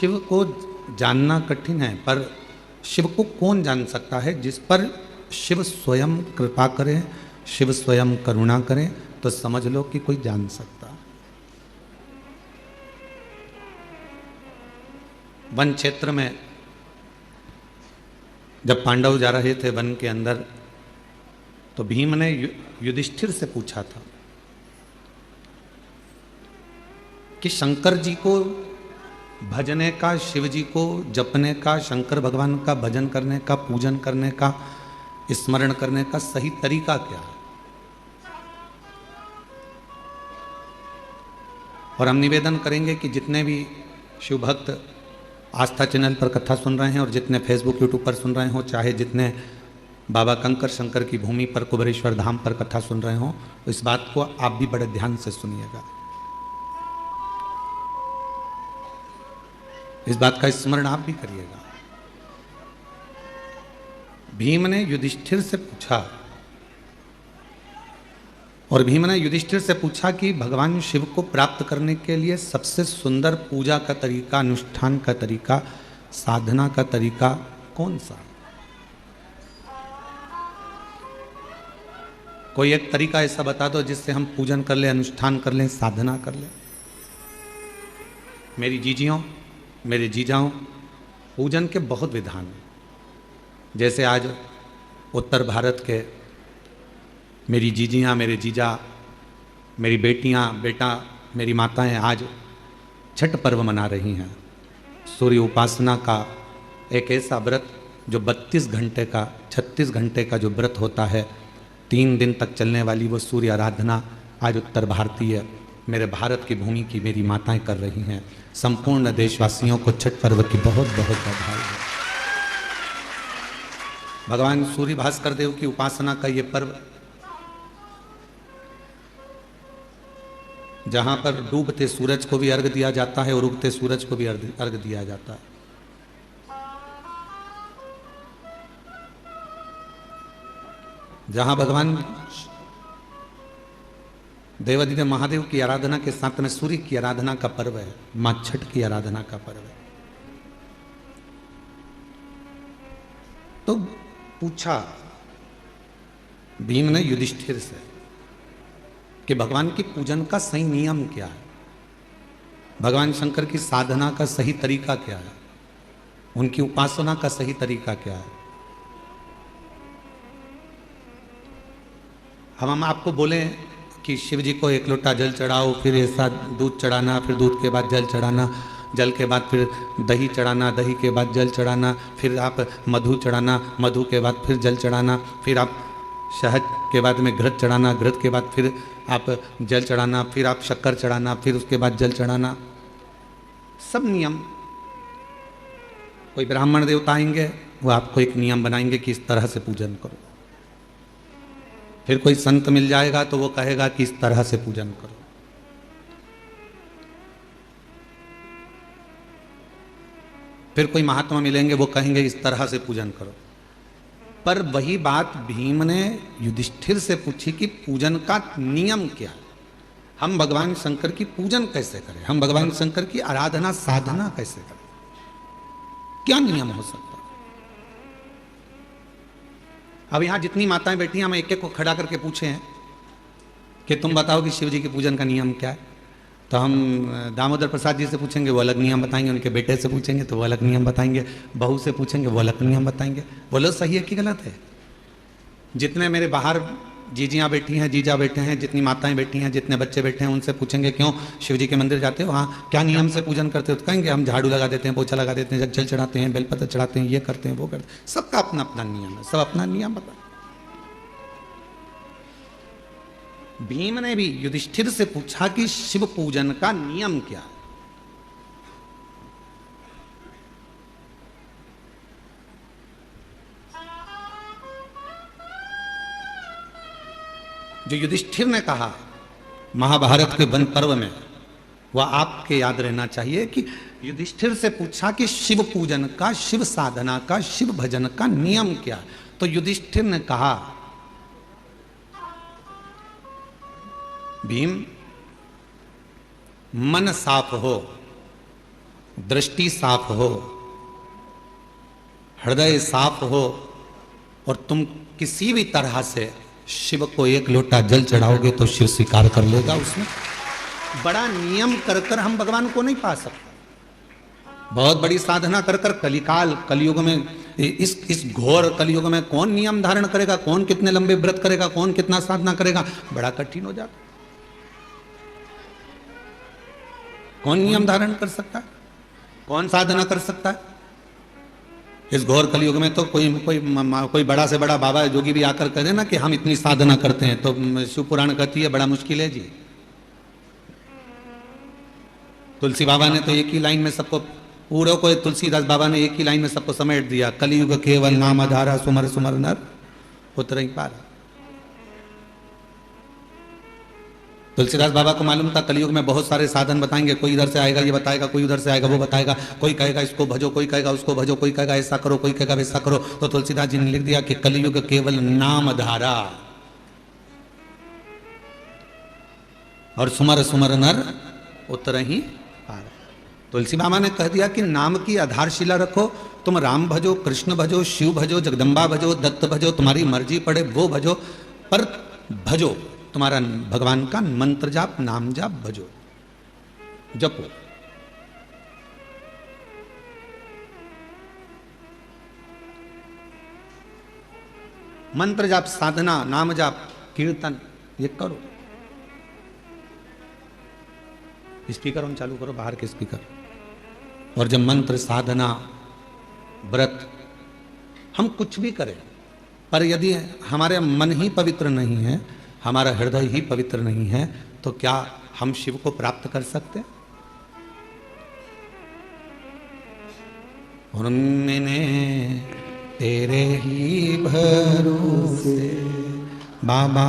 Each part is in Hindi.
शिव को जानना कठिन है, पर शिव को कौन जान सकता है? जिस पर शिव स्वयं कृपा करें, शिव स्वयं करुणा करें, तो समझ लो कि कोई जान सकता। वन क्षेत्र में जब पांडव जा रहे थे वन के अंदर, तो भीम ने युधिष्ठिर से पूछा था कि शंकर जी को भजने का, शिव जी को जपने का, शंकर भगवान का भजन करने का, पूजन करने का, स्मरण करने का सही तरीका क्या है? और हम निवेदन करेंगे कि जितने भी शिव भक्त आस्था चैनल पर कथा सुन रहे हैं और जितने फेसबुक यूट्यूब पर सुन रहे हो, चाहे जितने बाबा कंकर शंकर की भूमि पर कुबेरेश्वर धाम पर कथा सुन रहे हो, तो इस बात को आप भी बड़े ध्यान से सुनिएगा। इस बात का स्मरण आप भी करिएगा। भीम ने युधिष्ठिर से पूछा, और भीम ने युधिष्ठिर से पूछा कि भगवान शिव को प्राप्त करने के लिए सबसे सुंदर पूजा का तरीका, अनुष्ठान का तरीका, साधना का तरीका कौन सा? कोई एक तरीका ऐसा बता दो जिससे हम पूजन कर ले, अनुष्ठान कर लें, साधना कर लें। मेरी जीजियों, मेरे जीजाओं, पूजन के बहुत विधान हैं। जैसे आज उत्तर भारत के मेरी जीजियाँ, मेरे जीजा, मेरी बेटियाँ, बेटा, मेरी माताएं आज छठ पर्व मना रही हैं। सूर्य उपासना का एक ऐसा व्रत जो 32 घंटे का, 36 घंटे का जो व्रत होता है, 3 दिन तक चलने वाली वो सूर्य आराधना आज उत्तर भारतीय, मेरे भारत की भूमि की मेरी माताएं कर रही हैं। संपूर्ण देशवासियों को छठ पर्व की बहुत बहुत बधाई है। भगवान सूर्य भास्कर देव की उपासना का ये पर्व, जहां पर डूबते सूरज को भी अर्घ दिया जाता है और उगते सूरज को भी अर्घ दिया जाता है। जहां भगवान देवादिदेव महादेव की आराधना के साथ में सूर्य की आराधना का पर्व है, मां छठ की आराधना का पर्व है। तो पूछा भीम ने युधिष्ठिर से कि भगवान की पूजन का सही नियम क्या है, भगवान शंकर की साधना का सही तरीका क्या है, उनकी उपासना का सही तरीका क्या है। हम आपको बोले कि शिव जी को 1 लोटा जल चढ़ाओ, फिर ऐसा दूध चढ़ाना, फिर दूध के बाद जल चढ़ाना, जल के बाद फिर दही चढ़ाना, दही के बाद जल चढ़ाना, फिर आप मधु चढ़ाना, मधु के बाद फिर जल चढ़ाना, फिर आप शहद के बाद में घृत चढ़ाना, घृत के बाद फिर आप जल चढ़ाना, फिर आप शक्कर चढ़ाना, फिर उसके बाद जल चढ़ाना। सब नियम। कोई ब्राह्मण देवता आएंगे, वो आपको एक नियम बनाएंगे कि इस तरह से पूजन करो। फिर कोई संत मिल जाएगा तो वो कहेगा कि इस तरह से पूजन करो। फिर कोई महात्मा मिलेंगे, वो कहेंगे इस तरह से पूजन करो। पर वही बात भीम ने युधिष्ठिर से पूछी कि पूजन का नियम क्या है, हम भगवान शंकर की पूजन कैसे करें, हम भगवान शंकर की आराधना साधना कैसे करें, क्या नियम हो सकता है। अब यहां जितनी माताएं बैठी हैं, हम एक एक को खड़ा करके पूछे हैं कि तुम बताओ कि शिव जी के पूजन का नियम क्या है, तो हम दामोदर प्रसाद जी से पूछेंगे, वो अलग नियम बताएंगे, उनके बेटे से पूछेंगे तो वो अलग नियम बताएंगे, बहू से पूछेंगे वो अलग नियम बताएंगे। बोलो सही है कि गलत है? जितने मेरे बाहर जीजियाँ बैठी हैं, जीजा बैठे हैं, जितनी माताएं बैठी हैं, जितने बच्चे बैठे हैं, उनसे पूछेंगे क्यों शिव जी के मंदिर जाते हो, हाँ क्या नियम से पूजन करते हो, तो कहेंगे हम झाड़ू लगा देते हैं, पोछा लगा देते हैं, जल चढ़ाते हैं, बेलपत्र चढ़ाते हैं, ये करते हैं, वो करते हैं। सबका अपना अपना नियम है, सब अपना नियम बता। भीम ने भी युधिष्ठिर से पूछा कि शिव पूजन का नियम क्या है। जो युधिष्ठिर ने कहा महाभारत के वन पर्व में, वह आपके याद रहना चाहिए कि युधिष्ठिर से पूछा कि शिव पूजन का, शिव साधना का, शिव भजन का नियम क्या। तो युधिष्ठिर ने कहा भीम मन साफ हो दृष्टि साफ हो, हृदय साफ हो और तुम किसी भी तरह से शिव को एक लोटा जल चढ़ाओगे तो शिव स्वीकार कर लेगा। उसमें बड़ा नियम कर कर हम भगवान को नहीं पा सकते। बहुत बड़ी साधना कर कर कलयुग में, इस घोर कलयुग में कौन नियम धारण करेगा, कौन कितने लंबे व्रत करेगा, कौन कितना साधना करेगा, बड़ा कठिन हो जाता। कौन नियम धारण कर सकता है, कौन साधना कर सकता है? इस घोर कलयुग में तो कोई बड़ा से बड़ा बाबा जोगी भी आकर कहे ना कि हम इतनी साधना करते हैं, तो शिव पुराण कहती है बड़ा मुश्किल है जी। तुलसी बाबा ने तो एक ही लाइन में सबको, पूरे को तुलसीदास बाबा ने एक ही लाइन में सबको समेट दिया, कलयुग केवल नाम आधारा, सुमर सुमर नर उतर ही पारा। तुलसीदास बाबा को मालूम था कलयुग में बहुत सारे साधन बताएंगे, कोई इधर से आएगा ये बताएगा, कोई उधर से आएगा वो बताएगा, कोई कहेगा इसको भजो, कोई कहेगा उसको भजो, कोई कहेगा ऐसा करो, कोई कहेगा वैसा करो। तो तुलसीदास जी ने लिख दिया कि कलयुग केवल नाम धारा और सुमर सुमर नर उतर ही पारा। तुलसी बाबा ने कह दिया कि नाम की आधारशिला रखो, तुम राम भजो, कृष्ण भजो, शिव भजो, जगदम्बा भजो, दत्त भजो, तुम्हारी मर्जी पड़े वो भजो, पर भजो, तुम्हारा भगवान का मंत्र जाप, नाम जाप भजो, जपो। मंत्र जाप, साधना, नाम जाप, कीर्तन ये करो। स्पीकर ऑन चालू करो, बाहर के स्पीकर। और जब मंत्र, साधना, व्रत, हम कुछ भी करें, पर यदि हमारे मन ही पवित्र नहीं है, हमारा हृदय ही पवित्र नहीं है, तो क्या हम शिव को प्राप्त कर सकते? और मैंने तेरे ही भरोसे बाबा,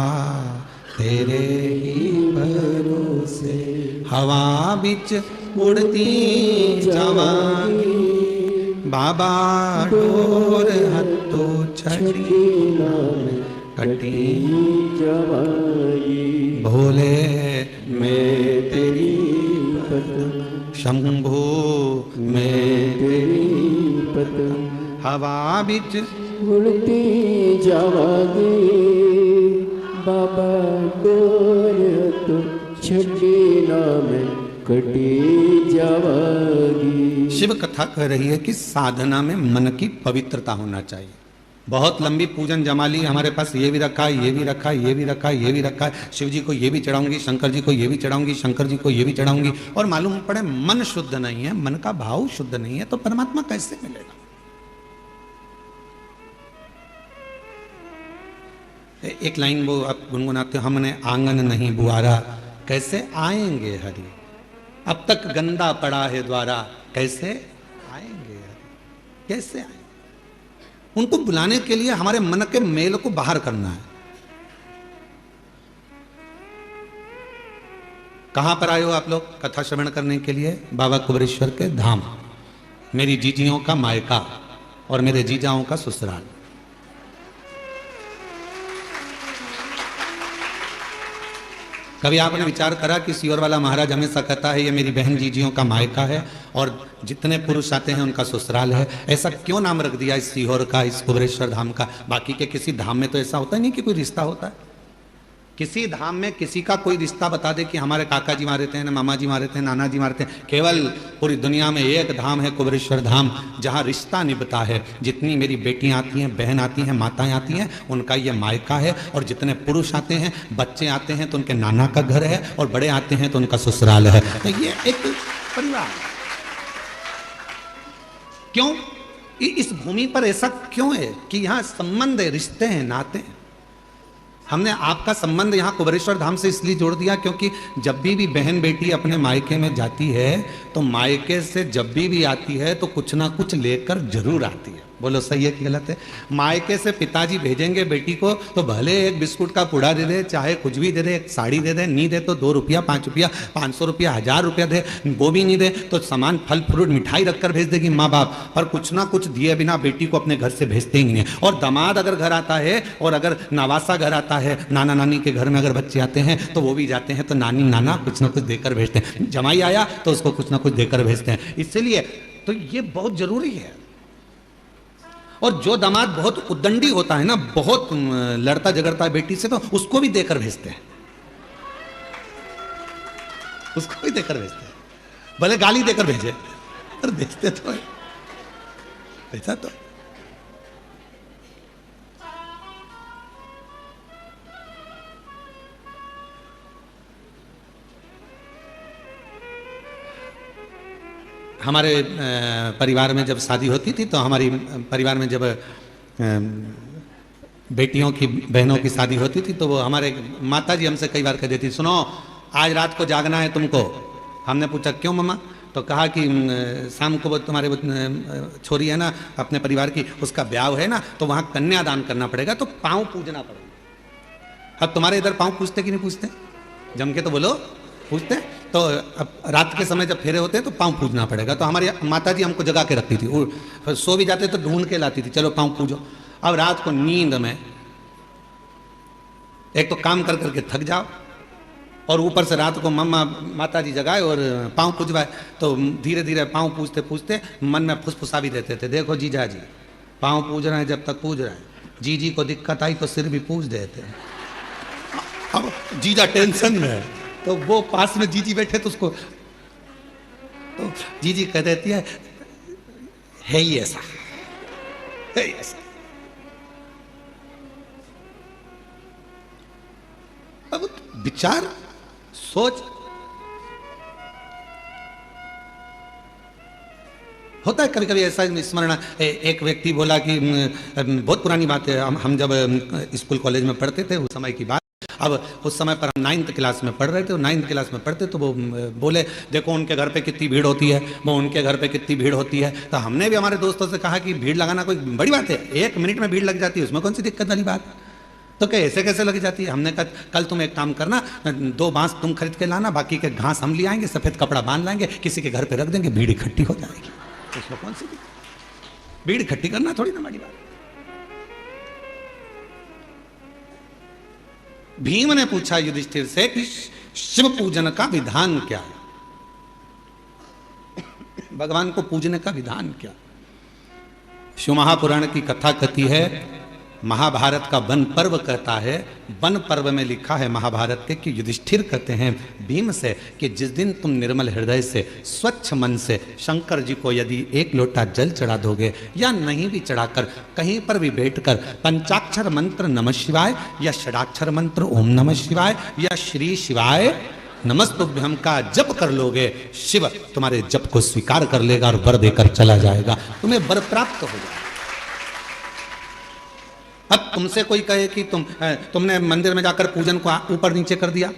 तेरे ही भरोसे हवा बिच उड़ती जावांगी, बाबा डोर हत्तो छड़ी कटी जावांगी, भोले मैं तेरी पतंग, शंभो मैं तेरी पतंग, हवा बिच उड़ती जावांगी, बाबा डोर हत्तो छड़ी नाम कटी जावागी। शिव कथा कह रही है कि साधना में मन की पवित्रता होना चाहिए। बहुत लंबी पूजन जमाली हमारे पास, ये भी रखा है, ये भी रखा है, ये भी रखा है, ये भी रखा है, शिव जी को ये भी चढ़ाऊंगी, शंकर जी को ये भी चढ़ाऊंगी, शंकर जी को ये भी चढ़ाऊंगी, और मालूम पड़े मन शुद्ध नहीं है, मन का भाव शुद्ध नहीं है, तो परमात्मा कैसे मिलेगा? एक लाइन वो आप गुनगुनाते हो, हमने आंगन नहीं बुआरा, कैसे आएंगे हरि, अब तक गंदा पड़ा है द्वारा, कैसे आएंगे हरि, कैसे आएंगे? उनको बुलाने के लिए हमारे मन के मेल को बाहर करना है। कहां पर आए हो आप लोग कथा श्रवण करने के लिए? बाबा कुबेरेश्वर के धाम, मेरी जीजियों का मायका और मेरे जीजाओं का ससुराल। कभी आपने विचार करा कि सीहोर वाला महाराज हमेशा कहता है ये मेरी बहन जीजियों का मायका है और जितने पुरुष आते हैं उनका ससुराल है, ऐसा क्यों नाम रख दिया इस सीहोर का, इस कुबेरेश्वर धाम का? बाकी के किसी धाम में तो ऐसा होता ही नहीं कि कोई रिश्ता होता है। किसी धाम में किसी का कोई रिश्ता बता दे कि हमारे काका जी वहां रहते हैं, मामा जी वहां रहते हैं, नाना जी वहां रहते हैं। केवल पूरी दुनिया में एक धाम है कुबेरेश्वर धाम, जहां रिश्ता निभता है। जितनी मेरी बेटियां आती हैं, बहन आती हैं, माताएं आती हैं, उनका ये मायका है। और जितने पुरुष आते हैं, बच्चे आते हैं तो उनके नाना का घर है, और बड़े आते हैं तो उनका ससुराल है। तो ये एक परिवार। क्यों इस भूमि पर ऐसा क्यों है कि यहाँ संबंध है, रिश्ते हैं, नाते हैं। हमने आपका संबंध यहाँ कुबेरेश्वर धाम से इसलिए जोड़ दिया क्योंकि जब भी बहन बेटी अपने मायके में जाती है तो मायके से जब भी आती है तो कुछ ना कुछ लेकर जरूर आती है। बोलो सही है कि गलत है? मायके से पिताजी भेजेंगे बेटी को तो भले एक बिस्कुट का पूड़ा दे दे, चाहे कुछ भी दे दे, एक साड़ी दे दे, नहीं दे तो 2 रुपया 5 रुपया 500 रुपया 1000 रुपया दे, वो भी नहीं दे तो सामान फल फ्रूट मिठाई रखकर भेज देगी माँ बाप, पर कुछ ना कुछ दिए बिना बेटी को अपने घर से भेजते ही नहीं। और दामाद अगर घर आता है और अगर नवासा घर आता है, नाना नानी के घर में अगर बच्चे आते हैं तो वो भी जाते हैं तो नानी नाना कुछ ना कुछ देकर भेजते हैं। जमाई आया तो उसको कुछ ना कुछ देकर भेजते हैं। इसलिए तो ये बहुत जरूरी है। और जो दामाद बहुत उद्दंडी होता है ना, बहुत लड़ता झगड़ता है बेटी से, तो उसको भी देकर भेजते हैं, उसको भी देकर भेजते हैं, भले गाली देकर भेजे पर भेजते तो है, ऐसा तो। हमारे परिवार में जब शादी होती थी तो हमारी परिवार में जब बेटियों की बहनों की शादी होती थी तो वो हमारे माता जी हमसे कई बार कह देती, सुनो आज रात को जागना है तुमको। हमने पूछा क्यों मम्मा? तो कहा कि शाम को वो तुम्हारे छोरी है ना अपने परिवार की, उसका ब्याह है ना तो वहाँ कन्यादान करना पड़ेगा तो पाँव पूजना पड़ेगा। अब तुम्हारे इधर पाँव पूछते कि नहीं पूछते? जम के तो बोलो पूछते। तो अब रात के समय जब फेरे होते हैं तो पाँव पूजना पड़ेगा। तो हमारी माता जी हमको जगा के रखती थी, सो भी जाते तो ढूंढ के लाती थी, चलो पाँव पूजो। अब रात को नींद में एक तो काम कर करके थक जाओ और ऊपर से रात को मम्मा माता जी जगाए और पाँव पूजवाए, तो धीरे धीरे पाँव पूजते पूजते मन में फुसफुसा भी देते थे, देखो जीजा जी पाँव पूज रहे हैं, जब तक पूज रहे हैं, जीजी को दिक्कत आई तो सिर भी पूज देते हैं। अब जीजा टेंशन में है तो वो पास में जीजी बैठे तो उसको तो जीजी कह देती है ही ऐसा, है ही ऐसा। अब विचार सोच होता है कभी कभी ऐसा स्मरण। एक व्यक्ति बोला कि बहुत पुरानी बात है, हम जब स्कूल कॉलेज में पढ़ते थे उस समय की बात। अब उस समय पर हम 9th क्लास में पढ़ रहे थे, 9th क्लास में पढ़ते तो वो बोले देखो उनके घर पे कितनी भीड़ होती है, वो उनके घर पे कितनी भीड़ होती है। तो हमने भी हमारे दोस्तों से कहा कि भीड़ लगाना कोई बड़ी बात है, 1 मिनट में भीड़ लग जाती है, उसमें कौन सी दिक्कत वाली बात। तो क्या ऐसे कैसे लग जाती है? हमने कहा कल तुम एक काम करना, 2 बांस तुम खरीद के लाना, बाकी के घास हम ले आएंगे, सफेद कपड़ा बांध लाएंगे, किसी के घर पे रख देंगे, भीड़ इकट्ठी हो जाएगी। उसमें कौन सी दिक्कत? भीड़ इकट्ठी करना थोड़ी ना बड़ी बात। भीम ने पूछा युधिष्ठिर से कि शिव पूजन का विधान क्या है, भगवान को पूजने का विधान क्या? शिव महापुराण की कथा कहती है, महाभारत का वन पर्व कहता है, वन पर्व में लिखा है महाभारत के कि युधिष्ठिर कहते हैं भीम से कि जिस दिन तुम निर्मल हृदय से स्वच्छ मन से शंकर जी को यदि 1 लोटा जल चढ़ा दोगे या नहीं भी चढ़ाकर कहीं पर भी बैठकर पंचाक्षर मंत्र नमः शिवाय या षडाक्षर मंत्र ओम नमः शिवाय या श्री शिवाय नमस्तुभ्यम का जप कर लोगे, शिव तुम्हारे जप को स्वीकार कर लेगा और वर देकर चला जाएगा, तुम्हें वर प्राप्त हो जाएगा। अब तुमसे कोई कहे कि तुमने मंदिर में जाकर पूजन को ऊपर नीचे कर दिया,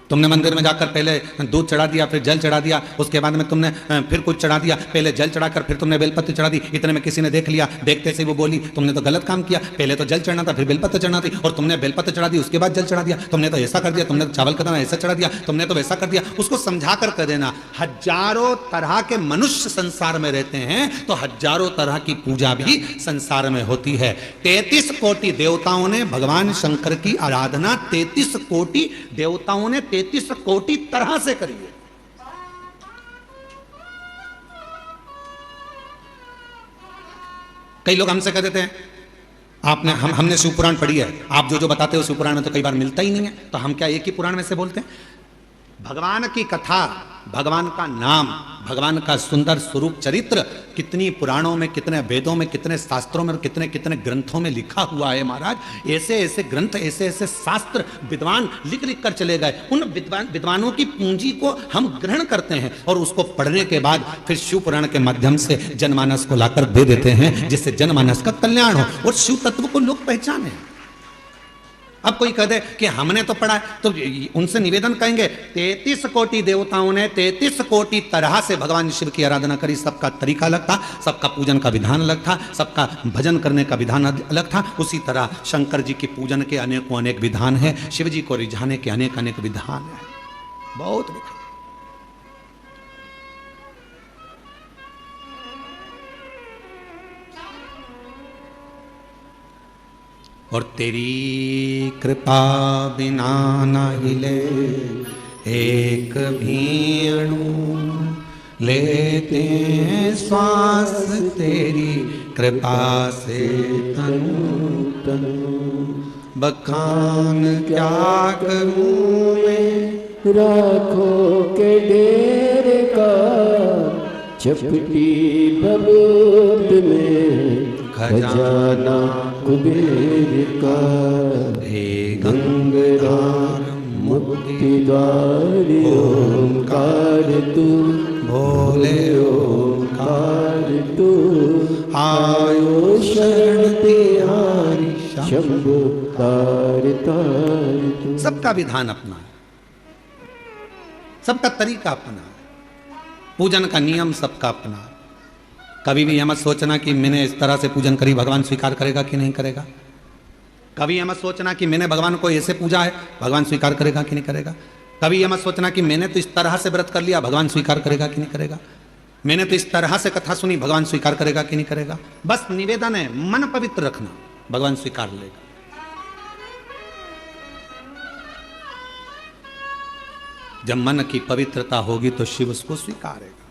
तुमने मंदिर में जाकर पहले दूध चढ़ा दिया, फिर जल चढ़ा दिया, उसके बाद में तुमने फिर कुछ चढ़ा दिया, पहले जल चढ़ाकर फिर तुमने बेलपत्र चढ़ा दी, इतने में किसी ने देख लिया, देखते से वो बोली तुमने तो गलत काम किया, पहले तो जल चढ़ना था फिर बेलपत्र चढ़ना थी, और तुमने बेलपत्र चढ़ा दी उसके बाद जल चढ़ा दिया, तुमने तो ऐसा कर दिया, तुमने तो चावल का दाना ऐसा चढ़ा दिया, तुमने तो वैसा कर दिया। उसको समझा कर कह देना, हजारों तरह के मनुष्य संसार में रहते हैं तो हजारों तरह की पूजा भी संसार में होती है। 33 कोटि देवताओं ने भगवान शंकर की आराधना 33 कोटि देवताओं ने 33 कोटि तरह से करी है। कई लोग हमसे कह देते हैं हमने शिव पुराण पढ़ी है, आप जो जो बताते हो शिव पुराण में तो कई बार मिलता ही नहीं है, तो हम क्या एक ही पुराण में से बोलते हैं? भगवान की कथा, भगवान का नाम, भगवान का सुंदर स्वरूप चरित्र कितनी पुराणों में, कितने वेदों में, कितने शास्त्रों में और कितने कितने ग्रंथों में लिखा हुआ है महाराज। ऐसे ऐसे ग्रंथ, ऐसे ऐसे शास्त्र विद्वान लिख लिख कर चले गए। उन विद्वानों की पूंजी को हम ग्रहण करते हैं और उसको पढ़ने के बाद फिर शिव पुराण के माध्यम से जनमानस को लाकर दे देते हैं, जिससे जनमानस का कल्याण हो और शिव तत्व को लोग पहचाने। अब कोई कह दे कि हमने तो पढ़ा है, तो उनसे निवेदन कहेंगे 33 कोटि देवताओं ने 33 कोटि तरह से भगवान शिव की आराधना करी, सबका तरीका अलग था, सबका पूजन का विधान अलग था, सबका भजन करने का विधान अलग था। उसी तरह शंकर जी के पूजन के अनेकों अनेक विधान है, शिव जी को रिझाने के अनेक अनेक विधान है, बहुत विधान। और तेरी कृपा बिना न हिले एक भी अणु, लेते श्वास तेरी कृपा से तनु तनु। बखान क्या करूं मैं राखों के डेरे का, चपटी बबूत में खजाना कुबेर का। हे गंगाधार मुक्ति द्वार ओंकार तू, भोले ओंकार तू। आयो शरण तिहारी शंभु तार तार तू। सबका विधान अपना है, सबका तरीका अपना है, पूजन का नियम सबका अपना है। कभी भी यह मत सोचना कि मैंने इस तरह से पूजन करी भगवान स्वीकार करेगा कि नहीं करेगा। कभी यह मत सोचना कि मैंने भगवान को ऐसे पूजा है भगवान स्वीकार करेगा कि नहीं करेगा। कभी यह मत सोचना कि मैंने तो इस तरह से व्रत कर लिया भगवान स्वीकार करेगा कि नहीं करेगा। मैंने तो इस तरह से कथा सुनी भगवान स्वीकार करेगा कि नहीं करेगा। बस निवेदन है, मन पवित्र रखना, भगवान स्वीकार लेगा। जब मन की पवित्रता होगी तो शिव उसको स्वीकारेगा,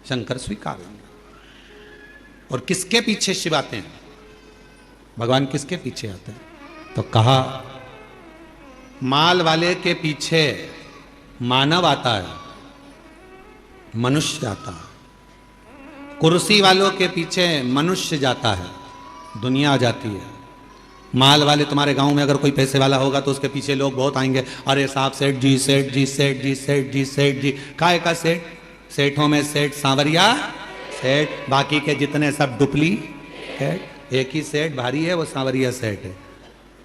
शंकर स्वीकारेंगे। और किसके पीछे शिव आते हैं, भगवान किसके पीछे आते हैं? तो कहा माल वाले के पीछे मानव आता है, मनुष्य आता है। कुर्सी वालों के पीछे मनुष्य जाता है, दुनिया आ जाती है। माल वाले, तुम्हारे गांव में अगर कोई पैसे वाला होगा तो उसके पीछे लोग बहुत आएंगे, अरे साहब सेठ जी सेठ जी सेठ जी सेठ जी सेठ जी। काय का सेठ? सेठों में सेठ सांवरिया सेठ, बाकी के जितने सब डुप्लीकेट। एक ही सेठ भारी है, वो सांवरिया सेठ है।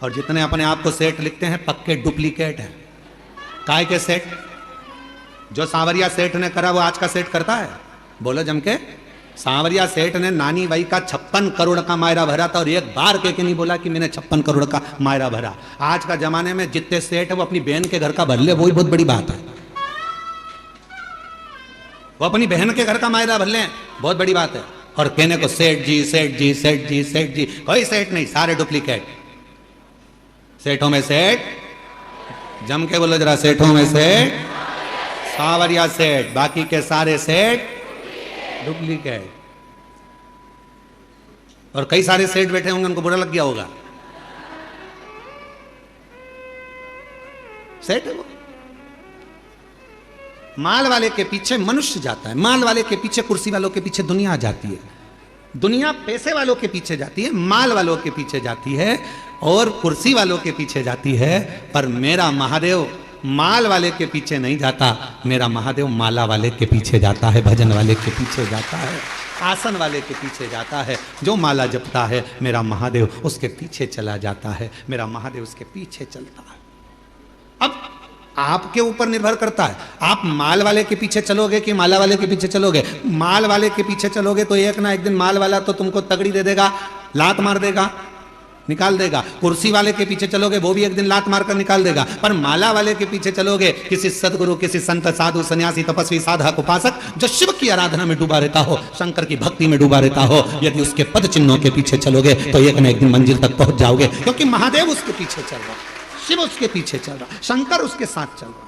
और जितने अपने आप को सेठ लिखते हैं पक्के डुप्लीकेट हैं। काय के सेठ? जो सांवरिया सेठ ने करा वो आज का सेठ करता है? बोलो जम के। सांवरिया सेठ ने नानी बाई का 56 करोड़ का मायरा भरा था और एक बार के नहीं बोला कि मैंने 56 करोड़ का मायरा भरा। आज का जमाने में जितने सेठ है वो अपनी बहन के घर का भर ले, वही बहुत बड़ी बात है। वो अपनी बहन के घर का मायरा भर ले, बहुत बड़ी बात है। और कहने को सेठ जी सेठ जी सेठ जी सेठ जी, कोई सेठ नहीं, सारे डुप्लीकेट। सेठों में सेठ, जम के बोलो जरा, सेठों में सेठ सांवरिया सेठ, बाकी के सारे सेठ डुप्लीकेट। और कई सारे सेठ बैठे होंगे, उनको बुरा लग गया होगा। सेठ है वो। माल वाले के पीछे मनुष्य जाता है, माल वाले के पीछे, कुर्सी वालों के पीछे दुनिया आ जाती है। दुनिया पैसे वालों के पीछे जाती है, माल वालों के पीछे जाती है और कुर्सी वालों के पीछे जाती है। पर मेरा महादेव माल वाले के पीछे नहीं जाता, मेरा महादेव माला वाले के पीछे जाता है, भजन वाले के पीछे जाता है, आसन वाले के पीछे जाता है। जो माला जपता है मेरा महादेव उसके पीछे चला जाता है, मेरा महादेव उसके पीछे चलता है। अब आपके ऊपर निर्भर करता है, आप माल वाले के पीछे चलोगे कि माला वाले के पीछे चलोगे। माल वाले के पीछे चलोगे तो एक ना एक दिन माल वाला तो तुमको तगड़ी दे देगा, लात मार देगा, निकाल देगा। कुर्सी वाले के पीछे चलोगे वो भी एक दिन लात मारकर निकाल देगा। पर माला वाले के पीछे चलोगे, किसी सदगुरु, किसी संत, साधु, सन्यासी, तपस्वी, साधक, उपासक जो शिव की आराधना में डूबा रहता हो, शंकर की भक्ति में डूबा रहता हो, यदि उसके पद चिन्हों के पीछे चलोगे तो एक न एक दिन मंजिल तक पहुंच जाओगे। क्योंकि महादेव उसके पीछे चल रहा, शिव उसके पीछे चल रहा, शंकर उसके साथ चल रहा।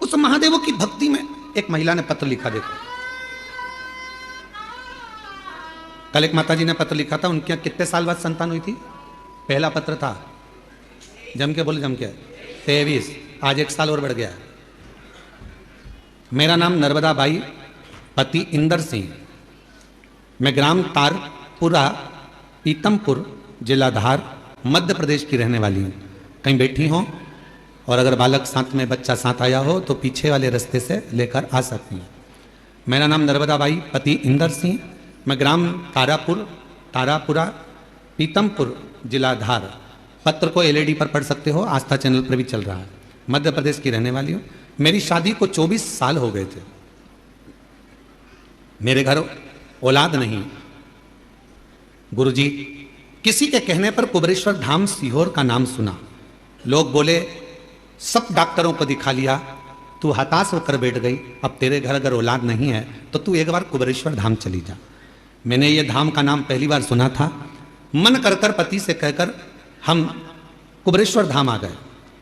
उस महादेव की भक्ति में एक महिला ने पत्र लिखा, देखो कल एक माता जी ने पत्र लिखा था, उनके कितने साल बाद संतान हुई थी? पहला पत्र था, जम के बोले, जम के 23, आज 1 साल और बढ़ गया। मेरा नाम नर्मदा बाई, पति इंदर सिंह, मैं ग्राम तारपुरा, पीतमपुर, जिला धार, मध्य प्रदेश की रहने वाली हूँ। कहीं बैठी हो और अगर बालक साथ में, बच्चा साथ आया हो तो पीछे वाले रास्ते से लेकर आ सकती हैं। मेरा नाम नर्मदा बाई, पति इंदर सिंह। मैं ग्राम तारापुरा पीतमपुर, जिला धार। पत्र को एलईडी पर पढ़ सकते हो, आस्था चैनल पर भी चल रहा है। मध्य प्रदेश की रहने वाली हूँ। मेरी शादी को 24 साल हो गए थे। मेरे घर औलाद नहीं। गुरुजी, किसी के कहने पर कुबरेश्वर धाम सीहोर का नाम सुना। लोग बोले सब डॉक्टरों को दिखा लिया, तू हताश होकर बैठ गई। अब तेरे घर अगर औलाद नहीं है तो तू एक बार कुबरेश्वर धाम चली जा। मैंने ये धाम का नाम पहली बार सुना था। मन कर कर पति से कहकर हम कुबरेश्वर धाम आ गए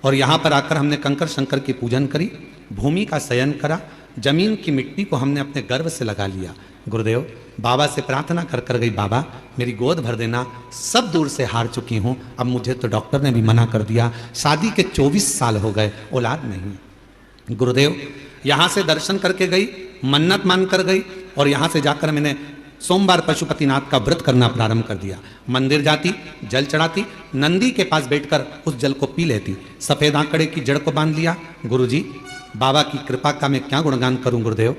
और यहाँ पर आकर हमने कंकर शंकर की पूजन करी, भूमि का शयन करा, जमीन की मिट्टी को हमने अपने गर्भ से लगा लिया। गुरुदेव, बाबा से प्रार्थना कर कर गई, बाबा मेरी गोद भर देना, सब दूर से हार चुकी हूँ। अब मुझे तो डॉक्टर ने भी मना कर दिया, शादी के 24 साल हो गए, औलाद नहीं। गुरुदेव, यहाँ से दर्शन करके गई, मन्नत मान कर गई और यहाँ से जाकर मैंने सोमवार पशुपतिनाथ का व्रत करना प्रारंभ कर दिया। मंदिर जाती, जल चढ़ाती, नंदी के पास बैठकर उस जल को पी लेती, सफेद आंकड़े की जड़ को बांध लिया। गुरुजी, बाबा की कृपा का मैं क्या गुणगान करूं। गुरुदेव,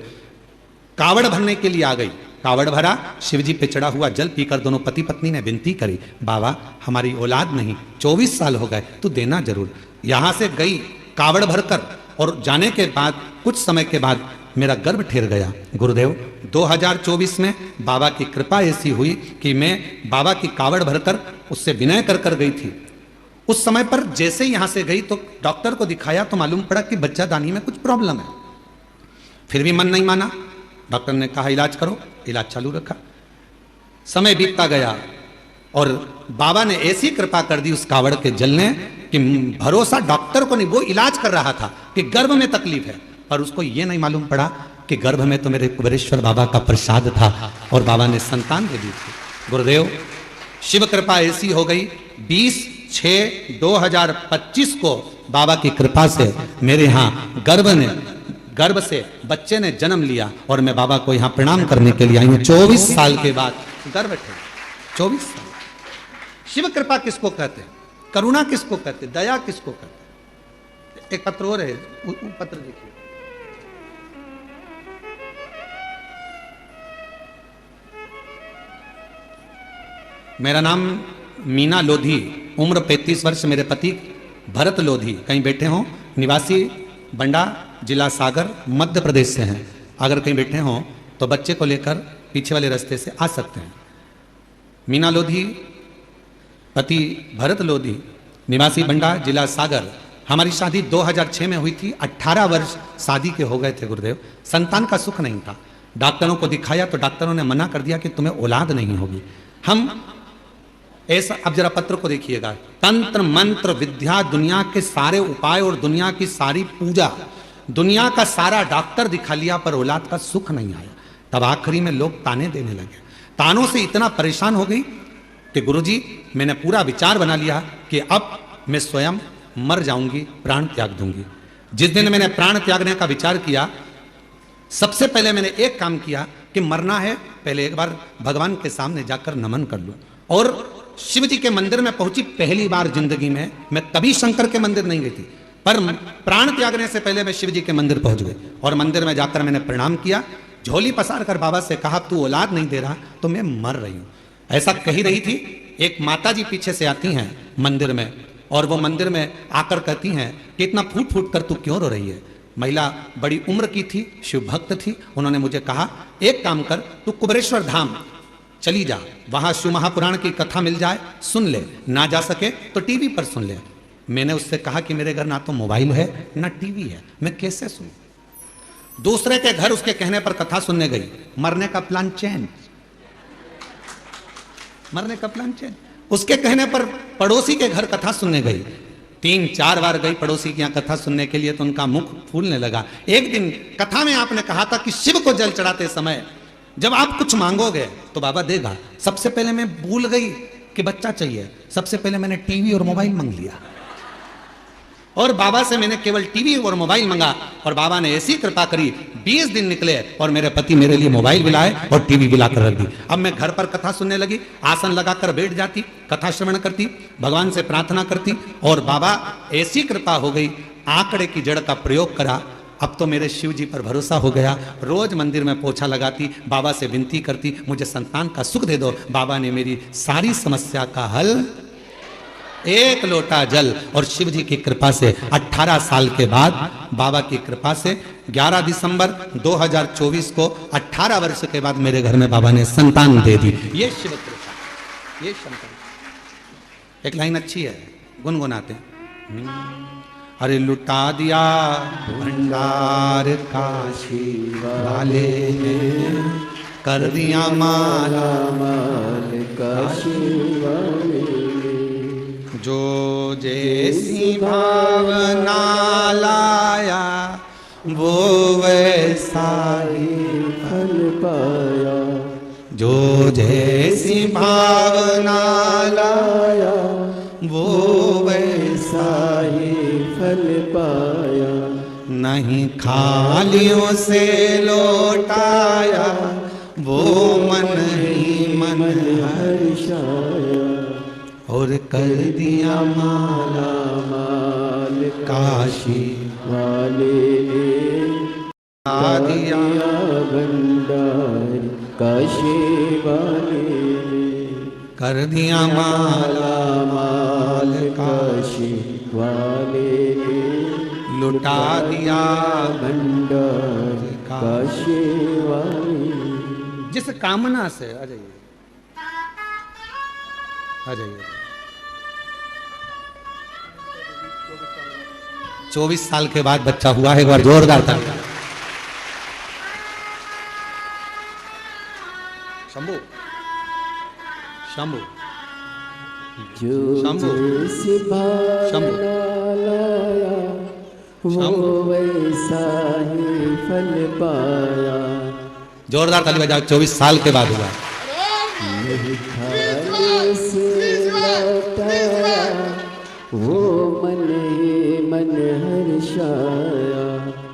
कावड़ भरने के लिए आ गई, कावड़ भरा, शिवजी पे चढ़ा हुआ जल पीकर दोनों पति पत्नी ने विनती करी, बाबा हमारी औलाद नहीं, 24 साल हो गए, तू देना जरूर। यहां से गई कावड़ भरकर और जाने के बाद कुछ समय के बाद मेरा गर्भ ठेर गया। गुरुदेव, 2024 में बाबा की कृपा ऐसी हुई कि मैं बाबा की कावड़ भरकर उससे विनय कर कर गई थी। उस समय पर जैसे यहां से गई तो डॉक्टर को दिखाया तो मालूम पड़ा कि बच्चा दानी में कुछ प्रॉब्लम है। फिर भी मन नहीं माना, डॉक्टर ने कहा इलाज करो, इलाज चालू रखा। समय बीतता गया और बाबा ने ऐसी कृपा कर दी उस कावड़ के जल ने कि भरोसा डॉक्टर को नहीं, वो इलाज कर रहा था कि गर्भ में तकलीफ है, पर उसको ये नहीं मालूम पड़ा कि गर्भ में तो मेरे कुबरेश्वर बाबा का प्रसाद था और बाबा ने संतान दे दी थी। गुरुदेव, शिव कृपा ऐसी हो गई, 20/6/2025 को बाबा की कृपा से मेरे यहाँ गर्भ से बच्चे ने जन्म लिया और मैं बाबा को यहाँ प्रणाम करने के लिए आई हूँ। 24 साल के बाद गर्भ थे, 24 साल। शिव कृपा किसको कहते हैं, करुणा किसको कहते, दया किसको कहते। एक पत्र और है, पत्र देखिए। मेरा नाम मीना लोधी, उम्र 35 वर्ष, मेरे पति भरत लोधी, कहीं बैठे हों, निवासी बंडा, जिला सागर, मध्य प्रदेश से हैं। अगर कहीं बैठे हों तो बच्चे को लेकर पीछे वाले रास्ते से आ सकते हैं। मीना लोधी, पति भरत लोधी, निवासी बंडा, जिला सागर। हमारी शादी 2006 में हुई थी। 18 वर्ष शादी के हो गए थे। गुरुदेव, संतान का सुख नहीं था। डॉक्टरों को दिखाया तो डॉक्टरों ने मना कर दिया कि तुम्हें औलाद नहीं होगी। हम ऐसा, अब जरा पत्र को देखिएगा, तंत्र मंत्र विद्या, दुनिया के सारे उपाय और दुनिया की सारी पूजा, दुनिया का सारा डॉक्टर दिखा लिया पर औलाद का सुख नहीं आया। तब आखिरी में लोग ताने देने लगे। तानों से इतना परेशान हो गई कि गुरुजी, मैंने पूरा विचार बना लिया कि अब मैं स्वयं मर जाऊंगी, प्राण त्याग दूंगी। जिस दिन मैंने प्राण त्यागने का विचार किया, सबसे पहले मैंने एक काम किया कि मरना है, पहले एक बार भगवान के सामने जाकर नमन कर लूं। और शिव जी के मंदिर में पहुंची पहली बार जिंदगी में। मैं कभी शंकर के मंदिर नहीं गई थी, पर प्राण त्यागने से पहले मैं शिव जी के मंदिर पहुंच गई और मंदिर में जाकर मैंने प्रणाम किया, झोली पसार कर बाबा से कहा तू औलाद नहीं दे रहा तो मैं मर रही हूं। ऐसा कही रही थी। एक माता जी पीछे से आती हैं मंदिर में और वो मंदिर में आकर कहती हैं कि इतना फूट फूट कर तू क्यों रो रही है। महिला बड़ी उम्र की थी, शिव भक्त थी। उन्होंने मुझे कहा एक काम कर, तू कुबरेश्वर धाम चली जा, वहां शिव महापुराण की कथा मिल जाए, सुन ले, ना जा सके तो टीवी पर सुन ले। मैंने उससे कहा कि मेरे घर ना तो मोबाइल है ना टीवी है, मैं कैसे सुनूं। दूसरे के घर उसके कहने पर कथा सुनने गई। मरने का प्लान चेंज, मरने का प्लान चेंज। उसके कहने पर पड़ोसी के घर कथा सुनने गई। 3-4 बार गई पड़ोसी के यहाँ कथा सुनने के लिए तो उनका मुख फूलने लगा। एक दिन कथा में आपने कहा था कि शिव को जल चढ़ाते समय जब आप कुछ मांगोगे तो बाबा देगा। सबसे पहले मैं भूल गई कि बच्चा चाहिए, सबसे पहले मैंने टीवी और मोबाइल मांग लिया और बाबा से मैंने केवल टीवी और मोबाइल मंगा और बाबा ने ऐसी कृपा करी, 20 दिन निकले और मेरे पति मेरे लिए मोबाइल भी लाए और टीवी भी लाकर रख दी। अब मैं घर पर कथा सुनने लगी, आसन लगाकर बैठ जाती, कथा श्रवण करती, भगवान से प्रार्थना करती और बाबा ऐसी कृपा हो गई, आंकड़े की जड़ का प्रयोग करा अब तो मेरे शिव जी पर भरोसा हो गया। रोज मंदिर में पोछा लगाती, बाबा से विनती करती, मुझे संतान का सुख दे दो। बाबा ने मेरी सारी समस्या का हल, एक लोटा जल। और शिव जी की कृपा से 18 साल के बाद बाबा की कृपा से 11 दिसंबर 2024 को 18 वर्ष के बाद मेरे घर में बाबा ने संतान दे दी। ये शिव कृपा, ये शंकर। एक लाइन अच्छी है, गुनगुनाते हैं। अरे लुटा दिया भंडार काशी वाले ने, कर दिया माला माल काशी वाले, जो जैसी भावना लाया वो वैसा ही फल पाया, जो जैसी भावना लाया वो वैसा ही फल पाया, नहीं खालियों से लौटाया वो मन ही मन हर्षाया, और कर दिया माला माल काशी वाले ने, आ दिया भंडार काशी वाले ने, कर दिया माला माल काशी वाले ने, लुटा दिया भंडार काशी वाले। जिस कामना से, आ जाइए आ जाइए। 24 साल के बाद बच्चा हुआ है, एक बार जोरदार ताली। शंभू शंभू जो शंभू जैसी भावना लाया वो वैसा ही फल पाया, जोरदार ताली बजाओ। 24 साल के बाद हुआ। खाने से लौटाया वो मन ही मन हर्षाया,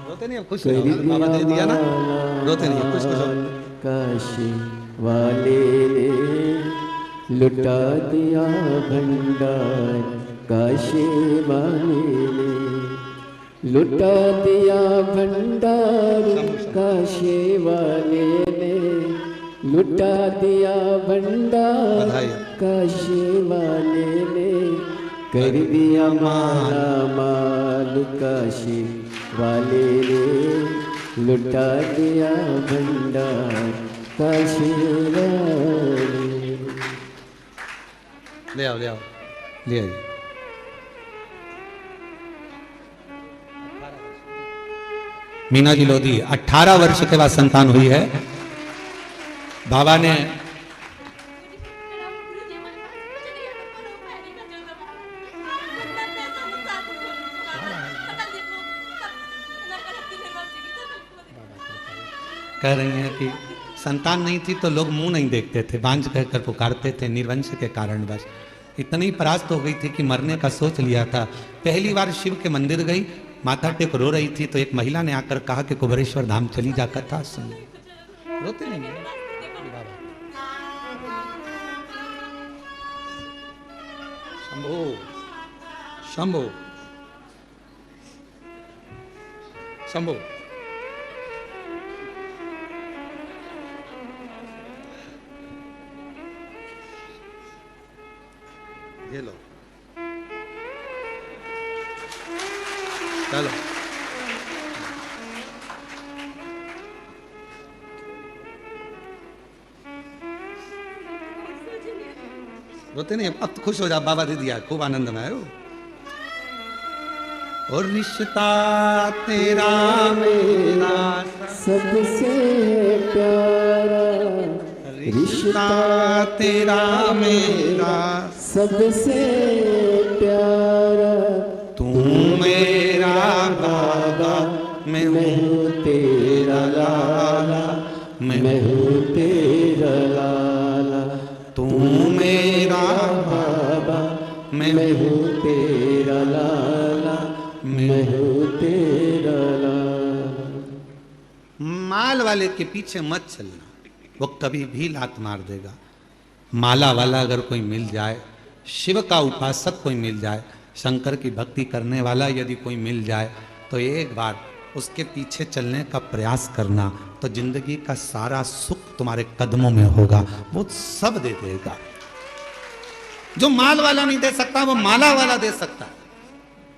रोते नहीं, खुश हो जाओ, बाबा दे दिया ना, रोते नहीं, खुश खुश हो। काशी वाले ने लुटा दिया भंडार काशी वाले ने, लुटा दिया भंडार काशी वाले ने, लुटा दिया भंडार बधाई। काशी वाले ने, कर दिया माला माल काशी वाले ने, लुटा दिया भंडार काशी वाले। ले आओ ले आओ, ले आइए। मीना जी लोधी 18 वर्ष के बाद संतान हुई है। बाबा ने कह रही हैं कि संतान नहीं थी तो लोग मुंह नहीं देखते थे, बांझ कहकर पुकारते थे, निर्वंश के कारण बस। इतनी परास्त हो गई थी कि मरने का सोच लिया था। पहली बार शिव के मंदिर गई, माथा टेक रो रही थी, तो एक महिला ने आकर कहा कि कुबेरेश्वर धाम चली जा, कथा सुन। रोते नहीं है। शंभो शंभो शंभो। ये लो, चलो। रोते नहीं, अब तो खुश हो जा, बाबा दे दिया, खूब आनंद में आयो। और रिश्ता तेरा मेरा सबसे प्यारा, रिश्ता तेरा मेरा सबसे प्यारा, तू मेरा बाबा, मैं हूँ तेरा लाला, मैं हूँ तेरा लाला, तू मेरा बाबा, मैं हूँ तेरा लाला, मैं हूँ तेरा लाला। माल वाले के पीछे मत चलना, वो कभी भी लात मार देगा। माला वाला अगर कोई मिल जाए, शिव का उपासक कोई मिल जाए, शंकर की भक्ति करने वाला यदि कोई मिल जाए, तो एक बार उसके पीछे चलने का प्रयास करना, तो जिंदगी का सारा सुख तुम्हारे कदमों में होगा। वो सब दे देगा। जो माल वाला नहीं दे सकता, वो माला वाला दे सकता है।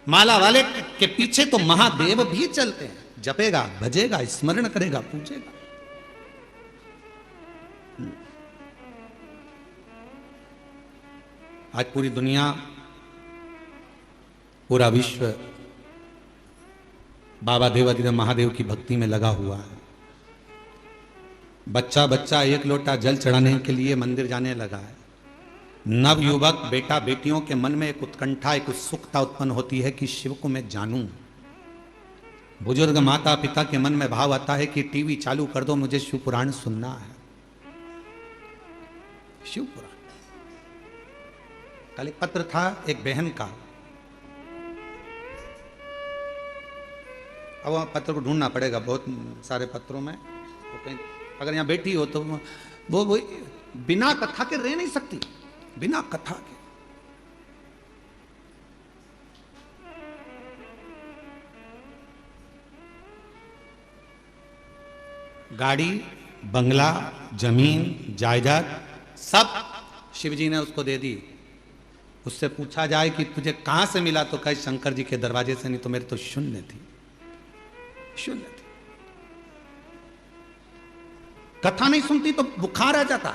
माला वाले के पीछे तो महादेव भी चलते हैं। जपेगा, भजेगा, स्मरण करेगा, पूजेगा। आज पूरी दुनिया, पूरा विश्व बाबा देवाधिदेव महादेव की भक्ति में लगा हुआ है। बच्चा बच्चा एक लोटा जल चढ़ाने के लिए मंदिर जाने लगा है। नव युवक बेटा बेटियों के मन में एक उत्कंठा, एक उत्सुकता उत्पन्न होती है कि शिव को मैं जानूं। बुजुर्ग माता पिता के मन में भाव आता है कि टीवी चालू कर दो, मुझे शिव पुराण सुनना है। शिव पुराण। कल एक पत्र था एक बहन का, अब वहाँ पत्र को ढूंढना पड़ेगा बहुत सारे पत्रों में। तो कहीं अगर यहाँ बैठी हो तो वो बिना कथा के रह नहीं सकती, बिना कथा के। गाड़ी, बंगला, जमीन, जायदाद सब शिवजी ने उसको दे दी। उससे पूछा जाए कि तुझे कहां से मिला, तो कहे शंकर जी के दरवाजे से, नहीं तो मेरे तो शून्य थी, शून्य थी। कथा नहीं सुनती तो बुखार आ जाता।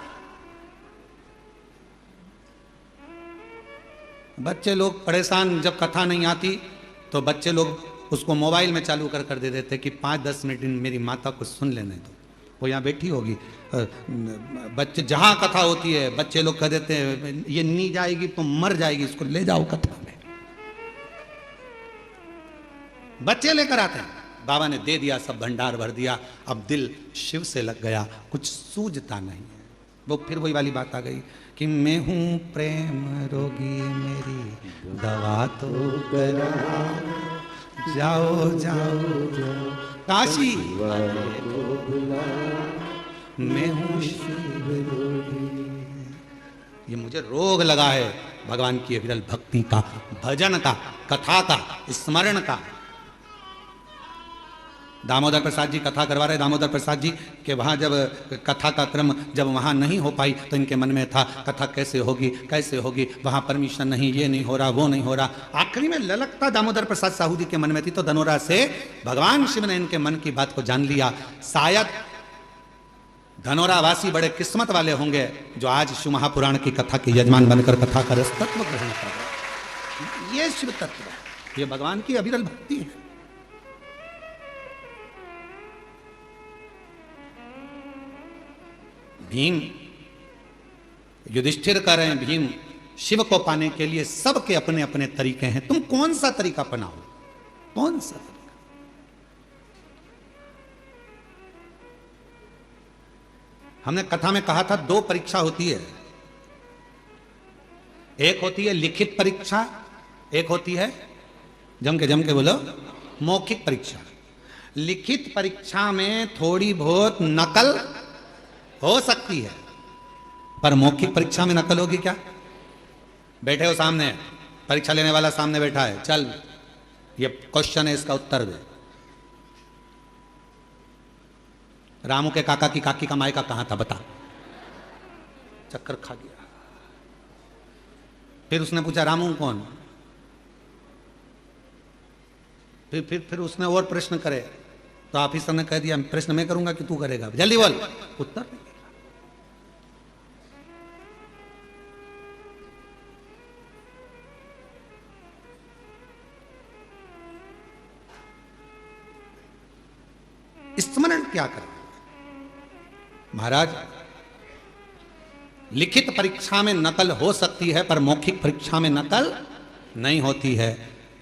बच्चे लोग परेशान, जब कथा नहीं आती तो बच्चे लोग उसको मोबाइल में चालू कर दे देते कि 5-10 मिनट मेरी माता को सुन लेने दो, वो यहाँ बैठी होगी। बच्चे जहां कथा होती है बच्चे लोग कह देते हैं ये नहीं जाएगी तो मर जाएगी, इसको ले जाओ कथा में। बच्चे लेकर आते हैं। बाबा ने दे दिया, सब भंडार भर दिया। अब दिल शिव से लग गया, कुछ सूझता नहीं है। वो फिर वही वाली बात आ गई कि मैं हूं प्रेम रोगी, मेरी दवा तो करा, जाओ जाओ जाओ काशी, मैं हूं शिव रोगी। ये मुझे रोग लगा है भगवान की अविरल भक्ति का, भजन का, कथा का, स्मरण का। दामोदर प्रसाद जी कथा करवा रहे, दामोदर प्रसाद जी के वहाँ जब कथा का क्रम जब वहाँ नहीं हो पाई तो इनके मन में था कथा कैसे होगी, कैसे होगी, वहाँ परमिशन नहीं, ये नहीं हो रहा, वो नहीं हो रहा। आखिरी में ललकता दामोदर प्रसाद साहू जी के मन में थी, तो धनोरा से भगवान शिव ने इनके मन की बात को जान लिया। शायद धनोरा वासी बड़े किस्मत वाले होंगे जो आज शिव महापुराण की कथा के यजमान बनकर कथा का रस तत्व ग्रहण कर रहे। ये शिव तत्व है, ये भगवान की अविरल भक्ति है। भीम युधिष्ठिर कह रहे हैं, भीम शिव को पाने के लिए सबके अपने अपने तरीके हैं, तुम कौन सा तरीका अपनाओ, कौन सा तरीका। हमने कथा में कहा था 2 परीक्षा होती है, एक होती है लिखित परीक्षा, एक होती है जम के बोलो मौखिक परीक्षा। लिखित परीक्षा में थोड़ी बहुत नकल हो सकती है, पर मौखिक परीक्षा में नकल होगी क्या? बैठे हो सामने, परीक्षा लेने वाला सामने बैठा है, चल ये क्वेश्चन है, इसका उत्तर दे। रामू के काका की काकी का मायका कहां था बता, चक्कर खा गया। फिर उसने पूछा रामू कौन, फिर उसने और प्रश्न करे तो ऑफिसर ने कह दिया प्रश्न मैं करूंगा कि तू करेगा, जल्दी बोल। उत्तर स्मरण क्या करें महाराज। लिखित परीक्षा में नकल हो सकती है पर मौखिक परीक्षा में नकल नहीं होती है।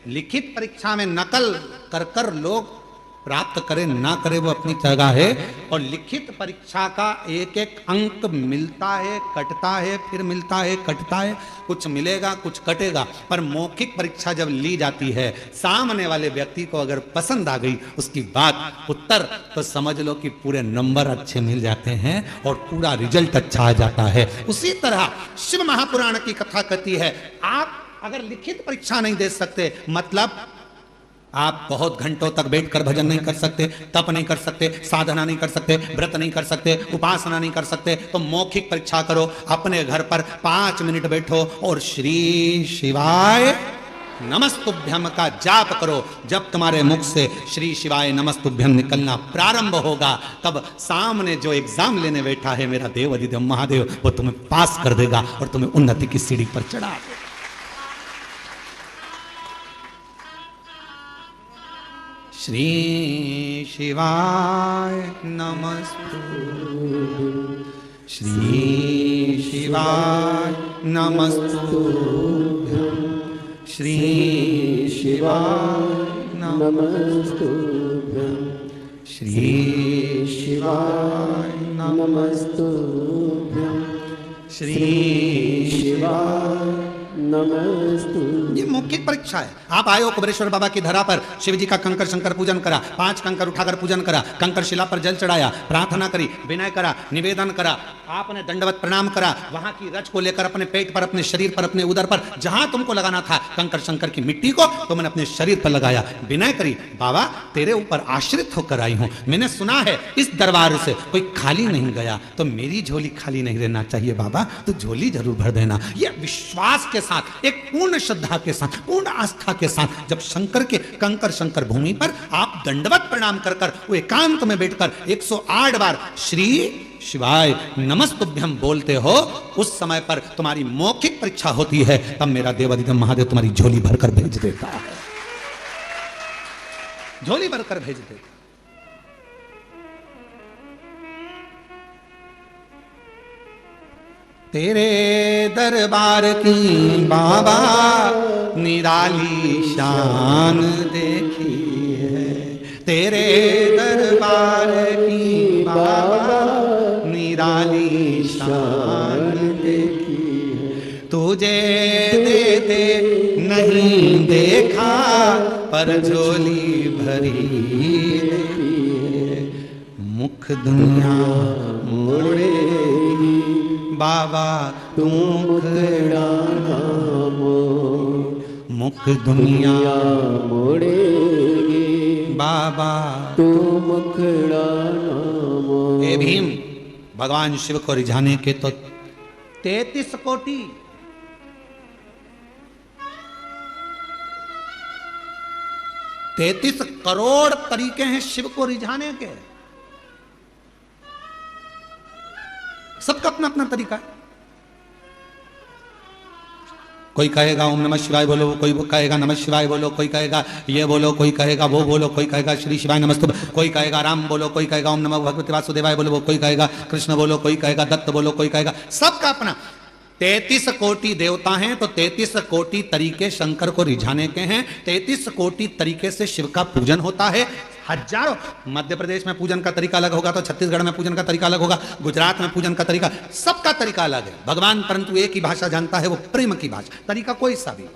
लिखित परीक्षा में नकल कर कर लोग प्राप्त करे ना करे वो अपनी जगह है, और लिखित परीक्षा का एक एक अंक मिलता है, कटता है, फिर मिलता है, कटता है, कुछ मिलेगा कुछ कटेगा। पर मौखिक परीक्षा जब ली जाती है, सामने वाले व्यक्ति को अगर पसंद आ गई उसकी बात, उत्तर, तो समझ लो कि पूरे नंबर अच्छे मिल जाते हैं और पूरा रिजल्ट अच्छा आ जाता है। उसी तरह शिव महापुराण की कथा कहती है, आप अगर लिखित परीक्षा नहीं दे सकते, मतलब आप बहुत घंटों तक बैठकर भजन नहीं कर सकते, तप नहीं कर सकते, साधना नहीं कर सकते, व्रत नहीं कर सकते, उपासना नहीं कर सकते, तो मौखिक परीक्षा करो। अपने घर पर 5 मिनट बैठो और श्री शिवाय नमस्तुभ्यम का जाप करो। जब तुम्हारे मुख से श्री शिवाय नमस्तुभ्यम निकलना प्रारंभ होगा, तब सामने जो एग्जाम लेने बैठा है मेरा देव अधिदेव महादेव, वो तुम्हें पास कर देगा और तुम्हें उन्नति की सीढ़ी पर चढ़ा देगा। श्री शिवाय नमस्तुभ्यं, श्री शिवाय नमस्तुभ्यं, श्री शिवाय नमस्तुभ्यं, श्री शिवाय नमस्तुभ्यं, श्री शिवाय नमस्तुभ्यं। ये मौखिक परीक्षा है। आप आए हो कुबेरेश्वर बाबा की धरा पर, शिव जी का कंकर शंकर पूजन करा, 5 कंकर उठाकर पूजन करा, कंकर शिला पर जल चढ़ाया, प्रार्थना करी, विनय करा, निवेदन करा, आपने दंडवत प्रणाम करा, वहां की रज को लेकर अपने पेट पर, अपने शरीर पर, अपने उदर पर, जहां तुमको लगाना था कंकर शंकर की मिट्टी को, तो मैंने अपने शरीर पर लगाया, विनय करी, बाबा तेरे ऊपर आश्रित होकर आई हूं। मैंने सुना है इस दरबार से कोई खाली नहीं गया, तो मेरी झोली खाली नहीं रहना चाहिए बाबा, तो झोली जरूर भर देना। यह विश्वास के साथ, एक पूर्ण श्रद्धा के साथ, पूर्ण आस्था के साथ, जब शंकर के कंकर शंकर भूमि पर आप दंडवत प्रणाम कर कर वो एकांत में बैठकर 108 बार श्री शिवाय नमस्तुभ्यम बोलते हो, उस समय पर तुम्हारी मौखिक परीक्षा होती है, तब मेरा देवाधिदेव महादेव तुम्हारी झोली भरकर भेज देता है, झोली भरकर भेज देता। तेरे दरबार की बाबा निराली शान देखी है, तेरे दरबार की बाबा निराली शान देखी है, तुझे देते नहीं देखा पर झोली भरी देखी है, मुख दुनिया मोड़ेगी बाबा तू मुखड़ा मोड़, मुख दुनिया मोड़ेगी बाबा तू मुखड़ा मोड़। हे भीम, भगवान शिव को रिझाने के तो 33 कोटि 33 करोड़ तरीके हैं शिव को रिझाने के, सबका अपना अपना तरीका है। कोई कहेगा ओम नमः शिवाय बोलो, कोई कहेगा नमः शिवाय बोलो, कोई कहेगा ये बोलो, कोई कहेगा वो बोलो, कोई कहेगा श्री शिवाय नमस्तुभ्यं, कोई कहेगा राम बोलो, कोई कहेगा ओम नमः भगवते वासुदेवाय बोलो, कोई कहेगा कृष्ण बोलो, कोई कहेगा दत्त बोलो, कोई कहेगा, सबका अपना। 33 कोटि देवता हैं तो 33 कोटि तरीके शंकर को रिझाने के हैं, 33 कोटि तरीके से शिव का पूजन होता है। हजारों, मध्य प्रदेश में पूजन का तरीका अलग होगा तो छत्तीसगढ़ में पूजन का तरीका अलग होगा, गुजरात में पूजन का तरीका, सबका तरीका अलग है। भगवान परंतु एक ही भाषा जानता है, वो प्रेम की भाषा, तरीका कोई सा भी।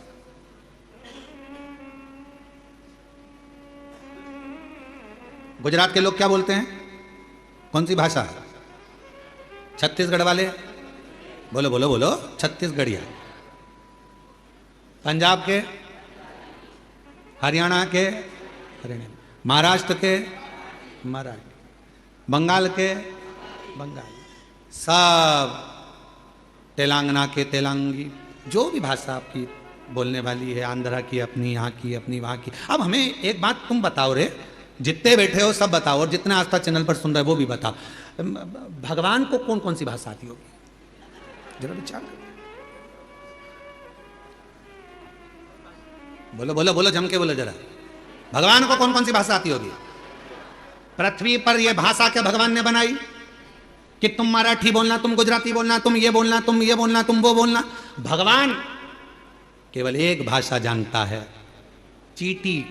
गुजरात के लोग क्या बोलते हैं, कौन सी भाषा है? छत्तीसगढ़ वाले बोलो बोलो बोलो छत्तीसगढ़िया। पंजाब के, हरियाणा के हरियाणा, महाराष्ट्र के मराठी, बंगाल के बंगाली, सब तेलंगाना के तेलंगी, जो भी भाषा आपकी बोलने वाली है, आंध्रा की अपनी, यहाँ की अपनी, वहाँ की। अब हमें एक बात तुम बताओ रे, जितने बैठे हो सब बताओ, और जितने आस्था चैनल पर सुन रहे हो वो भी बताओ, भगवान को कौन कौन सी भाषा आती होगी? जरा विचार बोलो बोलो बोलो, जम के बोलो जरा, भगवान को कौन कौन सी भाषा आती होगी? पृथ्वी पर यह भाषा क्या भगवान ने बनाई कि तुम मराठी बोलना, तुम गुजराती बोलना, तुम ये बोलना, तुम ये बोलना, तुम वो बोलना? भगवान केवल एक भाषा जानता है। चींटी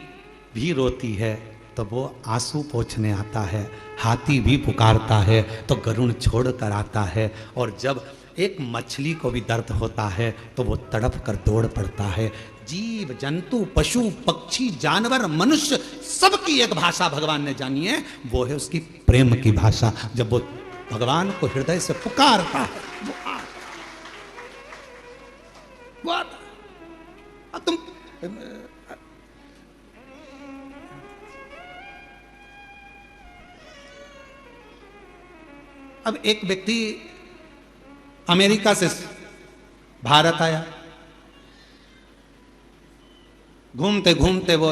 भी रोती है तो वो आंसू पोंछने आता है, हाथी भी पुकारता है तो गरुड़ छोड़ कर आता है, और जब एक मछली को भी दर्द होता है तो वो तड़प कर दौड़ पड़ता है। जीव जंतु पशु पक्षी जानवर मनुष्य सबकी एक भाषा भगवान ने जानी है, वो है उसकी प्रेम की भाषा। जब वो भगवान को हृदय से पुकारता है वो आता। अब तुम अब एक व्यक्ति अमेरिका से भारत आया, घूमते घूमते वो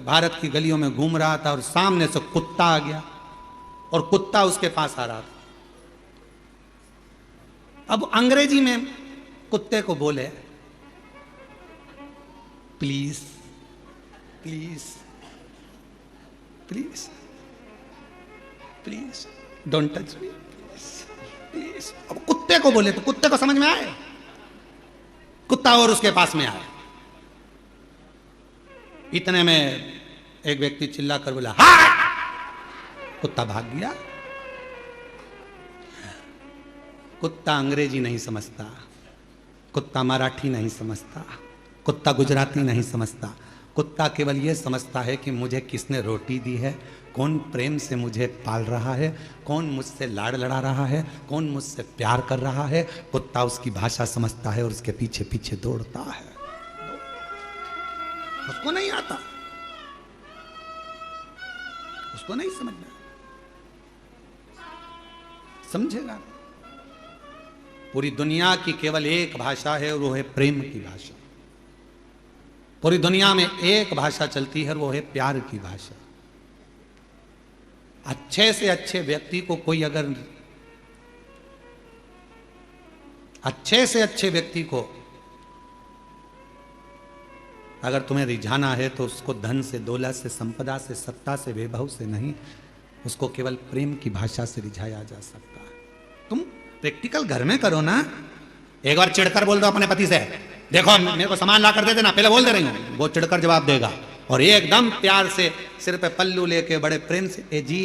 भारत की गलियों में घूम रहा था और सामने से कुत्ता आ गया और कुत्ता उसके पास आ रहा था। अब अंग्रेजी में कुत्ते को बोले, please please please please don't touch me, please. अब कुत्ते को बोले तो कुत्ते को समझ में आए, कुत्ता और उसके पास में आया। इतने में एक व्यक्ति चिल्ला कर बोला, हाँ! कुत्ता भाग गया। कुत्ता अंग्रेजी नहीं समझता, कुत्ता मराठी नहीं समझता, कुत्ता गुजराती नहीं समझता। कुत्ता केवल यह समझता है कि मुझे किसने रोटी दी है, कौन प्रेम से मुझे पाल रहा है, कौन मुझसे लाड़ लड़ा रहा है, कौन मुझसे प्यार कर रहा है। कुत्ता उसकी भाषा समझता है और उसके पीछे पीछे दौड़ता है। उसको नहीं आता, उसको नहीं समझना, समझेगा। पूरी दुनिया की केवल एक भाषा है और वो है प्रेम की भाषा। पूरी दुनिया में एक भाषा चलती है और वो है प्यार की भाषा। अच्छे से अच्छे व्यक्ति को कोई अगर अच्छे से अच्छे व्यक्ति को अगर तुम्हें रिझाना है तो उसको धन से, दौलत से, संपदा से, सत्ता से, वैभव से नहीं, उसको केवल प्रेम की भाषा से रिझाया जा सकता है। तुम प्रैक्टिकल घर में करो ना। एक बार चिढ़कर बोल दो अपने पति से, देखो मेरे को सामान ला कर दे देना, पहले बोल दे रही हूं। वो चिढ़कर जवाब देगा और एकदम प्यार से सिर पे पल्लू लेके बड़े प्रेम से, ए जी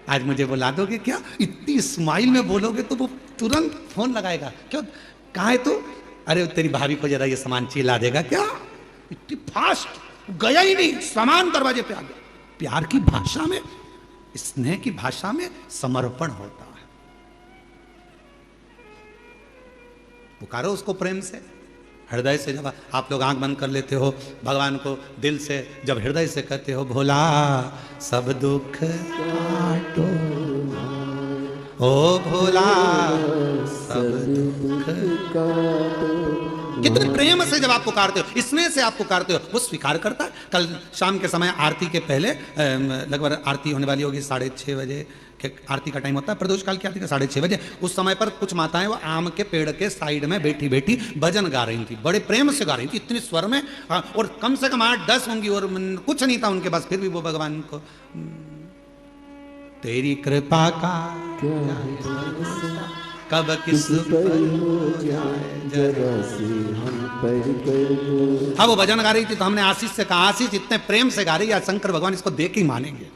आज मुझे बुला दोगे क्या? इतनी स्माइल में बोलोगे तो वो तुरंत फोन लगाएगा। क्यों, कहाँ है तू? अरे तेरी भाभी को जरा ये सामान चाहिए, ला देगा क्या? इतनी फास्ट, गया ही नहीं, सामान दरवाजे पे आ गया। प्यार की भाषा में, स्नेह की भाषा में समर्पण होता है। पुकारो उसको प्रेम से, हृदय से। जब आप लोग आंख बंद कर लेते हो, भगवान को दिल से जब हृदय से कहते हो, भोला सब दुख काटो, ओ भोला सब दुख काटो। कितने प्रेम से जब आप पुकारते हो, स्नेह से आप पुकारते हो, वो स्वीकार करता है। कल शाम के समय आरती के पहले, लगभग आरती होने वाली होगी 6:30 बजे, आरती का टाइम होता है प्रदोष काल की आरती का 6:30 बजे। उस समय पर कुछ माताएं वो आम के पेड़ के साइड में बैठी बैठी भजन गा रही थी, बड़े प्रेम से गा रही थी, इतनी स्वर में, और कम से कम 8-10 होंगी और कुछ नहीं था उनके पास, फिर भी वो भगवान को, तेरी कृपा का कब किस पर हो जाए जरा से हम पर। हाँ, वो भजन गा रही थी तो हमने आशीष से कहा, आशीष इतने प्रेम से गा रही है, शंकर भगवान इसको देख ही मानेंगे,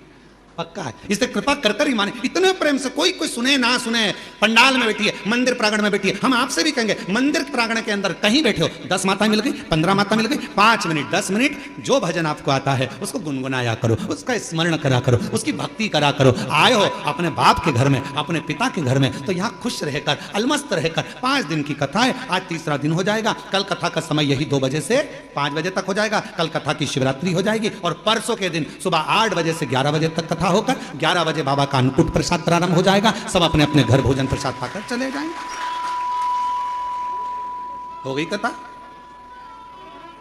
पक्का है, इसे कृपा कर कर ही माने। इतने प्रेम से, कोई कोई सुने ना सुने, पंडाल में बैठी है, मंदिर प्रांगण में बैठी है। हम आपसे भी कहेंगे, मंदिर प्रांगण के अंदर कहीं बैठे हो, 10 माता मिल गई, 15 माता मिल गई, 5 मिनट 10 मिनट जो भजन आपको आता है उसको गुनगुनाया करो, उसका स्मरण करा करो, उसकी भक्ति करा करो। आए हो अपने बाप के घर में, अपने पिता के घर में, तो यहाँ खुश रहकर, अलमस्त रहकर 5 दिन की कथा है। आज तीसरा दिन हो जाएगा। कल कथा का समय यही 2 बजे से 5 बजे तक हो जाएगा। कल कथा की शिवरात्रि हो जाएगी और परसों के दिन सुबह 8 बजे से 11 बजे तक कथा होकर 11 बजे बाबा का अन्नकूट प्रसाद प्रारंभ हो जाएगा। सब अपने अपने घर भोजन प्रसाद पाकर चले जाएंगे। हो गई कथा,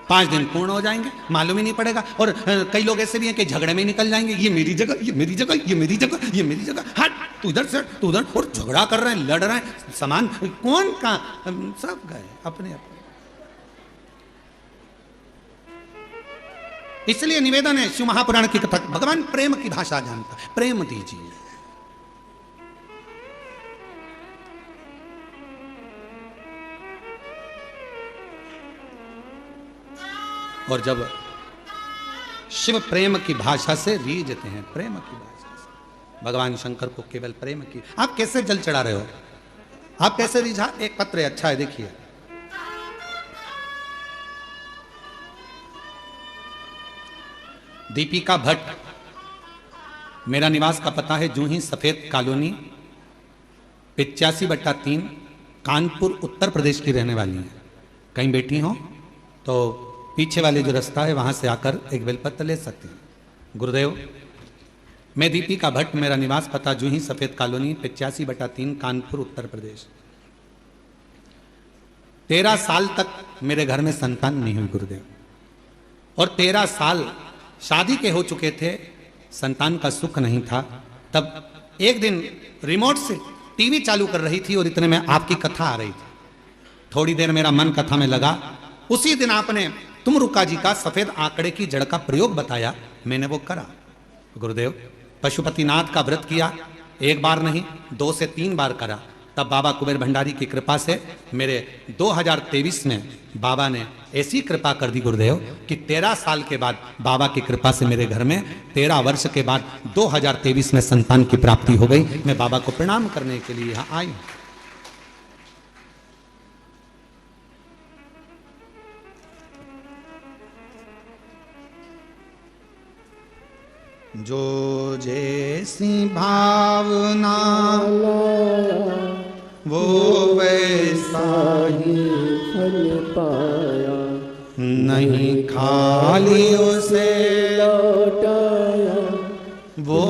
5 दिन पूर्ण हो जाएंगे, मालूम ही नहीं पड़ेगा। और कई लोग ऐसे भी हैं कि झगड़े में निकल जाएंगे, ये मेरी जगह, ये मेरी जगह, ये मेरी जगह, ये मेरी जगह, हट तू इधर से तू उधर, और झगड़ा कर रहे हैं, लड़ रहे हैं, सामान कौन का, सब गए अपने अपने। इसलिए निवेदन है, शिव महापुराण की कथा, भगवान प्रेम की भाषा जानता है, प्रेम दीजिए। और जब शिव प्रेम की भाषा से रीझते हैं, प्रेम की भाषा से, भगवान शंकर को केवल प्रेम की। आप कैसे जल चढ़ा रहे हो, आप कैसे रिझा? एक पत्र है, अच्छा है, देखिए। दीपिका भट्ट, मेरा निवास का पता है जूही सफेद कॉलोनी, 85/3, कानपुर उत्तर प्रदेश की रहने वाली है। कहीं बैठी हो तो पीछे वाले जो रास्ता है वहां से आकर एक बेलपत्र ले सकते हैं। गुरुदेव, मैं दीपिका भट्ट, मेरा निवास पता जूही सफेद कॉलोनी 85/3 कानपुर उत्तर प्रदेश। 13 साल तक मेरे घर में संतान नहीं हुई गुरुदेव, और 13 साल शादी के हो चुके थे, संतान का सुख नहीं था। तब एक दिन रिमोट से टीवी चालू कर रही थी और इतने में आपकी कथा आ रही थी। थोड़ी देर मेरा मन कथा में लगा। उसी दिन आपने तुम रुका जी का सफेद आंकड़े की जड़ का प्रयोग बताया, मैंने वो करा गुरुदेव। पशुपतिनाथ का व्रत किया, एक बार नहीं 2 से 3 बार करा। तब बाबा कुबेर भंडारी की कृपा से मेरे 2023 में बाबा ने ऐसी कृपा कर दी गुरुदेव कि 13 साल के बाद बाबा की कृपा से मेरे घर में 13 वर्ष के बाद 2023 में संतान की प्राप्ति हो गई। मैं बाबा को प्रणाम करने के लिए यहाँ आई हूँ। जो जैसी भावना वो वैसा ही फल पाया, नहीं खाली उसे लौटाया, वो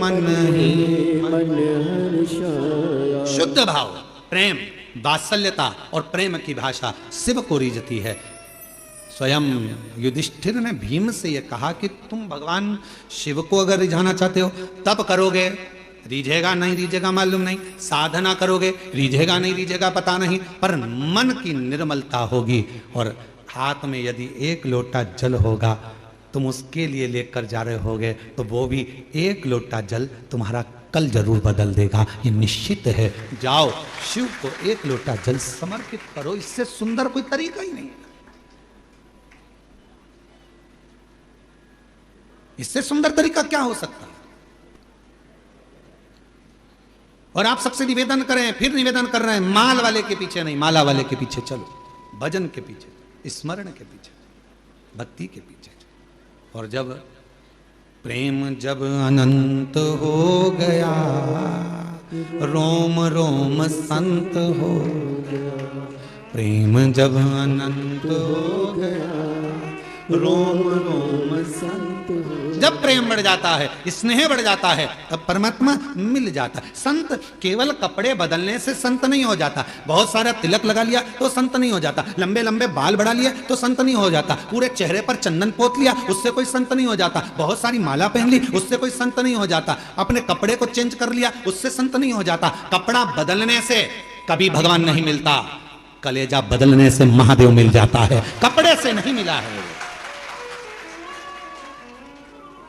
मन ही मन हर्षाया। शुद्ध भाव, प्रेम, वात्सल्यता और प्रेम की भाषा शिव को रीझती है। स्वयं युधिष्ठिर ने भीम से यह कहा कि तुम भगवान शिव को अगर रिझाना चाहते हो तब करोगे, रीझेगा नहीं रीझेगा मालूम नहीं, साधना करोगे रीझेगा नहीं रीझेगा पता नहीं, पर मन की निर्मलता होगी। और हाथ में यदि 1 लोटा जल होगा, तुम उसके लिए लेकर जा रहे होगे, तो वो भी 1 लोटा जल तुम्हारा कल जरूर बदल देगा, ये निश्चित है। जाओ शिव को 1 लोटा जल समर्पित करो, इससे सुंदर कोई तरीका ही नहीं है। इससे सुंदर तरीका क्या हो सकता है? और आप सबसे निवेदन करें, फिर निवेदन कर रहे हैं, माल वाले के पीछे नहीं, माला वाले के पीछे चलो, भजन के पीछे, स्मरण के पीछे, भक्ति के पीछे। और जब प्रेम जब अनंत हो गया, रोम रोम संत हो गया। प्रेम जब अनंत हो गया, रोम रोम संत हो। जब प्रेम बढ़ जाता है, स्नेह बढ़ जाता है, तब परमात्मा मिल जाता है। संत केवल कपड़े बदलने से संत नहीं हो जाता, बहुत सारा तिलक लगा लिया तो संत नहीं हो जाता, लंबे लंबे बाल बढ़ा लिए तो संत नहीं हो जाता, पूरे चेहरे पर चंदन पोत लिया उससे कोई संत नहीं हो जाता, बहुत सारी माला पहन ली उससे कोई संत नहीं हो जाता, अपने कपड़े को चेंज कर लिया उससे संत नहीं हो जाता। कपड़ा बदलने से कभी भगवान नहीं मिलता, कलेजा बदलने से महादेव मिल जाता है, कपड़े से नहीं मिला है।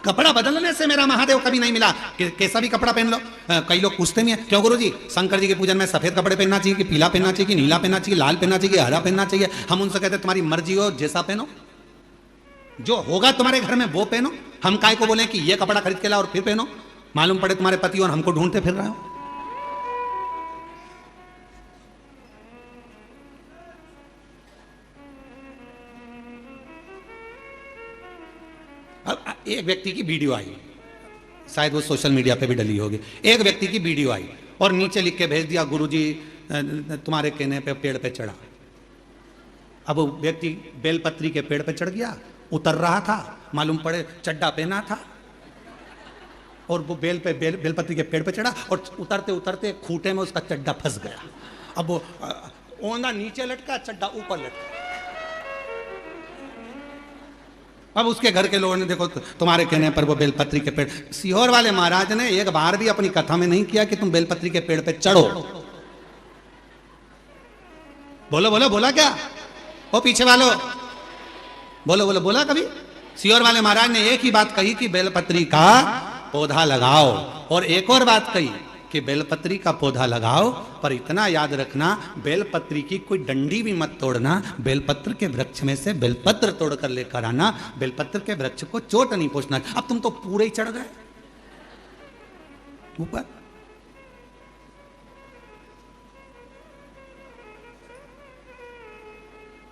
कपड़ा बदलने से मेरा महादेव कभी नहीं मिला। कैसा भी कपड़ा पहन लो। कई लोग पूछते नहीं है, क्यों गुरुजी शंकर जी के पूजन में सफेद कपड़े पहनना चाहिए कि पीला पहनना चाहिए कि नीला पहनना चाहिए, लाल पहनना चाहिए, हरा पहनना चाहिए? हम उनसे कहते तुम्हारी मर्जी हो, जैसा पहनो, जो होगा तुम्हारे घर में वो पहनो। हम काय को बोले कि ये कपड़ा खरीद के लाओ और फिर पहनो, मालूम पड़े तुम्हारे पति और हमको ढूंढते फिर रहे हो। अब एक व्यक्ति की वीडियो आई, शायद वो सोशल मीडिया पे भी डली होगी। एक व्यक्ति की वीडियो आई और नीचे लिख के भेज दिया, गुरुजी तुम्हारे कहने पे पेड़ पे चढ़ा। अब वो व्यक्ति बेलपत्री के पेड़ पे चढ़ गया, उतर रहा था, मालूम पड़े चड्डा पहना था, और वो बेलपत्री के पेड़ पे चढ़ा और उतरते उतरते खूंटे में उसका चड्डा फंस गया। अब वो ओंधा नीचे लटका, चड्डा ऊपर लटका। अब उसके घर के लोगों ने देखो तुम्हारे कहने पर वो बेलपत्री के पेड़, सीहोर वाले महाराज ने एक बार भी अपनी कथा में नहीं किया कि तुम बेलपत्री के पेड़ पे चढ़ो। बोलो बोलो, बोला क्या? ओ पीछे वालों, बोलो बोलो, बोला कभी? सीहोर वाले महाराज ने एक ही बात कही कि बेलपत्री का पौधा लगाओ, और एक और बात कही कि बेलपत्री का पौधा लगाओ, पर इतना याद रखना बेलपत्री की कोई डंडी भी मत तोड़ना, बेलपत्र के वृक्ष में से बेलपत्र तोड़कर लेकर आना, बेलपत्र के वृक्ष को चोट नहीं पहुंचना। अब तुम तो पूरे ही चढ़ गए ऊपर।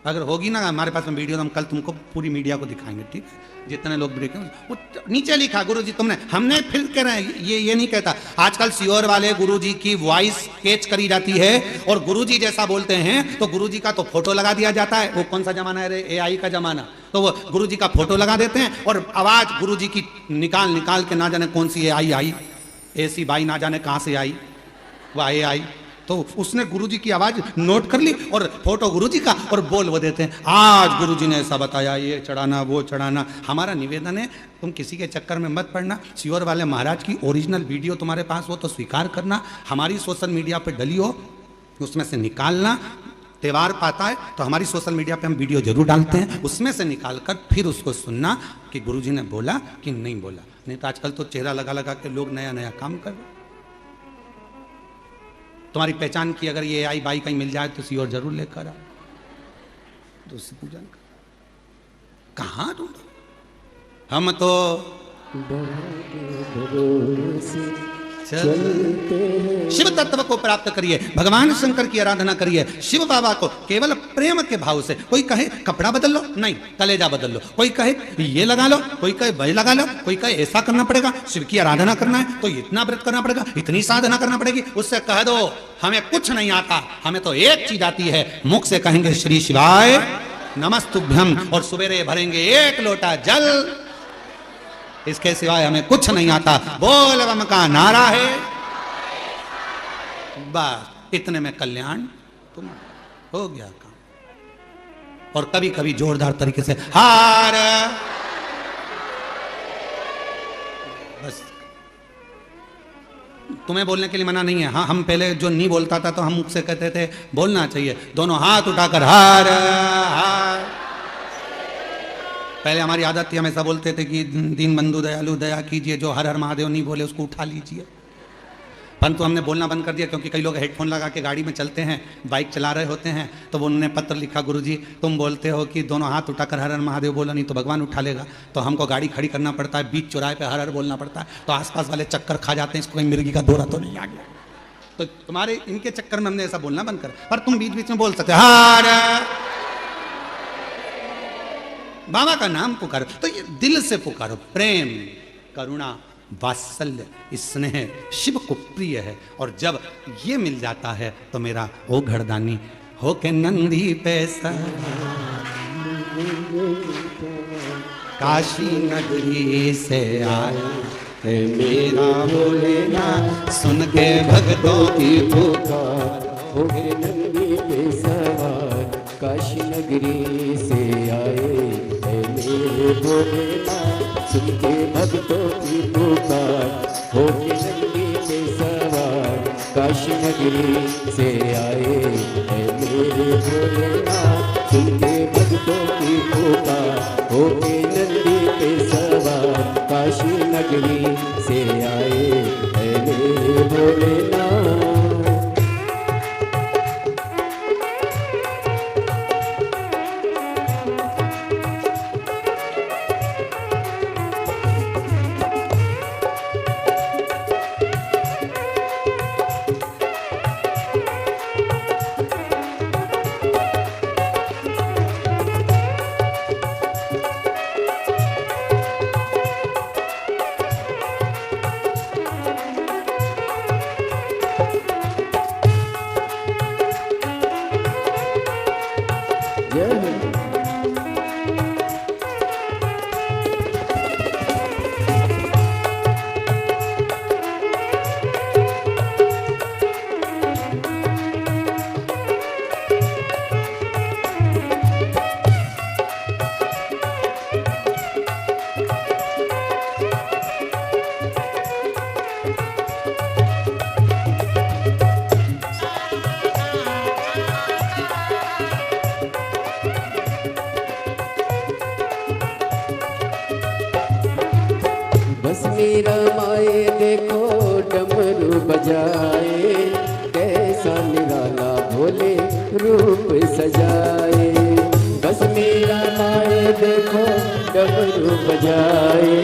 अगर होगी ना हमारे पास में वीडियो तो हम कल तुमको पूरी मीडिया को दिखाएंगे, ठीक है? जितने लोग ब्रेक वो नीचे लिखा गुरुजी तुमने, हमने फिर कह रहे हैं ये नहीं कहता। आजकल सीहोर वाले गुरुजी की वॉइस कैच करी जाती है और गुरुजी जैसा बोलते हैं तो गुरुजी का तो फोटो लगा दिया जाता है। वो कौन सा जमाना है रे? AI का जमाना। तो वो गुरुजी का फोटो लगा देते हैं और आवाज गुरुजी की निकाल निकाल के, ना जाने कौन सी आई ऐसी बाई ना जाने कहां से आई, वो आई तो उसने गुरुजी की आवाज नोट कर ली और फोटो गुरुजी का और बोल वो देते हैं, आज गुरुजी ने ऐसा बताया, ये चढ़ाना वो चढ़ाना। हमारा निवेदन है तुम किसी के चक्कर में मत पड़ना। श्योर वाले महाराज की ओरिजिनल वीडियो तुम्हारे पास हो तो स्वीकार करना, हमारी सोशल मीडिया पे डली हो उसमें से निकालना। त्यौहार पाता है तो हमारी सोशल मीडिया पे हम वीडियो जरूर डालते हैं, उसमें से निकाल कर फिर उसको सुनना कि गुरुजी ने बोला कि नहीं बोला। नहीं तो आजकल तो चेहरा लगा लगा के लोग नया नया काम कर रहे। तुम्हारी पहचान की अगर ये आई बाई कहीं मिल जाए तो श्योर जरूर लेकर आओ, तो उससे पूजन कर। कहाँ ढूंढो, हम तो शिव तत्व को प्राप्त करिए, भगवान शंकर की आराधना करिए, शिव बाबा को केवल प्रेम के भाव से। कोई कहे कपड़ा बदल लो, नहीं कलेजा बदल लो। कोई कहे ये लगा लो, कोई कहे वही लगा लो, कोई कहे ऐसा करना पड़ेगा, शिव की आराधना करना है तो इतना व्रत करना पड़ेगा, इतनी साधना करना पड़ेगी। उससे कह दो हमें कुछ नहीं आता, हमें तो एक चीज आती है, मुख से कहेंगे श्री शिवाय नमस्तुभ्यम और सवेरे भरेंगे एक लोटा जल, इसके सिवाय हमें कुछ नहीं आता। बोल बम का नारा है, बस इतने में कल्याण तुम हो गया काम। और कभी कभी जोरदार तरीके से हार, बस तुम्हें बोलने के लिए मना नहीं है। हाँ, हम पहले जो नहीं बोलता था तो हम मुख से कहते थे बोलना चाहिए, दोनों हाथ उठाकर हार हार। पहले हमारी आदत थी, हम ऐसा बोलते थे कि दीन बंधु दयालु दया कीजिए, जो हर हर महादेव नहीं बोले उसको उठा लीजिए। परंतु हमने बोलना बंद कर दिया क्योंकि कई लोग हेडफोन लगा के गाड़ी में चलते हैं, बाइक चला रहे होते हैं, तो वो उन्होंने पत्र लिखा, गुरुजी तुम बोलते हो कि दोनों हाथ उठाकर हर हर महादेव बोला, नहीं तो भगवान उठा लेगा। तो हमको गाड़ी खड़ी करना पड़ता है, बीच चौराहे पे हर हर बोलना पड़ता है, तो आसपास वाले चक्कर खा जाते हैं, इसको कहीं मिर्गी का दौरा तो नहीं आ गया। तो तुम्हारे इनके चक्कर में हमने ऐसा बोलना बंद कर, पर तुम बीच बीच में बोल सकते हार, बाबा का नाम पुकारो तो ये दिल से पुकारो। प्रेम, करुणा, वात्सल्य, स्नेह शिव को प्रिय है। और जब ये मिल जाता है तो मेरा ओ घरदानी हो के नंदी पैसा काशी नगरी से आया है मेरा भोलेनाथ, सुन के भक्तों की पुकार हो गए नंदी पे सवार, काशी नगरी से आए है मेरे भोलेनाथ, सुन के भक्तों की पुकार हो गए नंदी पे सवार, काशी नगरी से आए है मेरे भोलेनाथ, सुन के भक्तों की पुकार हो गए नंदी पे सवार, काशी नगरी से आए है मेरे भोलेनाथ। मेरा माए देखो डमरू बजाए, कैसा निराला भोले रूप सजाए। बस मेरा माए देखो डमरू बजाए,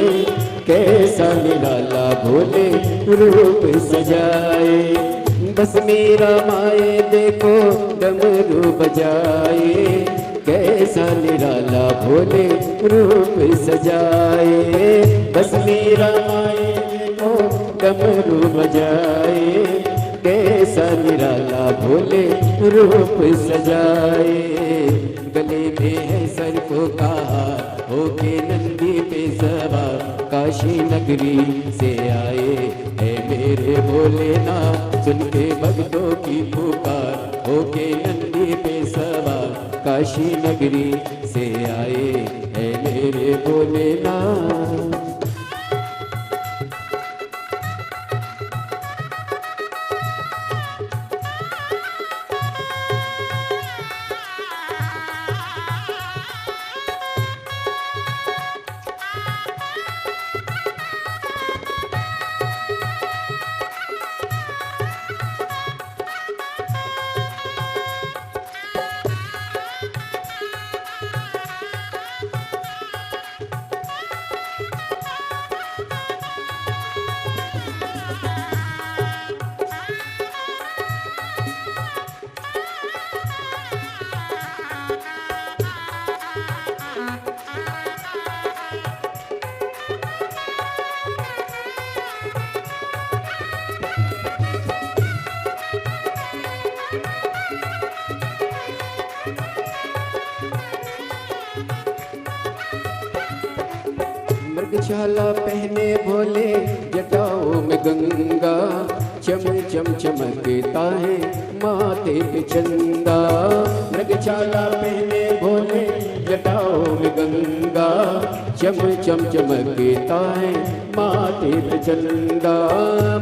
कैसा निराला भोले रूप सजाए। बस मेरा माए देखो डमरू बजाए, कैसा निराला भोले रूप सजाए। बस मेरा माए देखो डमरू बजाए, कैसा निराला भोले रूप सजाए। गले में है सर्पों का हार, होके नंदी पे सवार काशी नगरी से आए। है मेरे भोलेनाथ सुन के भक्तों की पुकार, होके नंदी पे सवार काशी नगरी से आए। है मेरे भोलेनाथ। मृगशाला पहने भोले जटाओं में गंगा, चम चम चमकता है माथे पे चंदा। मृगशाला पहने भोले जटाओं में गंगा, चम चम चमकता है माथे पे चंदा।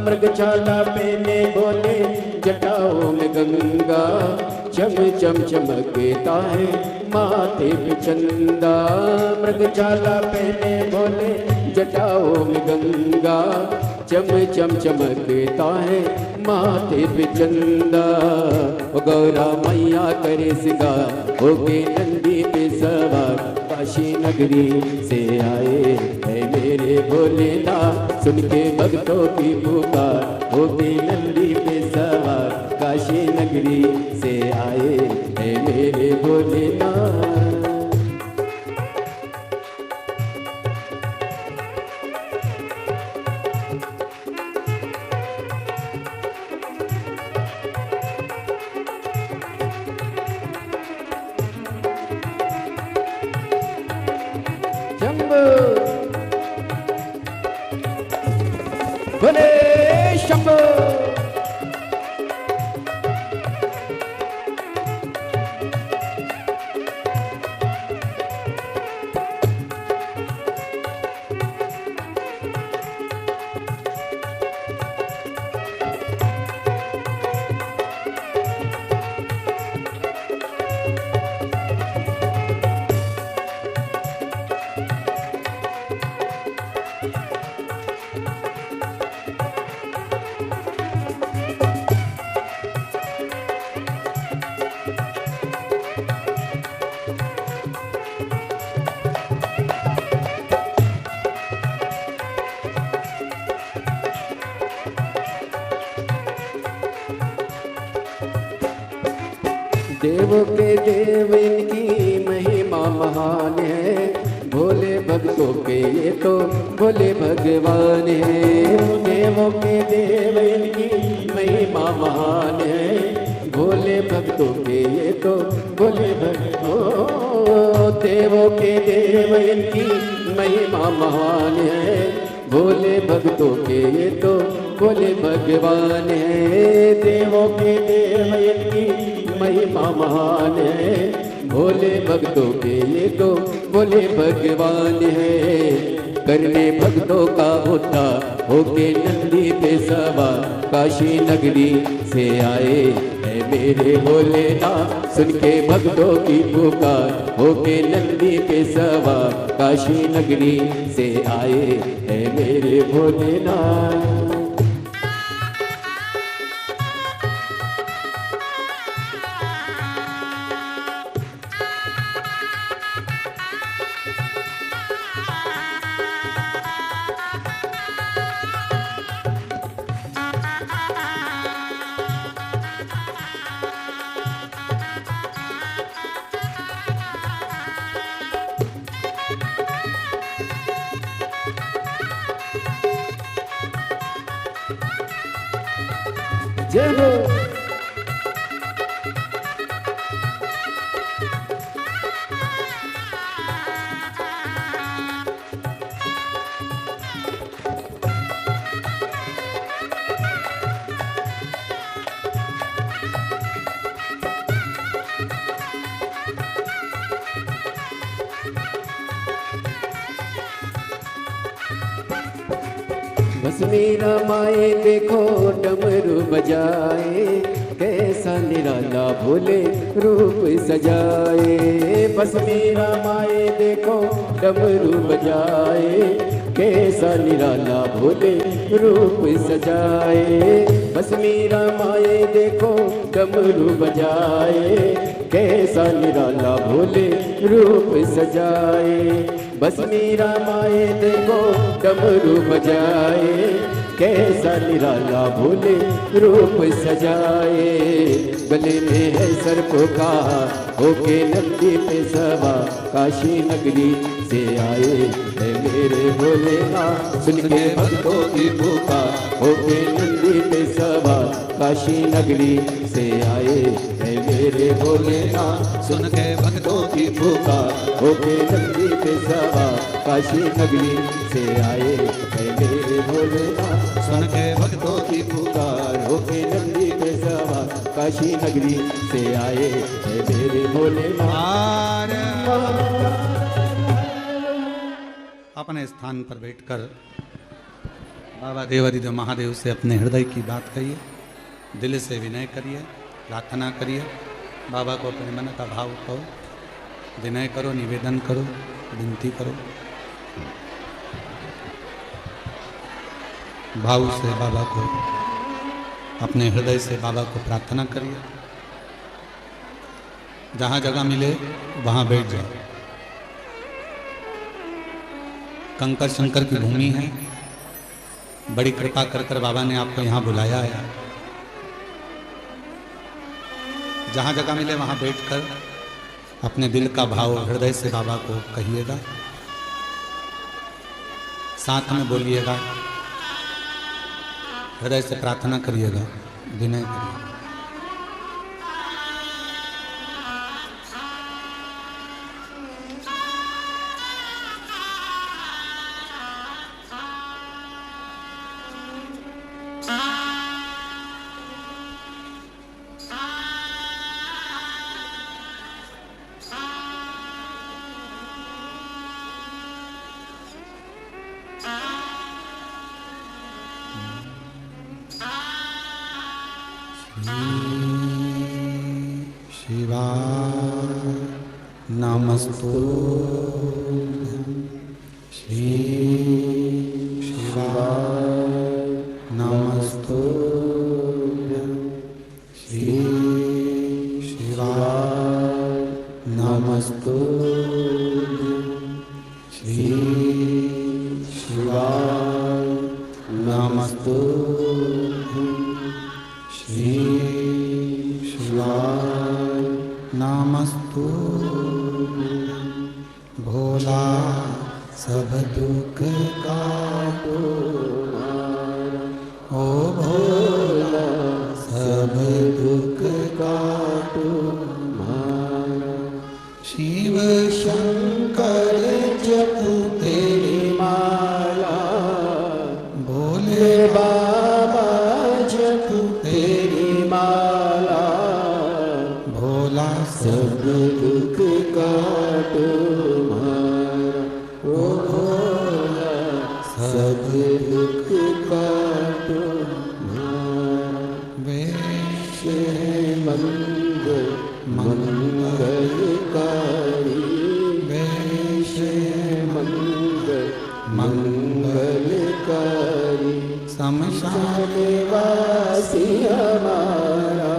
मृगशाला पहने भोले जटाओं में गंगा, चम चम चमकता है माथे पे चंदा। मृगशाला पहने भोले जटाओं में गंगा, चम चम चमकता है माथे पे चंदा। ओ गौरा मैया करे सिंगार, होके नंदी पे सवार काशी नगरी से आए। है मेरे भोलेनाथ सुन के भक्तों की पुकार, होके नंदी पे सवार काशी नगरी से आए। है मेरे भोलेनाथ। शंभो भोले शंभो। देवों के देव इनकी महिमा महान है, भोले भक्तों के ये तो भोले भगवान है। देवों के देव इनकी महिमा महान है, भोले भक्तों के ये तो भोले भगवान। देवों के देव इनकी महिमा महान है, भोले भक्तों के ये तो भोले भगवान है। देवों के देव इनकी महिमा महान है, भोले भक्तों के ये तो भोले भगवान है। करने भक्तों का उद्धार, होके नंदी पे सवार काशी नगरी से आए। है मेरे भोलेनाथ सुन के भक्तों की पुकार, होके नंदी पे सवार काशी नगरी से आए। है मेरे भोलेनाथ। जय हो। बस मेरा माए देखो डमरू बजाए, कैसा निराला भोले रूप सजाए। बस मेरा माए देखो डमरू बजाए, कैसा निराला भोले रूप सजाए। बस मेरा माए देखो डमरू बजाए, कैसा निराला भोले रूप सजाए। बस मेरा माए देखो डमरू बजाए, कैसा निराला भोले रूप सजाए। गले में है सर्पों का होके नंदी पे सवार, काशी नगरी से आए है मेरे भोलेनाथ। सुन के भक्तों की पुकार होके नंदी पे सवार, काशी नगरी से आए है मेरे भोलेनाथ। सुन के भक्तों की पुकार होके नंदी पे सवार, काशी नगरी से आए है मेरे भोलेनाथ। सुन के भक्तों की पुकार होके नंदी पे सवार, काशी नगरी से आए है मेरे भोलेनाथ। अपने स्थान पर बैठकर बाबा देवादिदेव महादेव से अपने हृदय की बात कहिए, दिल से विनय करिए, प्रार्थना करिए। बाबा को अपने मन का भाव कहो, विनय करो, निवेदन करो, विनती करो। भाव से बाबा को, अपने हृदय से बाबा को प्रार्थना करिए। जहाँ जगह मिले वहाँ बैठ जाओ। कंकर शंकर की भूमि है, बड़ी कृपा कर कर बाबा ने आपको यहाँ बुलाया है। जहाँ जगह मिले वहाँ बैठकर अपने दिल का भाव हृदय से बाबा को कहिएगा, साथ में बोलिएगा, हृदय से प्रार्थना करिएगा, विनय करिएगा। नमस्तुभ्यं श्री शिवाय नमस्तुभ्यं श्री शिवाय नमस्तुभ्यं श्री शिवाय नमस्तुभ्यं श्री शिवाय नमस्तुभ्यं। भोला सब दुख काटो मारा, ओ भोला सब दुख काटो मारा। शिव शंकर जपू तेरी माला, भोले बाबा जपू तेरी माला। भोला सब दुख काटो मारा, ओ भोला सब दुख काटो मारा। वैश्य मंगल मंगलकारी, वैश्य मंगल मंगलकारी। शमशान वासी हमारा,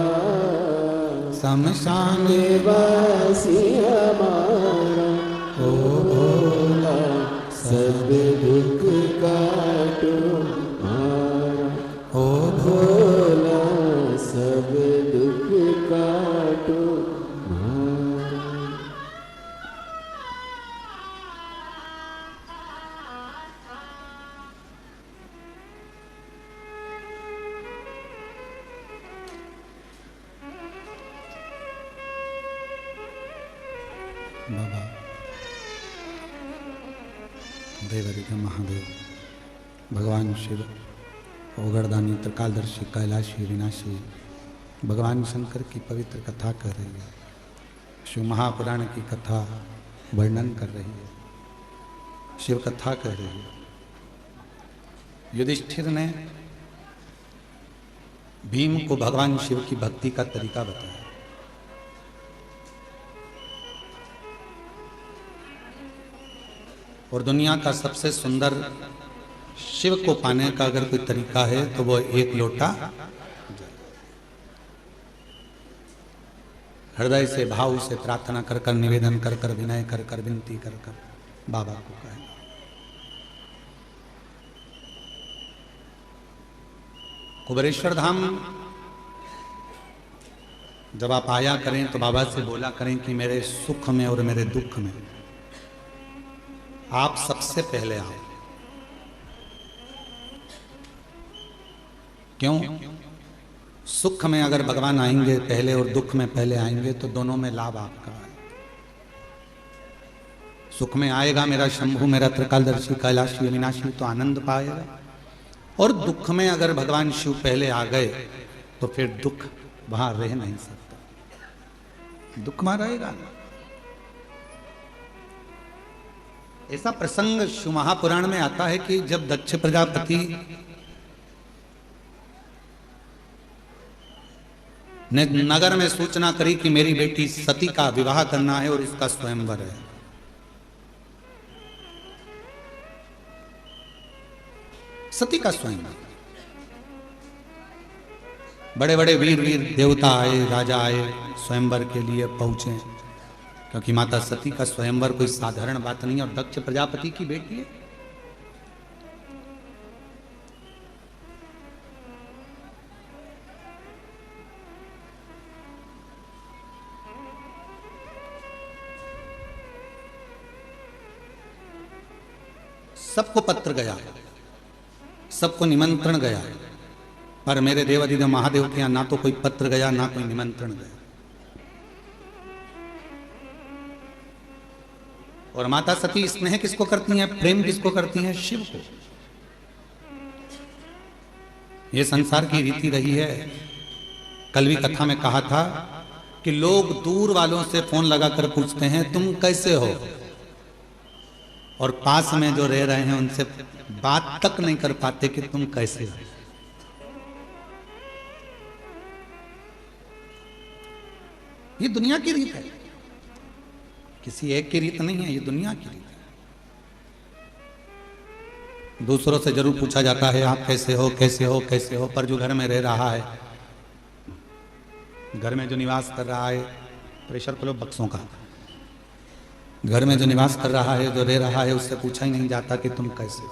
शमशान वासी हमारा। ओ भोला सब दुख काटो मारा, ओ भोला सब दुख काटो मारा। बाबा देवरिग महादेव, भगवान शिव, ओगरदानी, त्रिकालदर्शी, कैलाशी, विनाशी, भगवान शंकर की पवित्र कथा कर रही है। शिव महापुराण की कथा वर्णन कर रही है, शिव कथा कह रही है। युधिष्ठिर ने भीम को भगवान शिव की भक्ति का तरीका बताया। और दुनिया का सबसे सुंदर शिव को पाने का अगर कोई तरीका है तो वो एक लोटा हृदय से भाव से प्रार्थना कर कर, निवेदन कर कर, विनय कर कर, विनती कर कर बाबा को कहे। कुबेरेश्वर धाम जब आप आया करें तो बाबा से बोला करें कि मेरे सुख में और मेरे दुख में आप सबसे पहले आओ। क्यों? सुख में अगर भगवान आएंगे पहले और दुख में पहले आएंगे तो दोनों में लाभ आपका है। सुख में आएगा मेरा शंभु, मेरा त्रिकालदर्शी, कैलाशी, विनाशी, तो आनंद पाएगा। और दुख में अगर भगवान शिव पहले आ गए तो फिर दुख वहां रह नहीं सकता, दुख वहां रहेगा ना। ऐसा प्रसंग शिव महापुराण में आता है कि जब दक्ष प्रजापति ने नगर में सूचना करी कि मेरी बेटी सती का विवाह करना है और इसका स्वयंवर है, सती का स्वयंवर, बड़े बड़े वीर वीर देवता आए, राजा आए, स्वयंवर के लिए पहुंचे, क्योंकि माता सती का स्वयंवर कोई साधारण बात नहीं है और दक्ष प्रजापति की बेटी है। सबको पत्र गया, सबको निमंत्रण गया, पर मेरे देवाधिदेव महादेव के यहां ना तो कोई पत्र गया ना कोई निमंत्रण गया। और माता सती स्नेह किसको करती हैं, प्रेम किसको करती हैं? शिव को। यह संसार की रीति रही है। कल भी कथा में कहा था कि लोग दूर वालों से फोन लगाकर पूछते हैं तुम कैसे हो, और पास में जो रह रहे हैं उनसे बात तक नहीं कर पाते कि तुम कैसे हो। ये दुनिया की रीत है, किसी एक की रीत नहीं है, ये दुनिया की रीत है। दूसरों से जरूर पूछा जाता है आप कैसे हो, कैसे हो, कैसे हो, पर जो घर में रह रहा है, घर में जो निवास कर रहा है, प्रेशर को लो बक्सों का, घर में जो निवास कर रहा है, जो रह रहा है, उससे पूछा ही नहीं जाता कि तुम कैसे हो,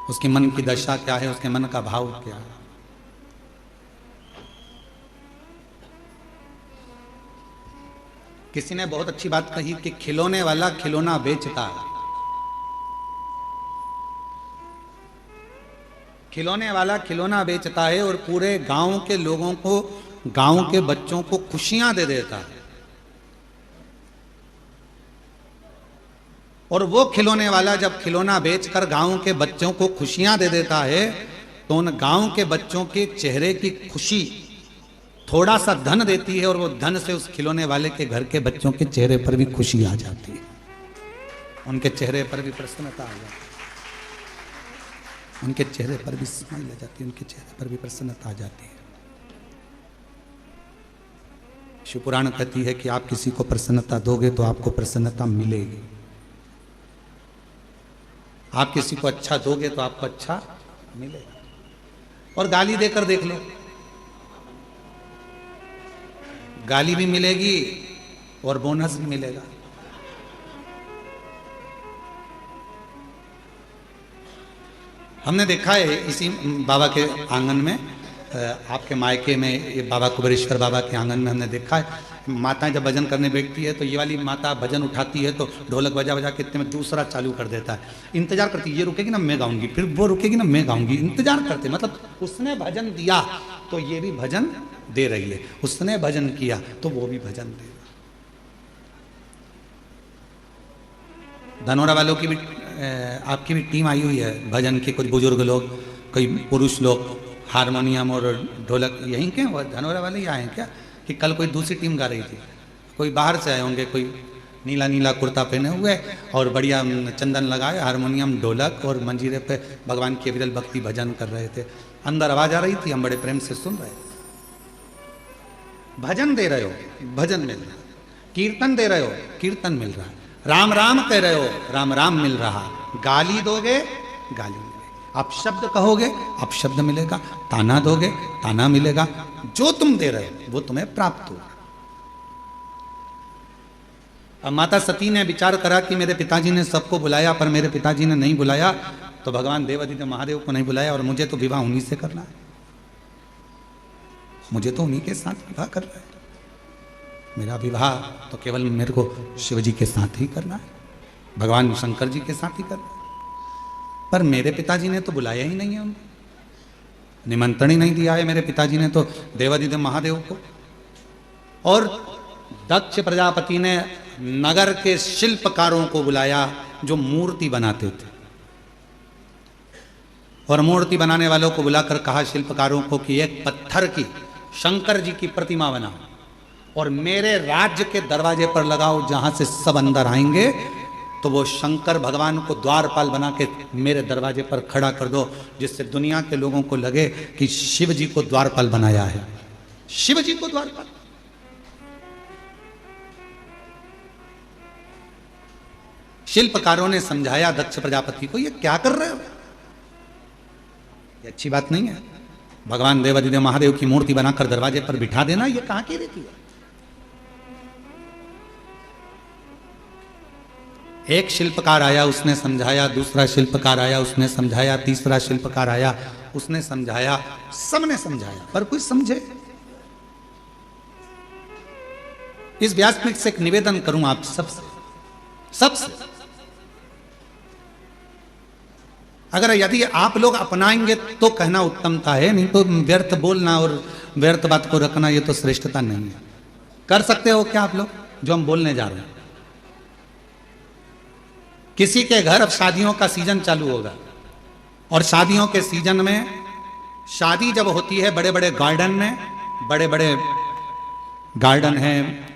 उसके मन की दशा क्या है, उसके मन का भाव क्या है। किसी ने बहुत अच्छी बात कही कि खिलौने वाला खिलौना बेचता है, खिलौने वाला खिलौना बेचता है और पूरे गांव के लोगों को, गांव के बच्चों को खुशियां दे देता है। और वो खिलौने वाला जब खिलौना बेचकर गांव के बच्चों को खुशियां दे देता है तो उन गांव के बच्चों के चेहरे की खुशी थोड़ा सा धन देती है और वो धन से उस खिलौने वाले के घर के बच्चों के चेहरे पर भी खुशी आ जाती है, उनके चेहरे पर भी प्रसन्नता आ जाती है, उनके चेहरे पर भी स्माइल आ जाती है, उनके चेहरे पर भी प्रसन्नता आ जाती है। शिव पुराण कहती है कि आप किसी को प्रसन्नता दोगे तो आपको प्रसन्नता मिलेगी, आप किसी को अच्छा दोगे तो आपको अच्छा मिलेगा। और गाली देकर देख लो, गाली भी मिलेगी और बोनस भी मिलेगा। हमने देखा है इसी बाबा के आंगन में, आपके मायके में, ये बाबा कुबेरेश्वर बाबा के आंगन में हमने देखा है, माताएं जब भजन करने बैठती है तो ये वाली माता भजन उठाती है तो ढोलक बजा बजा के इतने में दूसरा चालू कर देता है, इंतजार करती है, ये रुकेगी ना मैं गाऊंगी, फिर वो रुकेगी ना मैं गाऊंगी, इंतजार करते, मतलब उसने भजन दिया तो ये भी भजन दे रही है। उसने भजन किया तो वो भी भजन देगा। धनोरा वालों की भी आपकी भी टीम आई हुई है भजन के, कुछ बुजुर्ग लोग, कोई पुरुष लोग, हारमोनियम और ढोलक यहीं के वो धनोरा वाले ही आए हैं क्या? कि कल कोई दूसरी टीम गा रही थी, कोई बाहर से आए होंगे, कोई नीला नीला कुर्ता पहने हुए और बढ़िया चंदन लगाए, हारमोनियम ढोलक और मंजीरे पे भगवान की विरल भक्ति भजन कर रहे थे। अंदर आवाज आ रही थी, हम बड़े प्रेम से सुन रहे थे। भजन दे रहे हो, भजन मिल रहा, कीर्तन दे रहे हो, कीर्तन मिल रहा, राम राम कह रहे हो, राम राम मिल रहा, गाली दोगे, गाली मिलेगी, आप शब्द कहोगे, आप शब्द मिलेगा, ताना दोगे, ताना मिलेगा, जो तुम दे रहे हो वो तुम्हें प्राप्त होगा। अब माता सती ने विचार करा कि मेरे पिताजी ने सबको बुलाया पर मेरे पिताजी ने नहीं बुलाया, तो भगवान देवादिदेव महादेव को नहीं बुलाया और मुझे तो विवाह उन्हीं से करना है, मुझे तो उन्हीं के साथ विवाह करना है, मेरा विवाह तो केवल मेरे को शिव जी के साथ ही करना है, भगवान शंकर जी के साथ ही करना है। पर मेरे पिताजी ने तो बुलाया ही नहीं है, उनको निमंत्रण ही नहीं दिया है मेरे पिताजी ने तो देवादिदेव महादेव को। और दक्ष प्रजापति ने नगर के शिल्पकारों को बुलाया जो मूर्ति बनाते थे, और मूर्ति बनाने वालों को बुलाकर कहा शिल्पकारों को कि एक पत्थर की शंकर जी की प्रतिमा बनाओ और मेरे राज्य के दरवाजे पर लगाओ, जहां से सब अंदर आएंगे तो वो शंकर भगवान को द्वारपाल बना के मेरे दरवाजे पर खड़ा कर दो, जिससे दुनिया के लोगों को लगे कि शिव जी को द्वारपाल बनाया है, शिव जी को द्वारपाल। शिल्पकारों ने समझाया दक्ष प्रजापति को, ये क्या कर रहे हो, ये अच्छी बात नहीं है, भगवान देवादिदेव महादेव की मूर्ति बनाकर दरवाजे पर बिठा देना ये कहां की रीति है। एक शिल्पकार आया, उसने समझाया, दूसरा शिल्पकार आया, उसने समझाया, तीसरा शिल्पकार आया, उसने समझाया, सबने समझाया, पर कोई समझे। इस व्यासपीठ से एक निवेदन करूं आप सबसे अगर यदि आप लोग अपनाएंगे तो कहना उत्तमता है, नहीं तो व्यर्थ बोलना और व्यर्थ बात को रखना ये तो श्रेष्ठता नहीं है। कर सकते हो क्या आप लोग जो हम बोलने जा रहे हैं? किसी के घर अब शादियों का सीजन चालू होगा और शादियों के सीजन में शादी जब होती है बड़े बड़े गार्डन में, बड़े बड़े गार्डन हैं,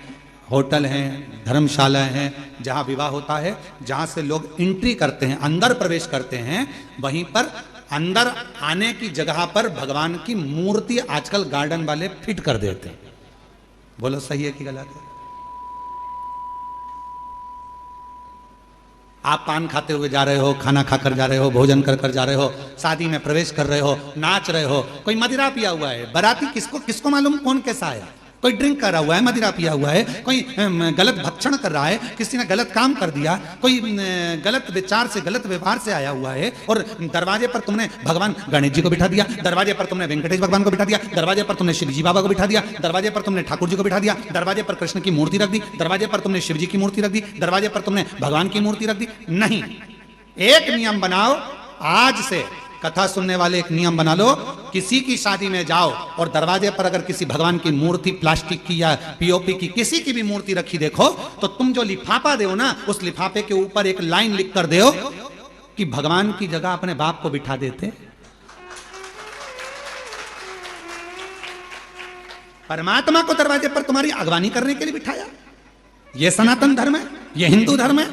होटल हैं, धर्मशाला हैं, जहां विवाह होता है, जहां से लोग एंट्री करते हैं, अंदर प्रवेश करते हैं, वहीं पर अंदर आने की जगह पर भगवान की मूर्ति आजकल गार्डन वाले फिट कर देते हैं। बोलो सही है कि गलत है? आप पान खाते हुए जा रहे हो, खाना खाकर जा रहे हो, भोजन कर कर जा रहे हो, शादी में प्रवेश कर रहे हो, नाच रहे हो, कोई मदिरा पिया हुआ है, बाराती किसको मालूम कौन कैसा आया, कोई ड्रिंक करा हुआ है, मदिरा पिया हुआ है, कोई गलत भक्षण कर रहा है, किसी ने गलत काम कर दिया, कोई गलत विचार से गलत व्यवहार से आया हुआ है, और दरवाजे पर तुमने भगवान गणेश जी को बिठा दिया, दरवाजे पर तुमने वेंकटेश भगवान को बिठा दिया, दरवाजे पर तुमने शिव जी बाबा को बिठा दिया, दरवाजे पर तुमने ठाकुर जी को बिठा दिया, दरवाजे पर कृष्ण की मूर्ति रख दी, दरवाजे पर तुमने शिव जी की मूर्ति रख दी, दरवाजे पर तुमने भगवान की मूर्ति रख दी। नहीं, एक नियम बनाओ, आज से कथा सुनने वाले एक नियम बना लो, किसी की शादी में जाओ और दरवाजे पर अगर किसी भगवान की मूर्ति प्लास्टिक की या पीओपी की किसी की भी मूर्ति रखी देखो, तो तुम जो लिफाफा दो ना, उस लिफाफे के ऊपर एक लाइन लिख कर दो कि भगवान की जगह अपने बाप को बिठा देते। परमात्मा को दरवाजे पर तुम्हारी अगवानी करने के लिए बिठाया। यह सनातन धर्म है, यह हिंदू धर्म है,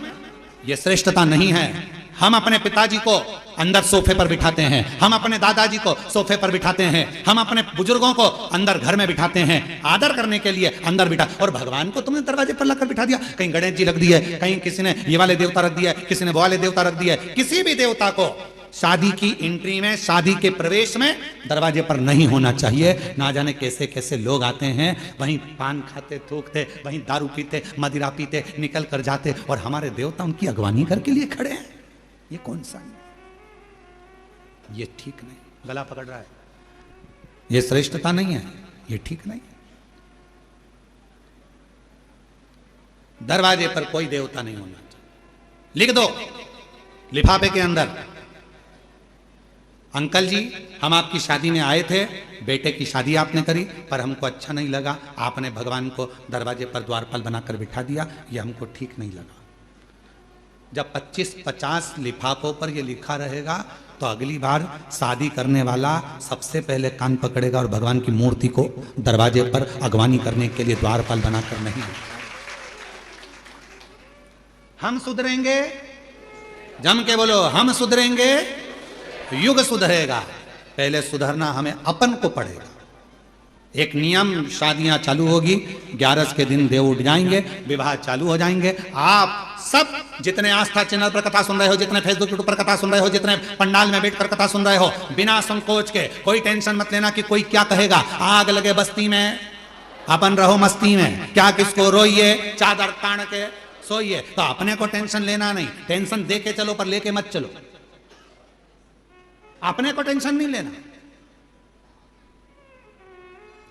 यह श्रेष्ठता नहीं है। हम अपने पिताजी को अंदर सोफे पर बिठाते हैं, हम अपने दादाजी को सोफे पर बिठाते हैं, हम अपने बुजुर्गों को अंदर घर में बिठाते हैं, आदर करने के लिए अंदर बिठा, और भगवान को तुमने दरवाजे पर लाकर बिठा दिया। कहीं गणेश जी रख दिए, कहीं किसी ने ये वाले देवता रख दिया, किसी ने वो वाले देवता रख दिया। किसी भी देवता को शादी की एंट्री में, शादी के प्रवेश में दरवाजे पर नहीं होना चाहिए। ना जाने कैसे कैसे लोग आते हैं, वहीं पान खाते, थूकते, वहीं दारू पीते, मदिरा पीते, निकल कर जाते, और हमारे देवता उनकी अगवानी करके लिए खड़े हैं। ये कौन सा है? ये ठीक नहीं, गला पकड़ रहा है, ये श्रेष्ठता नहीं है, ये ठीक नहीं है। दरवाजे पर कोई देवता नहीं होना चाहिए। लिख दो लिफाफे के अंदर, अंकल जी, हम आपकी शादी में आए थे, बेटे की शादी आपने करी, पर हमको अच्छा नहीं लगा, आपने भगवान को दरवाजे पर द्वारपाल बनाकर बिठा दिया, ये हमको ठीक नहीं लगा। जब 25-50 लिफाफों पर ये लिखा रहेगा तो अगली बार शादी करने वाला सबसे पहले कान पकड़ेगा और भगवान की मूर्ति को दरवाजे पर अगवानी करने के लिए द्वारपाल बनाकर नहीं। हम सुधरेंगे, जम के बोलो, हम सुधरेंगे, युग सुधरेगा। पहले सुधरना हमें अपन को पड़ेगा। एक नियम, शादियां चालू होगी, 11 के दिन देव उठ जाएंगे, विवाह चालू हो जाएंगे। आप सब जितने आस्था चैनल पर कथा सुन रहे हो, जितने फेसबुक यूट्यूब पर कथा सुन रहे हो, जितने पंडाल में बैठकर कथा सुन रहे हो, बिना संकोच के कोई टेंशन मत लेना कि कोई क्या कहेगा। आग लगे बस्ती में, अपन रहो मस्ती में, क्या किसको रोइए, चादर तान के सोइए। तो अपने को टेंशन लेना नहीं, टेंशन दे के चलो पर लेके मत चलो। अपने को टेंशन नहीं लेना।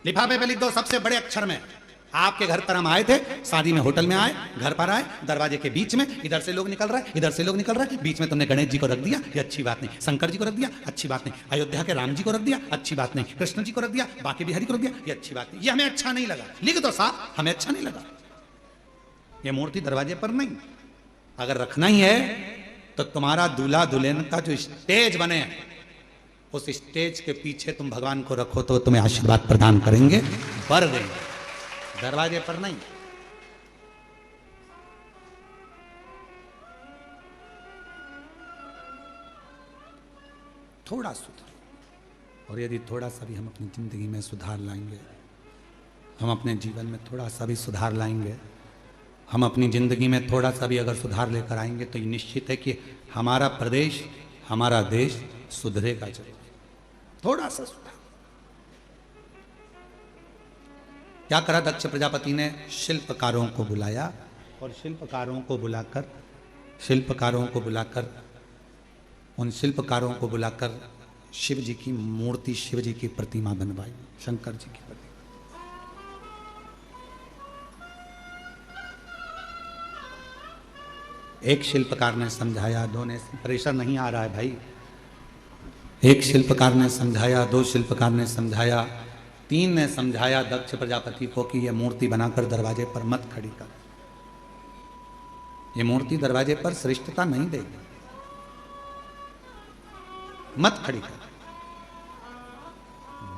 लिफाफे पे लिख दो सबसे बड़े अक्षर में, आपके घर पर हम आए थे, शादी में होटल में आए, घर पर आए, दरवाजे के बीच में, इधर से लोग निकल रहा है, इधर से लोग निकल रहा है, बीच में तुमने गणेश जी को रख दिया, ये अच्छी बात नहीं। शंकर जी को रख दिया, अच्छी बात नहीं। अयोध्या के राम जी को रख दिया, अच्छी बात नहीं। कृष्ण जी को रख दिया, बाकी बिहारी को रख दिया, ये अच्छी बात नहीं। ये हमें अच्छा नहीं लगा। लिख दो साहब, हमें अच्छा नहीं लगा। ये मूर्ति दरवाजे पर नहीं। अगर रखना ही है तो तुम्हारा दूल्हा दुल्हन का जो स्टेज बने, उस स्टेज के पीछे तुम भगवान को रखो तो तुम्हें आशीर्वाद प्रदान करेंगे, वर देंगे, दरवाजे पर नहीं। थोड़ा सुधार, और यदि थोड़ा सा भी हम अपनी जिंदगी में सुधार लाएंगे, हम अपने जीवन में थोड़ा सा भी सुधार लाएंगे, हम अपनी जिंदगी में थोड़ा सा भी अगर सुधार लेकर आएंगे, तो ये निश्चित है कि हमारा प्रदेश, हमारा देश सुधरेगा जरूर। थोड़ा सा सुधार। क्या करा दक्ष प्रजापति ने? शिल्पकारों को बुलाया, और शिल्पकारों को बुलाकर शिव जी की मूर्ति, शिव जी की प्रतिमा बनवाई, शंकर जी की प्रतिमा। एक शिल्पकार ने समझाया, दो ने, प्रेशर नहीं आ रहा है भाई। एक शिल्पकार ने समझाया, दो शिल्पकार ने समझाया, 3 ने समझाया दक्ष प्रजापति को कि यह मूर्ति बनाकर दरवाजे पर मत खड़ी कर। यह मूर्ति दरवाजे पर श्रेष्ठता नहीं देगी, मत खड़ी कर।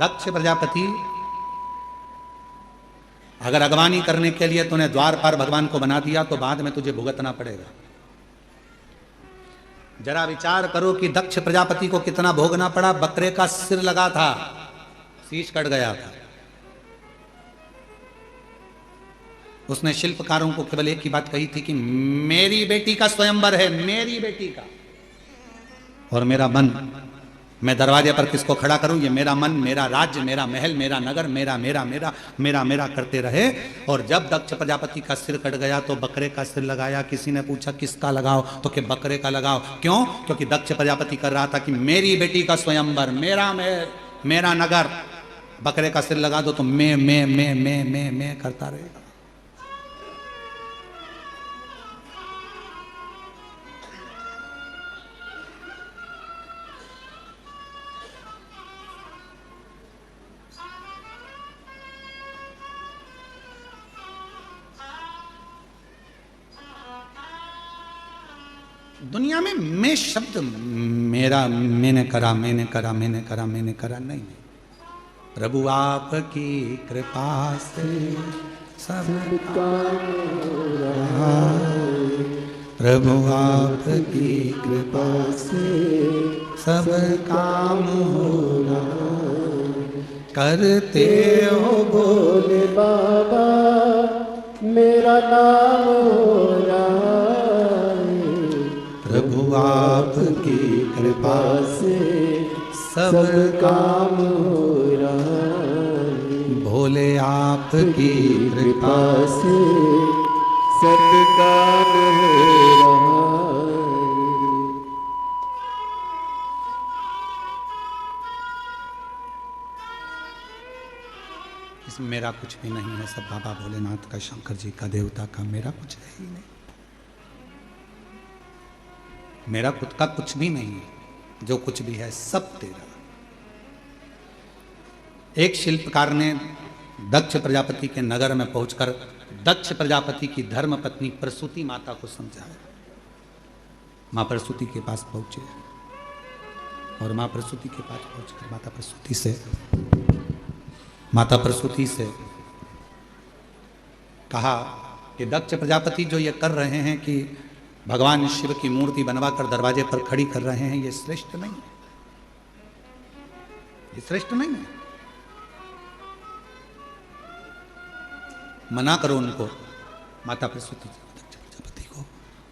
दक्ष प्रजापति अगर अगवानी करने के लिए तूने द्वार पर भगवान को बना दिया तो बाद में तुझे भुगतना पड़ेगा। जरा विचार करो कि दक्ष प्रजापति को कितना भोगना पड़ा। बकरे का सिर लगा था, शीश कट गया था। उसने शिल्पकारों को केवल एक ही बात कही थी कि मेरी बेटी का स्वयंवर है, मेरी बेटी का, और मेरा मन, मैं दरवाजे पर किसको खड़ा करूं? ये मेरा मन, मेरा राज्य, मेरा महल, मेरा नगर, मेरा मेरा मेरा मेरा मेरा करते रहे। और जब दक्ष प्रजापति का सिर कट गया तो बकरे का सिर लगाया। किसी ने पूछा किसका लगाओ, तो कि बकरे का लगाओ। क्यों? क्योंकि दक्ष प्रजापति कर रहा था कि मेरी बेटी का स्वयंवर, मेरा महल, मेरा नगर। बकरे का सिर लगा दो तो मैं करता रहेगा। दुनिया में मैं शब्द, मेरा, मैंने करा नहीं। प्रभु आपकी कृपा से सब काम हो रहा है। प्रभु आपकी कृपा से सब काम हो रहा है। करते हो भोले बाबा, मेरा नाम हो रहा। प्रभु आपकी कृपा से सब काम हो रहा है। भोले आपकी कृपा से सब काम हो रहा है। इसमें मेरा कुछ भी नहीं है, सब बाबा भोलेनाथ का, शंकर जी का, देवता का। मेरा कुछ है ही नहीं, मेरा खुद का कुछ भी नहीं है। जो कुछ भी है सब तेरा। एक शिल्पकार ने दक्ष प्रजापति के नगर में पहुंचकर दक्ष प्रजापति की धर्म पत्नी प्रसूति माता को समझाया। मां प्रसूति के पास पहुंचे और मां प्रसूति के पास पहुंचकर माता प्रसूति से कहा कि दक्ष प्रजापति जो ये कर रहे हैं कि भगवान शिव की मूर्ति बनवाकर दरवाजे पर खड़ी कर रहे हैं, ये श्रेष्ठ नहीं है, ये श्रेष्ठ नहीं है, मना करो उनको। माता प्रसूति दक्ष प्रजापति को,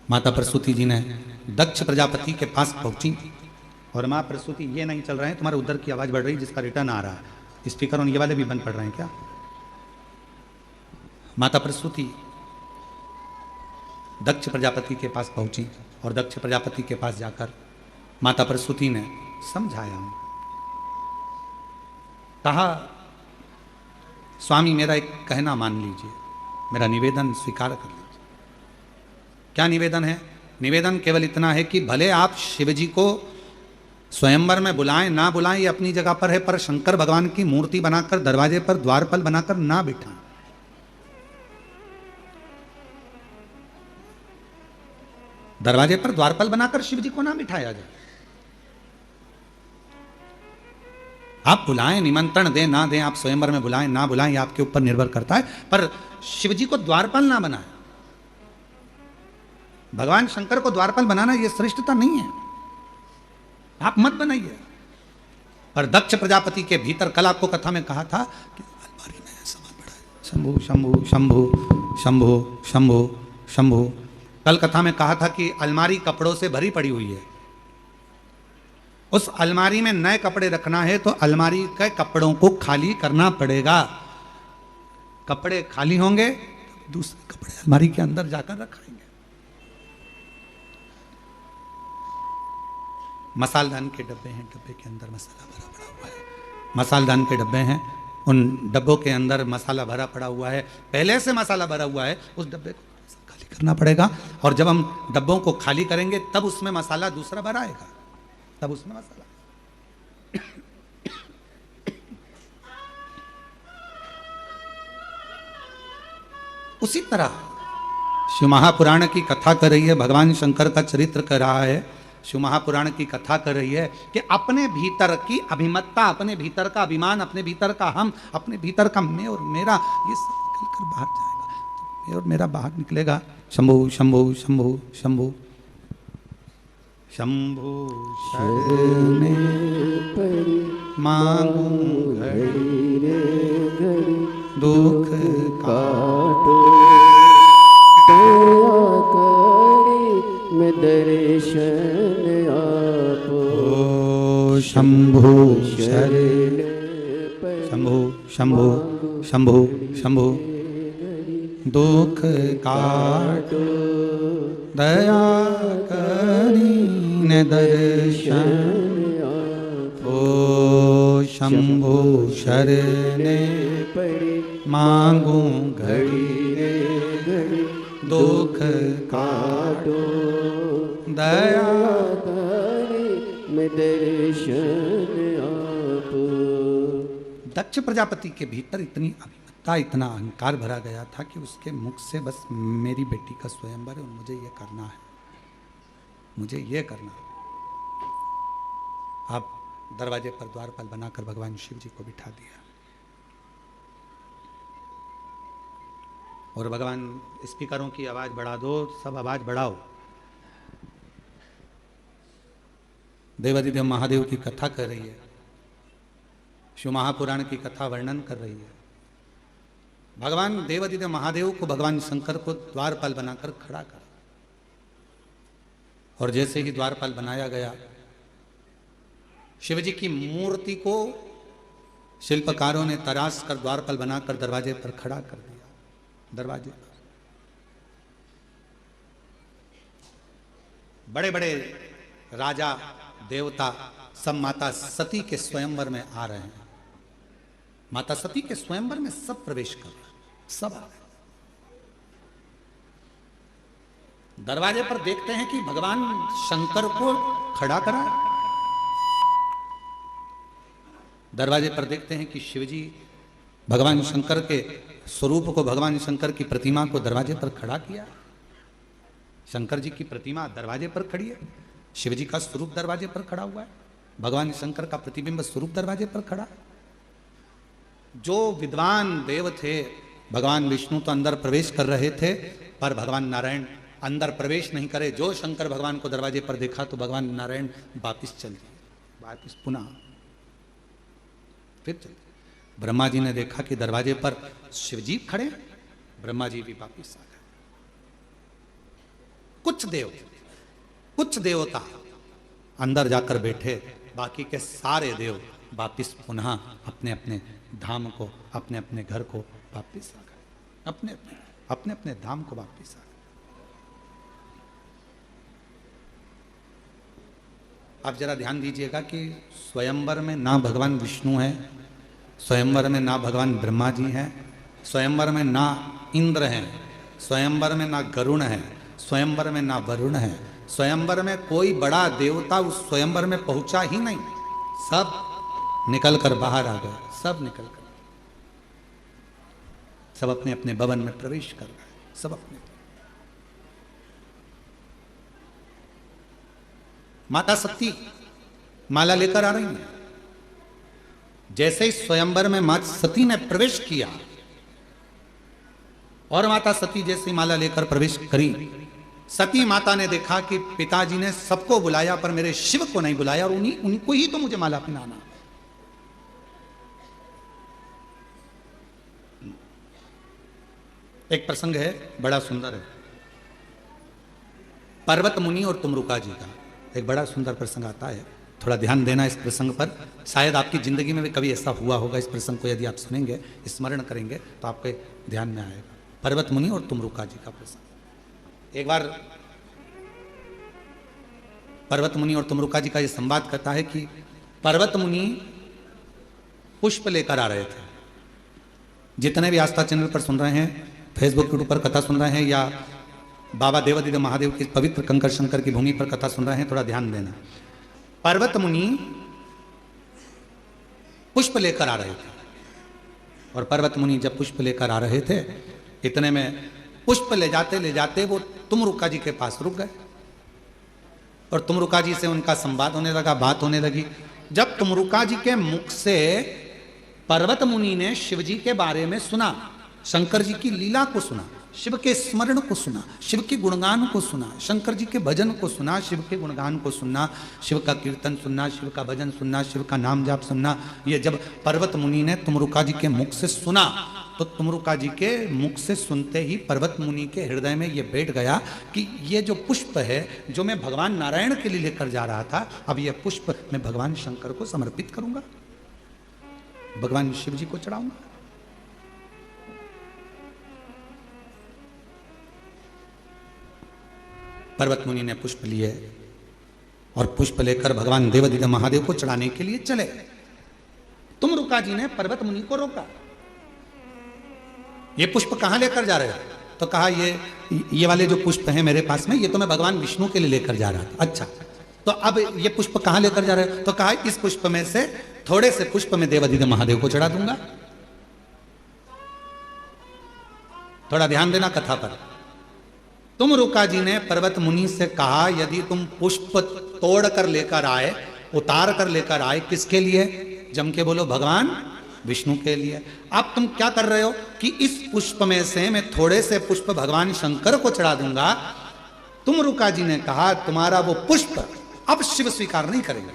माता प्रसूति जी ने दक्ष प्रजापति के पास पहुंची और मां प्रसूति, ये नहीं चल रहे हैं, तुम्हारे उधर की आवाज बढ़ रही जिसका रिटर्न आ रहा है, स्पीकर और ये वाले भी बंद पड़ रहे हैं क्या? माता प्रसूति दक्ष प्रजापति के पास पहुंची और दक्ष प्रजापति के पास जाकर माता प्रसूति ने समझाया, कहा स्वामी मेरा एक कहना मान लीजिए, मेरा निवेदन स्वीकार कर लीजिए। क्या निवेदन है? निवेदन केवल इतना है कि भले आप शिवजी को स्वयंवर में बुलाएं ना बुलाएं ये अपनी जगह पर है, पर शंकर भगवान की मूर्ति बनाकर दरवाजे पर द्वारपाल बनाकर ना बिठाएं। दरवाजे पर द्वारपाल बनाकर शिवजी को ना बिठाया जाए। आप बुलाएं, निमंत्रण दें ना दें, आप स्वयंवर में बुलाएं ना बुलाएं, ये आपके ऊपर निर्भर करता है, पर शिवजी को द्वारपाल ना बनाएं। भगवान शंकर को द्वारपाल बनाना यह श्रेष्ठता नहीं है, आप मत बनाइए। पर दक्ष प्रजापति के भीतर, कल आपको कथा में कहा था कि अलमारी में सामान पड़ा है, शंभु शंभु शंभु शंभु शंभु शंभु। कल कथा में कहा था कि अलमारी कपड़ों से भरी पड़ी हुई है, उस अलमारी में नए कपड़े रखना है तो अलमारी के कपड़ों को खाली करना पड़ेगा। कपड़े खाली होंगे तो दूसरे कपड़े अलमारी के अंदर जाकर रखाएंगे। मसालदान के डब्बे हैं, डब्बे के अंदर मसाला भरा पड़ा हुआ है, मसालदान के डब्बे हैं, उन डब्बों के अंदर मसाला भरा पड़ा हुआ है, पहले से मसाला भरा हुआ है, उस डब्बे को खाली करना पड़ेगा। और जब हम डब्बों को खाली करेंगे तब उसमें मसाला दूसरा भरा आएगा, तब उसमें मसाला। उसी तरह शिव महापुराण की कथा कर रही है, भगवान शंकर का चरित्र कर रहा है, शिव महापुराण की कथा कर रही है कि अपने भीतर की अभिमत्ता, अपने भीतर का अभिमान, अपने भीतर का हम, अपने भीतर का मैं और मेरा, ये सब निकलकर बाहर जाएगा। तो मैं और मेरा बाहर निकलेगा। शंभु शंभु शंभु शंभु शंभु शरणे पड़ी मांगू घड़ी रे घड़ी दुख काटो दया करी मैं दर्शन आपो। शंभु शरणे शंभु शंभु शंभु शंभु दुख काटो दया करी न दर्शन ओ शंभु शरणे पड़ी मांगू घड़ी रे घड़ी दुख काटो दया करी मैं दर्शन आपो। दक्ष प्रजापति के भीतर इतनी अभिमत्ता, इतना अहंकार भरा गया था कि उसके मुख से बस मेरी बेटी का स्वयंवर है और मुझे ये करना है, मुझे ये करना है। आप दरवाजे पर द्वारपाल बनाकर भगवान शिव जी को बिठा दिया और भगवान स्पीकरों की आवाज बढ़ा दो, सब आवाज बढ़ाओ। देवादिदेव महादेव की कथा कर रही है, शिव महापुराण की कथा वर्णन कर रही है। भगवान देवादिदेव महादेव को भगवान शंकर को द्वारपाल बनाकर खड़ा कर, और जैसे ही द्वारपाल बनाया गया, शिवजी की मूर्ति को शिल्पकारों ने तराश कर द्वारपाल बनाकर दरवाजे पर खड़ा कर दिया। दरवाजे पर बड़े बड़े राजा देवता सब माता सती के स्वयंवर में आ रहे हैं। माता सती के स्वयंवर में सब प्रवेश कर रहे हैं, सब आ रहे हैं। दरवाजे पर देखते हैं कि भगवान शंकर को खड़ा करा, दरवाजे पर देखते हैं कि शिवजी भगवान शंकर के स्वरूप को, भगवान शंकर की प्रतिमा को दरवाजे पर खड़ा किया। शंकर जी की प्रतिमा दरवाजे पर खड़ी है, शिवजी का स्वरूप दरवाजे पर खड़ा हुआ है, भगवान शंकर का प्रतिबिंब स्वरूप दरवाजे पर खड़ा। जो विद्वान देव थे, भगवान विष्णु तो अंदर प्रवेश कर रहे थे, पर भगवान नारायण अंदर प्रवेश नहीं करे। जो शंकर भगवान को दरवाजे पर देखा तो भगवान नारायण वापिस चल दिए, वापिस पुनः फिर चल। ब्रह्मा जी ने देखा कि दरवाजे पर शिवजी खड़े, ब्रह्मा जी भी वापिस आ गए। कुछ देवता अंदर जाकर बैठे, बाकी के सारे देव वापिस पुनः अपने अपने धाम को, अपने अपने घर को वापिस आ गए, अपने अपने धाम को वापिस आ गए। आप जरा ध्यान दीजिएगा कि स्वयंवर में ना भगवान विष्णु है, स्वयंवर में ना भगवान ब्रह्मा जी हैं, स्वयंवर में ना इंद्र हैं, स्वयंवर में ना गरुण है, स्वयंवर में ना वरुण है, स्वयंवर में कोई बड़ा देवता उस स्वयंवर में पहुंचा ही नहीं। सब निकल कर बाहर आ गए, सब निकल कर, सब अपने अपने भवन में प्रवेश कर गए, सब अपने। माता सती माला लेकर आ रही है। जैसे ही स्वयंवर में माता सती ने प्रवेश किया और माता सती जैसे माला लेकर प्रवेश करी, सती माता ने देखा कि पिताजी ने सबको बुलाया पर मेरे शिव को नहीं बुलाया, और उन्हीं को ही तो मुझे माला पहनाना। एक प्रसंग है, बड़ा सुंदर है, पर्वत मुनि और तुमरुका जी का एक बड़ा सुंदर प्रसंग आता है। थोड़ा ध्यान देना इस प्रसंग पर, शायद आपकी जिंदगी में भी कभी ऐसा हुआ होगा। इस प्रसंग को यदि आप सुनेंगे, स्मरण करेंगे तो आपके ध्यान में आएगा। पर्वत मुनि और तुमरुका जी का प्रसंग। एक बार पर्वत मुनि और तुमरुका जी का यह संवाद करता है कि पर्वत मुनि पुष्प लेकर आ रहे थे। जितने भी आस्था चैनल पर सुन रहे हैं, फेसबुक यूट्यूब पर कथा सुन रहे हैं, या बाबा देवादिदेव महादेव की पवित्र कंकर शंकर की भूमि पर कथा सुन रहे हैं, थोड़ा ध्यान देना। पर्वत मुनि पुष्प लेकर आ रहे थे, और पर्वत मुनि जब पुष्प लेकर आ रहे थे, इतने में पुष्प ले जाते वो तुमरुका जी के पास रुक गए, और तुमरुका जी से उनका संवाद होने लगा, बात होने लगी। जब तुमरुका जी के मुख से पर्वत मुनि ने शिव जी के बारे में सुना, शंकर जी की लीला को सुना, शिव के स्मरण को सुना, शिव के गुणगान को सुना, शंकर जी के भजन को सुना, शिव के गुणगान को सुनना, शिव का कीर्तन सुनना, शिव का भजन सुनना, शिव का नाम जाप सुनना, ये जब पर्वत मुनि ने तुमरुका जी के मुख से सुना, तो तुमरुका जी के मुख से सुनते ही पर्वत मुनि के हृदय में ये बैठ गया कि ये जो पुष्प है, जो मैं भगवान नारायण के लिए लेकर जा रहा था, अब ये पुष्प मैं भगवान शंकर को समर्पित करूंगा, भगवान शिव जी को चढ़ाऊंगा। पर्वत मुनि ने पुष्प लिए और पुष्प लेकर भगवान देवादिदेव महादेव को चढ़ाने के लिए चले। तुमरुका जी ने पर्वत मुनि को रोका, ये पुष्प कहां लेकर जा रहे हो? तो कहा ये वाले जो पुष्प हैं मेरे पास में, ये तो मैं भगवान विष्णु के लिए लेकर जा रहा था। अच्छा, तो अब ये पुष्प कहां लेकर जा रहे हो? तो कहा इस पुष्प में से थोड़े से पुष्प मैं देवादिदेव महादेव को चढ़ा दूंगा। थोड़ा ध्यान देना कथा पर। तुमरुका जी ने पर्वत मुनि से कहा, यदि तुम पुष्प तोड़ कर लेकर आए, उतार कर लेकर आए, किसके लिए? जम के बोलो, भगवान विष्णु के लिए। अब तुम क्या कर रहे हो कि इस पुष्प में से मैं थोड़े से पुष्प भगवान शंकर को चढ़ा दूंगा। तुमरुका जी ने कहा, तुम्हारा वो पुष्प अब शिव स्वीकार नहीं करेंगे।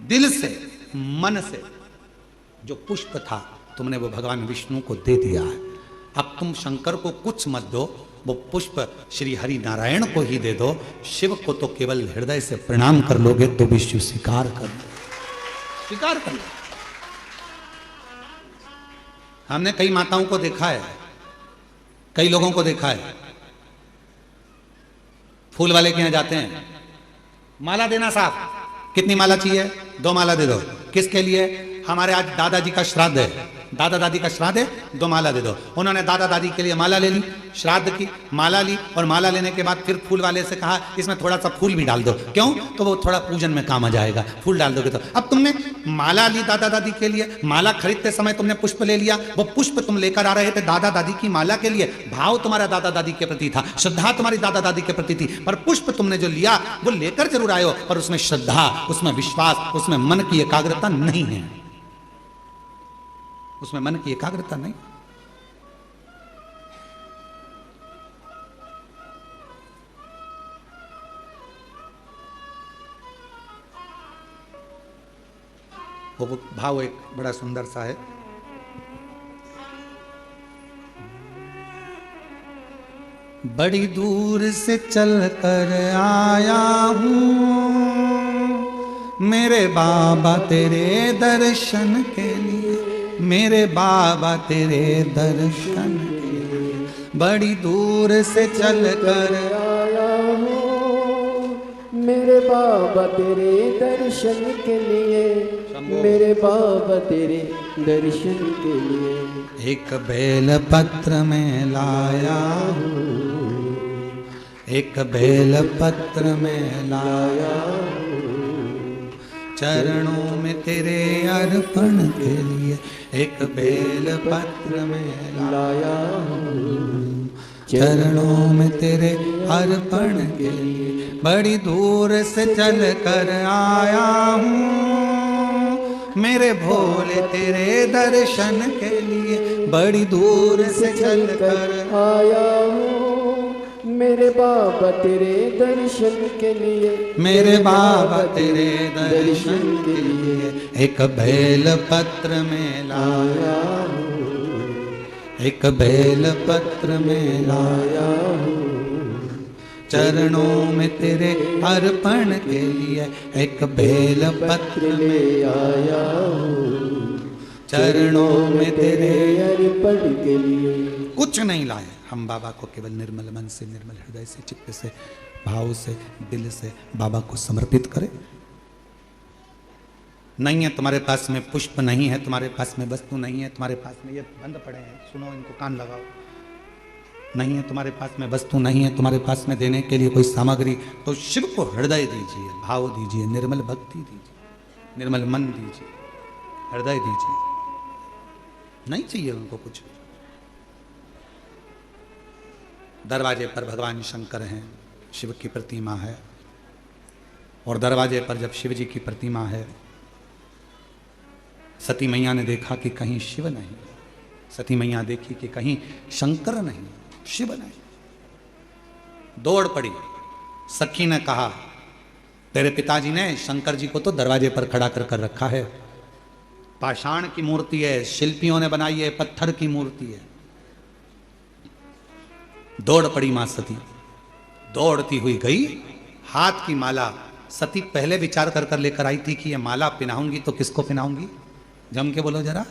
दिल से, मन से जो पुष्प था तुमने वो भगवान विष्णु को दे दिया है। अब तुम शंकर को कुछ मत दो, वो पुष्प श्री हरि नारायण को ही दे दो। शिव को तो केवल हृदय से प्रणाम कर लोगे तो भी शिव स्वीकार कर लो, स्वीकार कर लो। हमने कई माताओं को देखा है, कई लोगों को देखा है, फूल वाले के यहां जाते हैं, माला देना साहब, कितनी माला चाहिए? 2 माला दे दो। किसके लिए? हमारे आज दादाजी का श्राद्ध है, दादा दादी का श्राद्ध है, 2 माला दे दो। उन्होंने दादा दादी के लिए माला ले ली, श्राद्ध की माला ली, और माला लेने के बाद फिर फूल वाले से कहा इसमें थोड़ा सा फूल भी डाल दो। क्यों? तो वो थोड़ा पूजन में काम आ जाएगा, फूल डाल दोगे तो। अब तुमने माला ली दादा दादी के लिए, माला खरीदते समय तुमने पुष्प ले लिया, वो पुष्प तुम लेकर आ रहे थे दादा दादी की माला के लिए, भाव तुम्हारा दादा दादी के प्रति था, श्रद्धा तुम्हारी दादा दादी के प्रति थी, पर पुष्प तुमने जो लिया वो लेकर जरूर आए हो, पर उसमें श्रद्धा, उसमें विश्वास, उसमें मन की एकाग्रता नहीं है, उसमें मन की एकाग्रता नहीं। वो भाव एक बड़ा सुंदर सा है। बड़ी दूर से चल कर आया हूँ मेरे बाबा तेरे दर्शन के लिए, मेरे बाबा तेरे दर्शन के लिए, बड़ी दूर से चल कर आया हूँ मेरे बाबा तेरे दर्शन के लिए, मेरे बाबा तेरे दर्शन के लिए। एक बेल पत्र में लाया हूँ, एक बेल पत्र में लाया हूँ, चरणों में तेरे अर्पण के लिए, एक बेल पत्र में लाया हूँ, चरणों में तेरे अर्पण के लिए, बड़ी दूर से चल कर आया हूँ मेरे भोले तेरे दर्शन के लिए, बड़ी दूर से चल कर आया हूँ मेरे बाबा तेरे दर्शन के लिए, मेरे बाबा तेरे दर्शन के लिए, एक बेल पत्र में लाया हूँ, एक बेल पत्र में लाया हूँ, चरणों में तेरे अर्पण के लिए, एक बेल पत्र में आया हूँ, चरणों में तेरे अर्पण के लिए। कुछ नहीं लाए हम बाबा को, केवल निर्मल मन से, निर्मल हृदय से, चित्त से, भाव से, दिल से बाबा को समर्पित करें। नहीं है तुम्हारे पास में पुष्प, नहीं है तुम्हारे पास में वस्तु, नहीं है तुम्हारे पास में, ये बंद पड़े हैं, सुनो इनको, कान लगाओ, नहीं है तुम्हारे पास में वस्तु, नहीं है तुम्हारे पास में देने के लिए कोई सामग्री, तो शिव को हृदय दीजिए, भाव दीजिए, निर्मल भक्ति दीजिए, निर्मल मन दीजिए, हृदय दीजिए। नहीं चाहिए उनको कुछ। दरवाजे पर भगवान शंकर हैं, शिव की प्रतिमा है, और दरवाजे पर जब शिव जी की प्रतिमा है, सती मैया ने देखा कि कहीं शिव नहीं, सती मैया देखी कि कहीं शंकर नहीं, शिव नहीं, दौड़ पड़ी। सखी ने कहा तेरे पिताजी ने शंकर जी को तो दरवाजे पर खड़ा कर रखा है, पाषाण की मूर्ति है, शिल्पियों ने बनाई है, पत्थर की मूर्ति है। दौड़ पड़ी मां सती, दौड़ती हुई गई, हाथ की माला सती पहले विचार कर लेकर आई थी कि ये माला पहनाऊंगी तो किसको पहनाऊंगी, जम के बोलो जरा,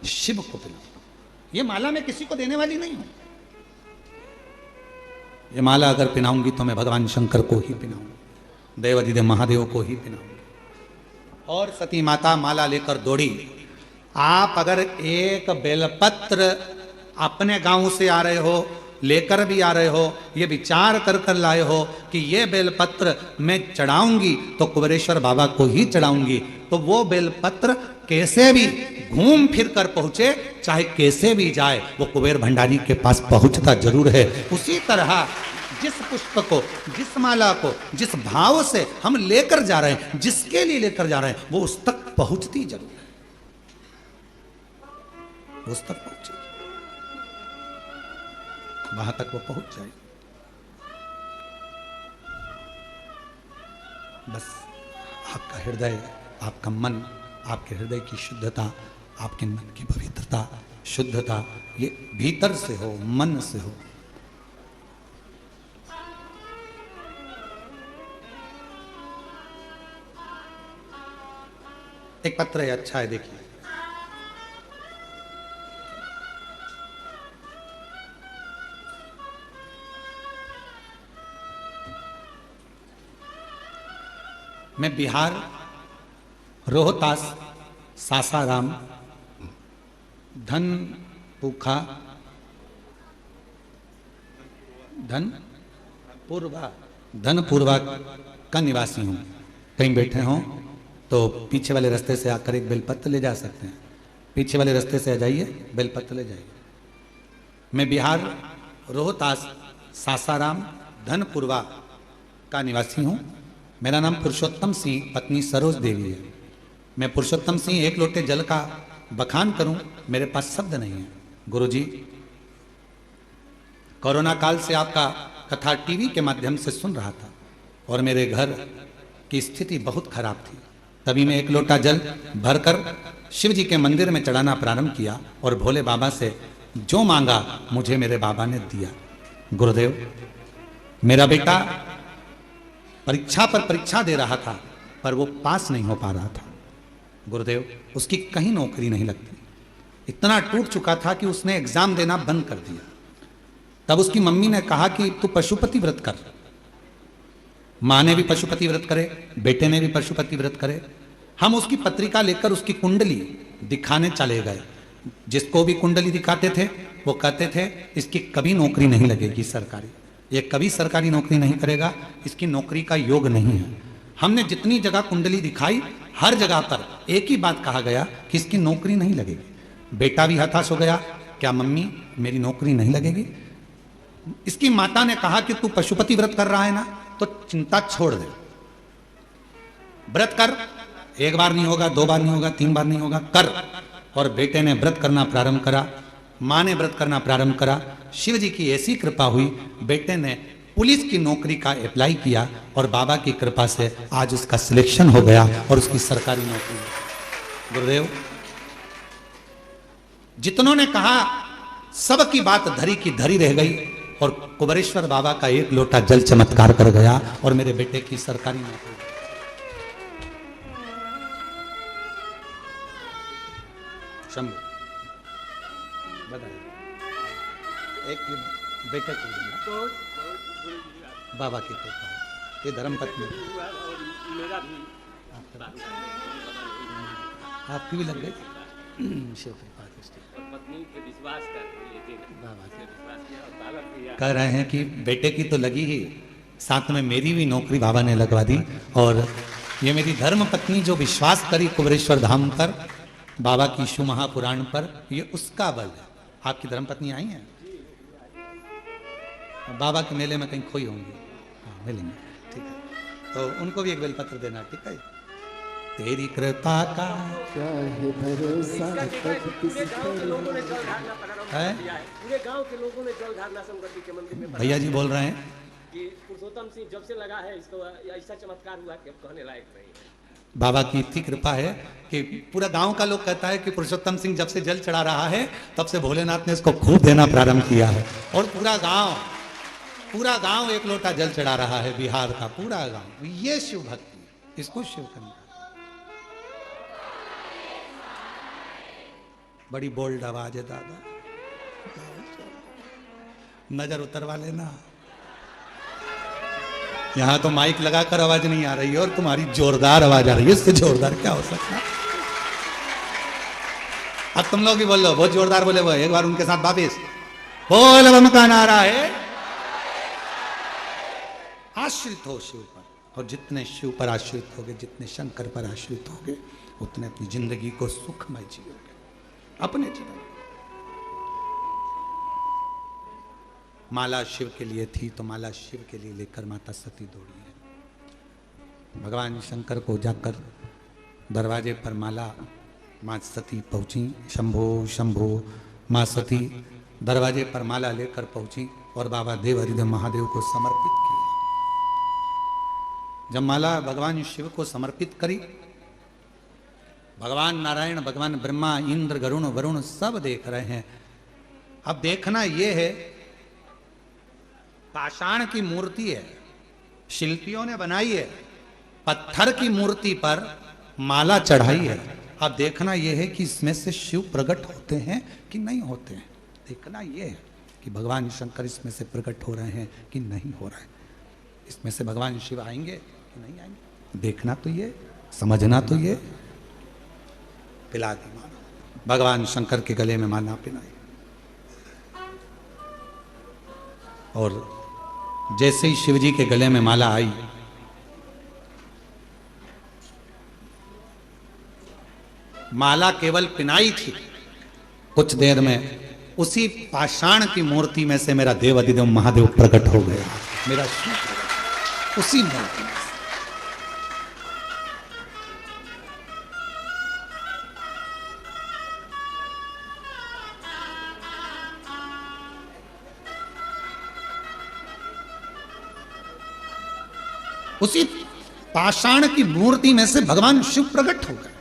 शिव को पहनाऊंगी। ये माला मैं किसी को देने वाली नहीं हूं, ये माला अगर पहनाऊंगी तो मैं भगवान शंकर को ही पहनाऊंगी, देवाधिदेव महादेव को ही पहनाऊंगी। और सती माता माला लेकर दौड़ी। आप अगर एक बेलपत्र अपने गांव से आ रहे हो, लेकर भी आ रहे हो, ये विचार कर लाए हो कि ये बेलपत्र मैं चढ़ाऊंगी तो कुबेरेश्वर बाबा को ही चढ़ाऊंगी, तो वो बेलपत्र कैसे भी घूम फिर कर पहुंचे, चाहे कैसे भी जाए, वो कुबेर भंडारी के पास पहुंचता जरूर है। उसी तरह जिस पुष्प को, जिस माला को, जिस भाव से हम लेकर जा रहे हैं, जिसके लिए लेकर जा रहे हैं, वो उस तक पहुंचती जरूर है, उस तक पहुंचेगी, वहां तक वो पहुंच जाएगी। बस आपका हृदय, आपका मन, आपके हृदय की शुद्धता, आपके मन की पवित्रता, शुद्धता, ये भीतर से हो, मन से हो। एक पत्र है, अच्छा है, देखिए। मैं बिहार रोहतास सासाराम धन पूखा धनपूर्वा का निवासी हूँ। कहीं बैठे हों तो पीछे वाले रास्ते से आकर एक बेलपत्र ले जा सकते हैं। पीछे वाले रास्ते से आ जाइए, बेलपत्र ले जाइए। मैं बिहार रोहतास सासाराम धनपूर्वा का निवासी हूँ। मेरा नाम पुरुषोत्तम सिंह, पत्नी सरोज देवी है। मैं पुरुषोत्तम सिंह एक लोटे जल का बखान करूं, मेरे पास शब्द नहीं है। गुरुजी, कोरोना काल से आपका कथा टीवी के माध्यम से सुन रहा था और मेरे घर की स्थिति बहुत खराब थी। तभी मैं एक लोटा जल भरकर शिव जी के मंदिर में चढ़ाना प्रारंभ किया और भोले बाबा से जो मांगा मुझे मेरे बाबा ने दिया। गुरुदेव, मेरा बेटा परीक्षा पर परीक्षा दे रहा था पर वो पास नहीं हो पा रहा था। गुरुदेव, उसकी कहीं नौकरी नहीं लगती। इतना टूट चुका था कि उसने एग्जाम देना बंद कर दिया। तब उसकी मम्मी ने कहा कि तू पशुपति व्रत कर। माँ ने भी पशुपति व्रत करे, बेटे ने भी पशुपति व्रत करे। हम उसकी पत्रिका लेकर उसकी कुंडली दिखाने चले गए। जिसको भी कुंडली दिखाते थे वो कहते थे इसकी कभी नौकरी नहीं लगेगी सरकारी, ये कभी सरकारी नौकरी नहीं करेगा, इसकी नौकरी का योग नहीं है। हमने जितनी जगह कुंडली दिखाई हर जगह पर एक ही बात कहा गया कि इसकी नौकरी नहीं लगेगी। बेटा भी हताश हो गया, क्या मम्मी मेरी नौकरी नहीं लगेगी? इसकी माता ने कहा कि तू पशुपति व्रत कर रहा है ना, तो चिंता छोड़ दे, व्रत कर। एक बार नहीं होगा, दो बार नहीं होगा, तीन बार नहीं होगा, कर। और बेटे ने व्रत करना प्रारंभ करा, माँ ने व्रत करना प्रारंभ करा। शिव जी की ऐसी कृपा हुई, बेटे ने पुलिस की नौकरी का अप्लाई किया और बाबा की कृपा से आज उसका सिलेक्शन हो गया और उसकी सरकारी नौकरी। गुरुदेव, जितनों ने कहा सबकी बात धरी की धरी रह गई और कुबरेश्वर बाबा का एक लोटा जल चमत्कार कर गया और मेरे बेटे की सरकारी नौकरी। शंभू, बताइए, एक बेटे को बाबा की कृपा है, ये धर्मपत्नी आपकी भी लग गई। शिव कृपा कह रहे हैं कि बेटे की तो लगी ही, साथ में मेरी भी नौकरी बाबा ने लगवा दी। और ये मेरी धर्म पत्नी जो विश्वास करी कुबरेश्वर धाम पर, बाबा की शिव महापुराण पर, ये उसका बल है। आपकी धर्म पत्नी आई हैं, बाबा के मेले में कहीं खोई होंगी, हाँ मिलेंगे, ठीक है। तो उनको भी एक बेलपत्र देना, ठीक है। तेरी कृपा का क्या है भरोसा, कब किस पूरे गांव के लोगों ने जल ढारना प्रारंभ है? कर दिया है। पूरे गांव के लोगों ने जल ढारना शंकर जी के मंदिर में भैया जी बोल रहे हैं कि पुरुषोत्तम सिंह जब से लगा है इसको ऐसा चमत्कार हुआ कि अब कहने लायक नहीं है। बाबा की इतनी कृपा है कि पूरा गांव का लोग कहता है कि पुरुषोत्तम सिंह जब से जल चढ़ा रहा है तब से भोलेनाथ ने इसको खूब देना प्रारंभ किया है। और पूरा गांव एक लोटा जल चढ़ा रहा है, बिहार का पूरा गांव। ये शिव भक्ति, इसको शिव करना। बड़ी बोल्ड आवाज है दादा, नजर उतरवा लेना। यहां तो माइक लगाकर आवाज नहीं आ रही है और तुम्हारी जोरदार आवाज आ रही है, इससे जोरदार क्या हो सकता है? अब तुम लोग भी बोल लो, बहुत जोरदार बोले वो, एक बार उनके साथ वापिस बोल बम का नारा है। आश्रित हो शिव पर, और जितने शिव पर आश्रित होगे, जितने शंकर पर आश्रित होगे, उतने अपनी जिंदगी को सुखमय जियोगे अपने जीवन। माला शिव के लिए थी तो माला शिव के लिए लेकर माता सती दौड़ी है। भगवान शंकर को जाकर दरवाजे पर माला माँ सती पहुंची। शंभो शंभो, माँ सती दरवाजे पर माला लेकर पहुंची और बाबा देव हरिदेव महादेव को समर्पित किया। जब माला भगवान शिव को समर्पित करी, भगवान नारायण, भगवान ब्रह्मा, इंद्र, गरुण, वरुण सब देख रहे हैं। अब देखना यह है, पाषाण की मूर्ति है, शिल्पियों ने बनाई है, पत्थर की मूर्ति पर माला चढ़ाई है। अब देखना यह है कि इसमें से शिव प्रकट होते हैं कि नहीं होते हैं। देखना यह है कि भगवान शंकर इसमें से प्रकट हो रहे हैं कि नहीं हो रहे हैं, इसमें से भगवान शिव आएंगे कि नहीं आएंगे। देखना तो ये, समझना तो ये। पिला दी मानो, भगवान शंकर के गले में माला पहनाई। और जैसे ही शिव जी के गले में माला आई, माला केवल पिनाई थी, कुछ देर में उसी पाषाण की मूर्ति में से मेरा देव अधिदेव महादेव प्रकट हो गया। मेरा शिव उसी मूर्ति में। उसी पाषाण की मूर्ति में से भगवान शिव प्रकट हो गए।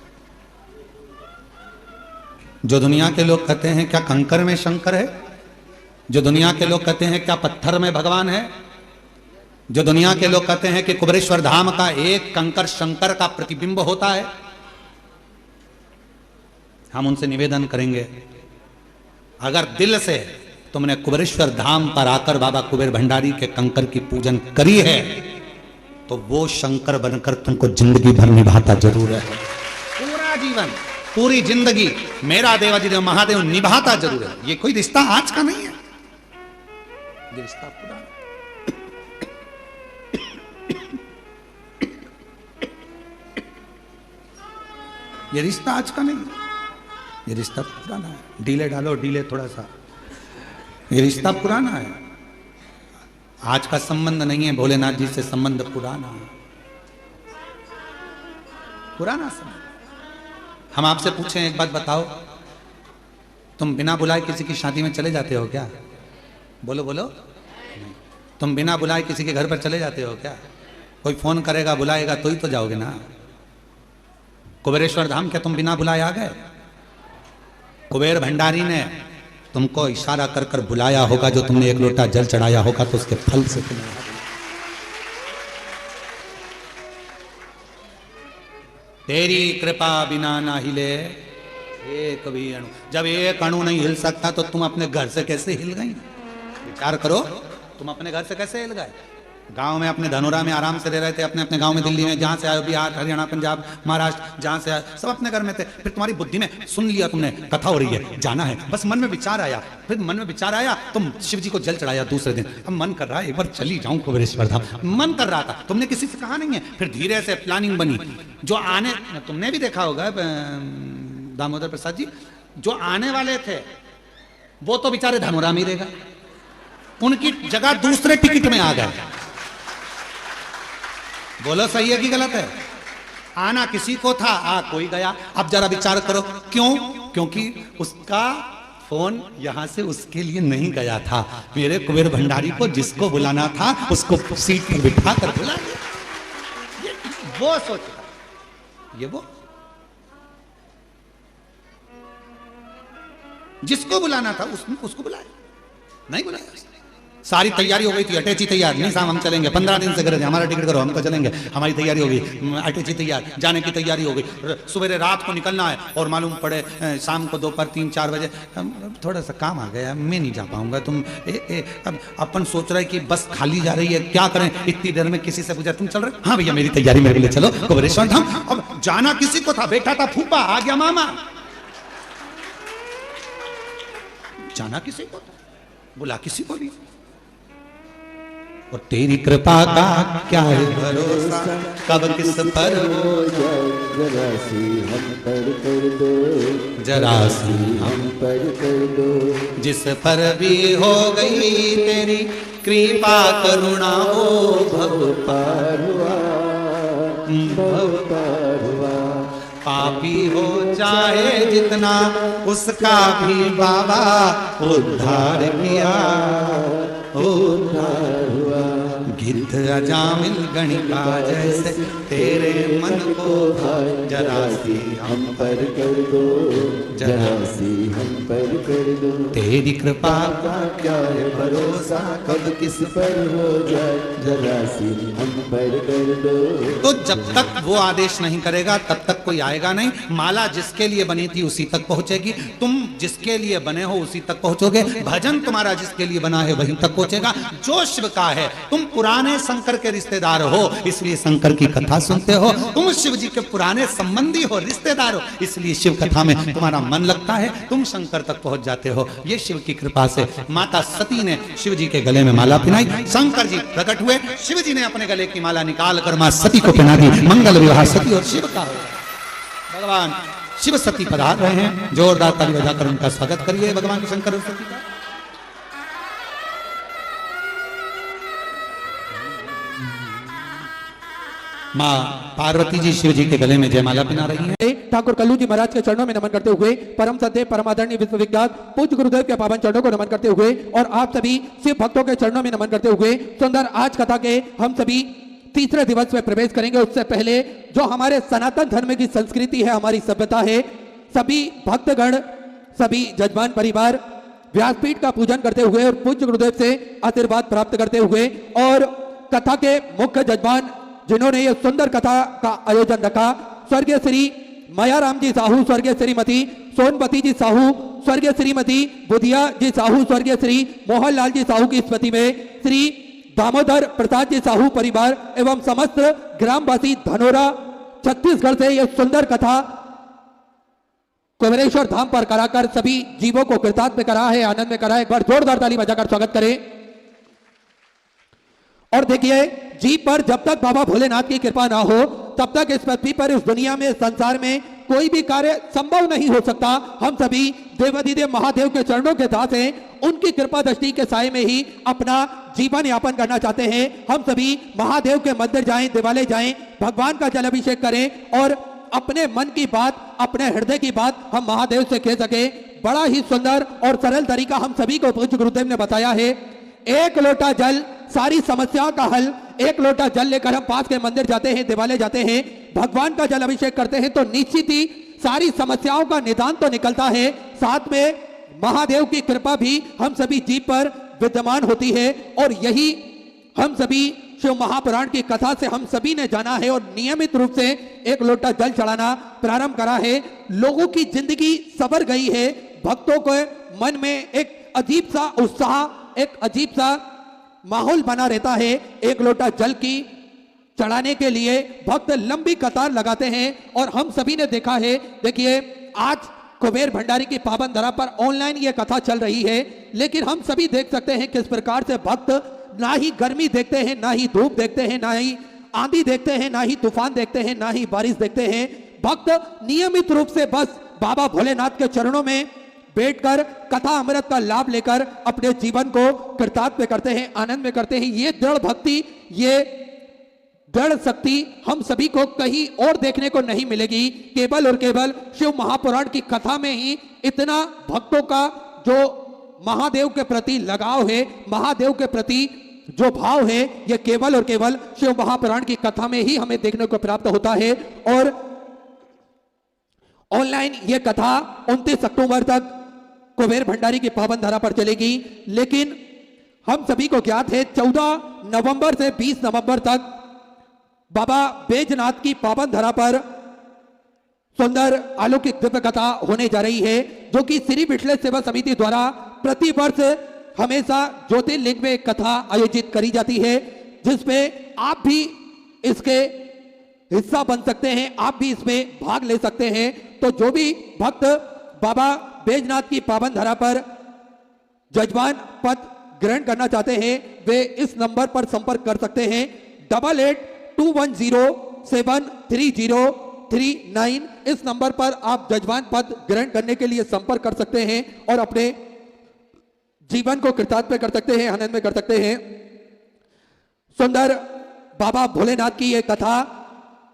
जो दुनिया के लोग कहते हैं क्या कंकर में शंकर है, जो दुनिया के लोग कहते हैं क्या पत्थर में भगवान है, जो दुनिया के लोग कहते हैं कि कुबेरेश्वर धाम का एक कंकर शंकर का प्रतिबिंब होता है, हम उनसे निवेदन करेंगे, अगर दिल से तुमने कुबेरेश्वर धाम पर आकर बाबा कुबेर भंडारी के कंकर की पूजन करी है तो वो शंकर बनकर तुमको जिंदगी भर निभाता जरूर है। पूरा जीवन, पूरी जिंदगी मेरा देवाधिदेव महादेव निभाता जरूर है। ये कोई रिश्ता आज का नहीं है, ये रिश्ता पुराना। ये रिश्ता आज का नहीं है, ये रिश्ता पुराना है। डीले डालो डीले थोड़ा सा, ये रिश्ता पुराना है। आज का संबंध नहीं है, भोलेनाथ जी से संबंध पुराना है, पुराना संबंध। हम आपसे पूछें, एक बात बताओ, तुम बिना बुलाए किसी की शादी में चले जाते हो क्या? बोलो बोलो। तुम बिना बुलाए किसी के घर पर चले जाते हो क्या? कोई फोन करेगा बुलाएगा तो ही तो जाओगे ना। कुबेरेश्वर धाम क्या तुम बिना बुलाए आ गए? कुबेर भंडारी ने तुमको इशारा कर कर बुलाया होगा, जो तुमने एक लोटा जल चढ़ाया होगा तो उसके फल से तुम्हें। तेरी कृपा बिना ना हिले एक भी अणु। जब एक अणु नहीं हिल सकता तो तुम अपने घर से कैसे हिल गई? विचार करो, तुम अपने घर से कैसे हिल गए? गांव में अपने धनोरा में आराम से रह रहे थे, अपने अपने गांव में, दिल्ली में, जहां से आए, बिहार, हरियाणा, पंजाब, महाराष्ट्र, जहां से आए, सब अपने घर में थे। फिर तुम्हारी बुद्धि में सुन लिया तुमने कथा हो रही है, जाना है, बस मन में विचार आया। फिर मन में विचार आया, तुम शिव जी को जल चढ़ाया दूसरे दिन। अब मन कर रहा है एक बार चली जाऊं कुबेरेश्वर धाम, मन कर रहा था, तुमने किसी से कहा नहीं है। फिर धीरे से प्लानिंग बनी। जो आने, तुमने भी देखा होगा दामोदर प्रसाद जी, जो आने वाले थे वो तो बेचारे धनोरा में रहेगा, उनकी जगह दूसरे टिकट में आ गए। बोलो सही है कि गलत है? आना किसी को था, कोई गया। अब जरा विचार करो क्यों? क्योंकि उसका फोन यहां से उसके लिए नहीं गया था। मेरे कुबेर भंडारी को जिसको बुलाना था उसको सीट पर बिठा कर बुला लिया। वो सोचता, ये वो जिसको बुलाना था उसको बुलाया, नहीं बुलाया। सारी तैयारी हो गई थी, अटैची तैयार, नहीं साहब हम चलेंगे, 15 दिन से गए, हमारा टिकट करो, हम तो चलेंगे, हमारी तैयारी हो गई, अटैची तैयार, जाने की तैयारी हो गई, सवेरे रात को निकलना है और मालूम पड़े शाम को दोपहर 3-4 बजे थोड़ा सा काम आ गया, मैं नहीं जा पाऊंगा। तुम अब अपन सोच रहे कि बस खाली जा रही है, क्या करें? इतनी देर में किसी से पूछा तुम चल रहे? हाँ भैया मेरी तैयारी, मेरे लिए चलो कुबेरेश्वर धाम। अब जाना किसी को था, बेटा था फूफा, आ गया मामा, जाना किसी को था, बुला किसी को नहीं। और तेरी कृपा का क्या है भरोसा, कब किस पर हो जाए, जरा सी हम पर कर दो, जरा सी हम पर कर दो। जिस पर भी हो गई तेरी कृपा करुणा, ओ भव पार हुआ, भव पार हुआ। पापी हो चाहे जितना उसका भी बाबा उद्धार किया, उद्धार हुआ। गिद्ध अजामिल गणिका जैसे तेरे मन को भाए, जरा सी हम पर कर दो, जरा सी हम पर कर दो। तेरी कृपा का क्या है भरोसा, कब किस पर हो जाए, जरा सी हम पर कर दो। तो जब तक वो आदेश नहीं करेगा तब तक कोई आएगा नहीं। माला जिसके लिए बनी थी उसी तक पहुंचेगी, तुम जिसके लिए बने हो उसी तक पहुंचोगे, भजन तुम्हारा जिसके लिए बना है वहीं तक पहुंचेगा। जो शिव का है तुम पुराने शंकर के रिश्तेदार हो इसलिए शंकर की कथा सुनते हो, तुम शिव जी के पुराने संबंधी हो, रिश्तेदार हो, इसलिए शिव कथा में तुम्हारा मन लगता है, तुम शंकर तक पहुंच जाते हो। ये शिव की कृपा से माता सती ने शिव जी के गले में माला पहनाई, शंकर जी प्रकट हुए, शिव जी ने अपने गले की माला निकाल कर मां सती को पहना दी। मंगल विवाह सती और शिव का हो। भगवान शिव सती पधार रहे हैं, जोरदार ताली बजाकर उनका स्वागत करिए भगवान शंकर और सती का। मां पार्वती जी शिव जी के गले में जयमाला पहना रही हैं। ठाकुर कल्लू जी महाराज के चरणों में नमन करते हुए, परम सत्य परमादरणीय विश्वविख्यात पूज्य गुरुदेव के पावन चरणों को नमन करते हुए और आप सभी शिव भक्तों के चरणों में नमन करते हुए सुंदर आज कथा के हम सभी तीसरे दिवस में प्रवेश करेंगे। उससे पहले जो हमारे सनातन धर्म की संस्कृति है, हमारी सभ्यता है, सभी भक्तगण, सभी जजमान परिवार व्यासपीठ का पूजन करते हुए और पूज्य गुरुदेव से आशीर्वाद प्राप्त करते हुए और कथा के मुख्य जजमान जिन्होंने ये सुंदर कथा का आयोजन रखा, स्वर्गीय श्री मायाराम जी साहू, स्वर्गीय श्रीमती सोनपति जी साहू, स्वर्गीय श्रीमती बुधिया जी साहू, स्वर्गीय श्री मोहनलाल जी साहू की स्मृति में श्री दामोदर प्रसाद जी साहू परिवार एवं समस्त ग्रामवासी धनोरा छत्तीसगढ़ से यह सुंदर कथा कुबेरेश्वर धाम पर कराकर सभी जीवों को कृतार्थ करा है, आनंद में करा है। एक बार जोरदार ताली बजाकर स्वागत करें। और देखिए, जीव पर जब तक बाबा भोलेनाथ की कृपा ना हो तब तक इस पृथ्वी पर, इस दुनिया में, संसार में कोई भी कार्य संभव नहीं हो सकता। हम सभी देवाधिदेव महादेव के चरणों के दास हैं, उनकी कृपा दृष्टि के साए में ही अपना जीवन यापन करना चाहते हैं। हम सभी महादेव के मंदिर जाएं, देवालय जाएं, भगवान का जल अभिषेक करें और अपने मन की बात, अपने हृदय की बात हम महादेव से कह सके। बड़ा ही सुंदर और सरल तरीका हम सभी को पूज्य गुरुदेव ने बताया है। एक लोटा जल सारी समस्याओं का हल। एक लोटा जल लेकर हम पास के मंदिर जाते हैं, देवालय जाते हैं, भगवान का जल अभिषेक करते हैं तो निश्चित ही सारी समस्याओं का निदान तो निकलता है, साथ में महादेव की कृपा भी हम सभी जीव पर विद्यमान होती है। और यही हम सभी शिव महापुराण की कथा से हम सभी ने जाना है और नियमित रूप से एक लोटा जल चढ़ाना प्रारंभ करा है। लोगों की जिंदगी संवर गई है, भक्तों के मन में एक अजीब सा उत्साह, एक अजीब सा माहौल बना रहता है। एक लोटा जल की चढ़ाने के लिए भक्त लंबी कतार लगाते हैं और हम सभी ने देखा है। देखिए, आज कुबेर भंडारी की पावन धरा पर ऑनलाइन ये कथा चल रही है, लेकिन हम सभी देख सकते हैं किस प्रकार से भक्त ना ही गर्मी देखते हैं, ना ही धूप देखते हैं, ना ही आंधी देखते हैं, ना ही तूफान देखते हैं, ना ही बारिश देखते हैं। भक्त नियमित रूप से बस बाबा भोलेनाथ के चरणों में बैठकर कथा अमृत का लाभ लेकर अपने जीवन को कृतार्थ करते हैं, आनंद में करते हैं। ये दृढ़ भक्ति, ये दृढ़ शक्ति हम सभी को कहीं और देखने को नहीं मिलेगी। केवल और केवल शिव महापुराण की कथा में ही इतना भक्तों का जो महादेव के प्रति लगाव है, महादेव के प्रति जो भाव है, ये केवल और केवल शिव महापुराण की कथा में ही हमें देखने को प्राप्त होता है। और ऑनलाइन ये कथा 29 अक्टूबर तक कुबेर भंडारी की पावन धारा पर चलेगी, लेकिन हम सभी को ज्ञात है 14 नवंबर से 20 नवंबर तक बाबा बैजनाथ की पावन धरा पर सुंदर अलौकिक दिव्य कथा होने जा रही है, जो कि श्री विठल सेवा समिति द्वारा प्रतिवर्ष हमेशा ज्योतिर्लिंग में कथा आयोजित करी जाती है, जिसमें आप भी इसके हिस्सा बन सकते हैं, आप भी इसमें भाग ले सकते हैं। तो जो भी भक्त बाबा बैजनाथ की पावन धरा पर जजमान पद ग्रहण करना चाहते हैं, वे इस नंबर पर संपर्क कर सकते हैं 8821073039। इस नंबर पर आप जजमान पद ग्रहण करने के लिए संपर्क कर सकते हैं और अपने जीवन को कृतार्थ कर सकते हैं, आनंद में कर सकते हैं। सुंदर बाबा भोलेनाथ की यह कथा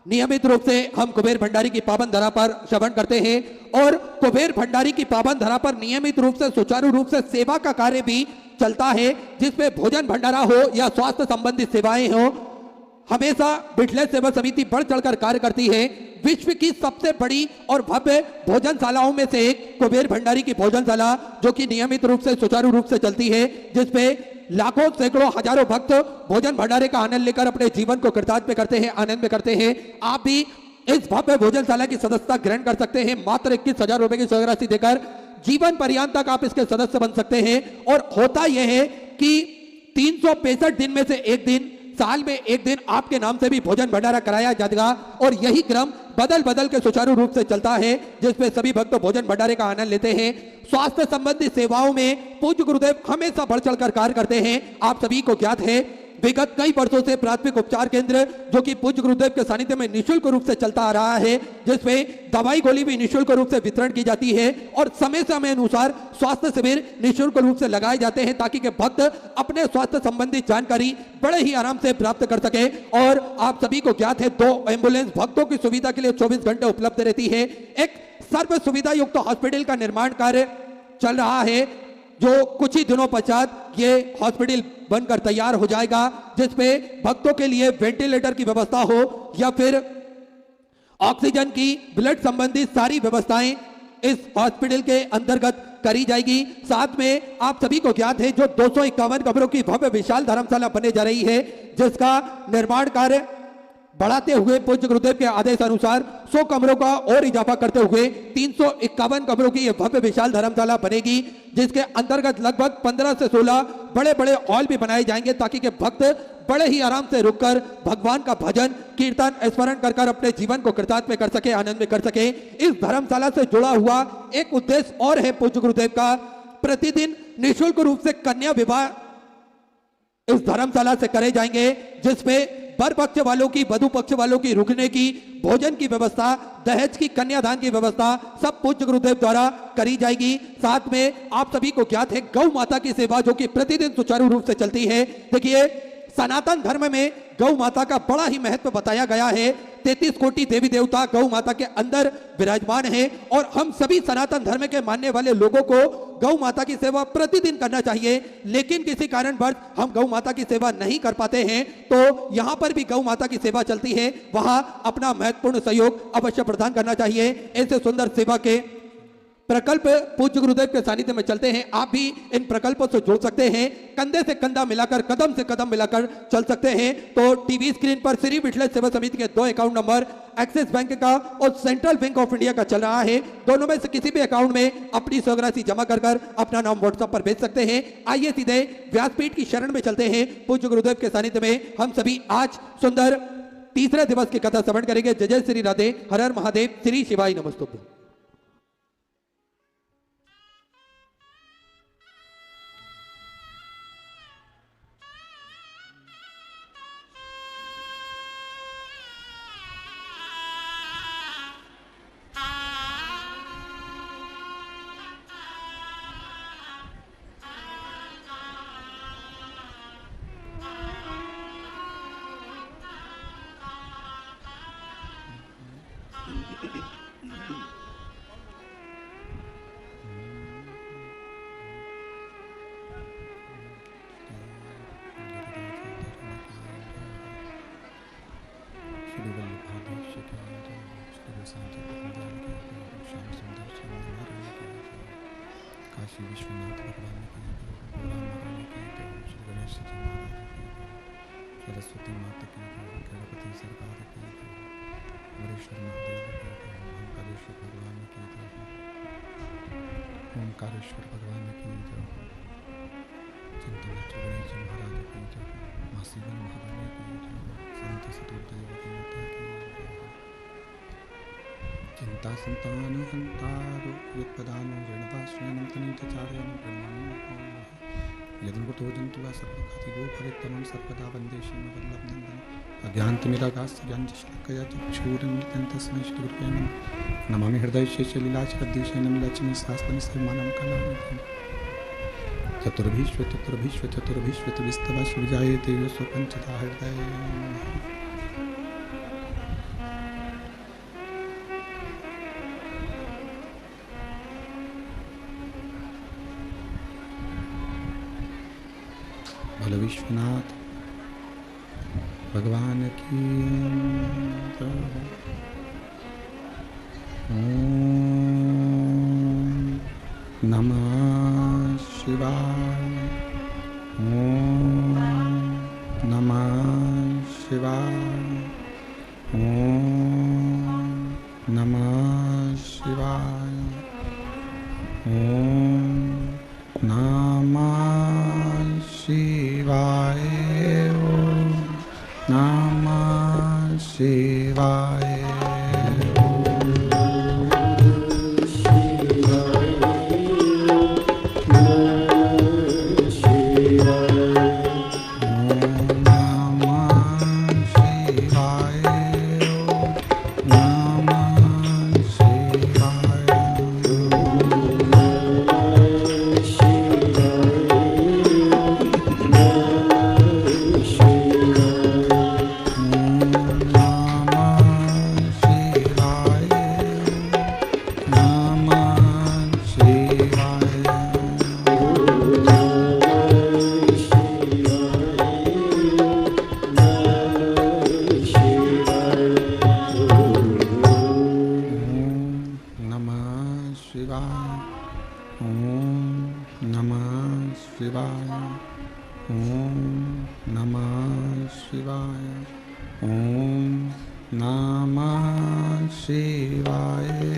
नियमित रूप से हम कुबेर भंडारी की पावन धरा पर श्रवण करते हैं और कुबेर भंडारी की पावन धरा पर नियमित रूप से सुचारू रूप से सेवा का कार्य भी चलता है, जिसमें भोजन भंडारा हो या स्वास्थ्य संबंधी सेवाएं हो, हमेशा विठल सेवा समिति बढ़ चढ़कर कार्य करती है। विश्व की सबसे बड़ी और भव्य भोजनशालाओं में से एक कुबेर भंडारी की भोजनशाला, जो कि नियमित रूप से सुचारू रूप से चलती है, जिसपे लाखों सैकड़ों हजारों भक्त भोजन भंडारे का आनंद लेकर अपने जीवन को कृतार्थ करते हैं, आनंद में करते हैं। आप भी इस भव्य भोजनशाला की सदस्यता ग्रहण कर सकते हैं। मात्र 21,000 रुपए की राशि देकर जीवन पर्यंत तक आप इसके सदस्य बन सकते हैं। और होता यह है कि 365 दिन में से एक दिन, साल में एक दिन आपके नाम से भी भोजन भंडारा कराया जाएगा और यही क्रम बदल बदल के सुचारू रूप से चलता है, जिसमें सभी भक्त भोजन भंडारे का आनंद लेते हैं। स्वास्थ्य संबंधी सेवाओं में पूज्य गुरुदेव हमेशा बढ़ चढ़कर कार्य करते हैं। आप सभी को ज्ञात है, विगत कई वर्षों से प्राथमिक उपचार केंद्र जो कि पूज्य गुरुदेव के सानिध्य में निःशुल्क रूप से चलता आ रहा है, जिसमें दवाई गोली भी निःशुल्क रूप से वितरण की जाती है और समय समय अनुसार स्वास्थ्य शिविर निःशुल्क रूप से लगाए जाते हैं ताकि के भक्त अपने स्वास्थ्य संबंधी जानकारी बड़े ही आराम से प्राप्त कर सके। और आप सभी को ज्ञात है, 2 एम्बुलेंस भक्तों की सुविधा के लिए 24 घंटे उपलब्ध रहती है। एक सर्व सुविधा युक्त हॉस्पिटल का निर्माण कार्य चल रहा है, जो कुछ ही दिनों पश्चात ये हॉस्पिटल बनकर तैयार हो जाएगा, जिसमें भक्तों के लिए वेंटिलेटर की व्यवस्था हो या फिर ऑक्सीजन की, ब्लड संबंधी सारी व्यवस्थाएं इस हॉस्पिटल के अंतर्गत करी जाएगी। साथ में आप सभी को ज्ञात है, जो 251 कमरों की भव्य विशाल धर्मशाला बनने जा रही है, जिसका निर्माण कार्य बढ़ाते हुए पूज्य गुरुदेव के आदेश अनुसार 100 कमरों का और इजाफा करते हुए 351 कमरों की यह भव्य विशाल धर्मशाला बनेगी, जिसके अंतर्गत लगभग 15 से 16 बड़े बड़े हॉल भी बनाए जाएंगे ताकि के भक्त बड़े ही आराम से रुककर भगवान का भजन कीर्तन स्मरण कर कर अपने जीवन को कृतार्थ में कर सके, आनंद में कर सके। इस धर्मशाला से जुड़ा हुआ एक उद्देश्य और है पूज्य गुरुदेव का, प्रतिदिन निःशुल्क रूप से कन्या विवाह इस धर्मशाला से करे जाएंगे, जिसमें वर पक्ष वालों की, वधु पक्ष वालों की रुकने की, भोजन की व्यवस्था, दहेज की, कन्यादान की व्यवस्था सब पूज्य गुरुदेव द्वारा करी जाएगी। साथ में आप सभी को ज्ञात है, गौ माता की सेवा जो कि प्रतिदिन सुचारू रूप से चलती है। देखिए, सनातन धर्म में गौ माता का बड़ा ही महत्व बताया गया है। 33 कोटि देवी देवता गौ माता के अंदर विराजमान है और हम सभी सनातन धर्म के मानने वाले लोगों को गौ माता की सेवा प्रतिदिन करना चाहिए, लेकिन किसी कारणवश हम गौ माता की सेवा नहीं कर पाते हैं, तो यहाँ पर भी गौ माता की सेवा चलती है, वहां अपना महत्वपूर्ण सहयोग अवश्य प्रदान करना चाहिए। ऐसे सुंदर सेवा के प्रकल्प पूज्य गुरुदेव के सानिध्य में चलते हैं। आप भी इन प्रकल्पों से जुड़ सकते हैं, कंधे से कंधा मिलाकर, कदम से कदम मिलाकर चल सकते हैं। तो टीवी स्क्रीन पर श्री विठलेश्वर सेवा समिति के 2 अकाउंट नंबर एक्सिस बैंक का और सेंट्रल बैंक ऑफ इंडिया का चल रहा है। दोनों में से किसी भी अकाउंट में अपनी स्वराशि जमा कर कर अपना नाम व्हाट्सएप पर भेज सकते हैं। आइए सीधे व्यासपीठ की शरण में चलते हैं। पूज्य गुरुदेव के सानिध्य में हम सभी आज सुंदर तीसरे दिवस की कथा श्रवण करेंगे। जय जय श्री राधे, हर हर महादेव, श्री शिवाय नमस्तुभ्यं। काशी विश्वनाथ भगवान की, भगवान महारानी की, श्री गणेश जी महाराज की, सरस्वती माता की, गणपति सरकार की, वरेश्वर महादेव की, ओंकारेश्वर भगवान की, ओंकारेश्वर भगवान की, चिंतन गणेश जी महाराज की, मासीवन महारानी की, संत सतुर्देव की माता की, चिंता संतान हंतारो यत्पदानो ऋणवाश्रयनं तनितचार्यं ब्रह्मणि यदुतो जन्तुवा सर्वघातिगो भवेत्तमं सर्वदा वन्दे श्रीमद्वल्लभनन्दनं अज्ञानतिमिरागास्य ज्ञानतिशलाकया चक्षुरुन्मिलितं तस्मै श्रीगुरुवे नमः। नमामि हृदयशेषलीलाचरद्दिशयनं लक्ष्मीशास्त्रनिसर्मानं कलानिधिं चतुर्भीष्व शिवजायते स्वपञ्चदा हृदये। भोले विश्वनाथ भगवान की ओम नमः शिवाय, ओम नमः शिवाय, ओम नमः शिवाय, ओम नमः शिवाय। शिवाय। ओम नमः शिवाय। ओम नमः शिवाय। ओम नमः शिवाय।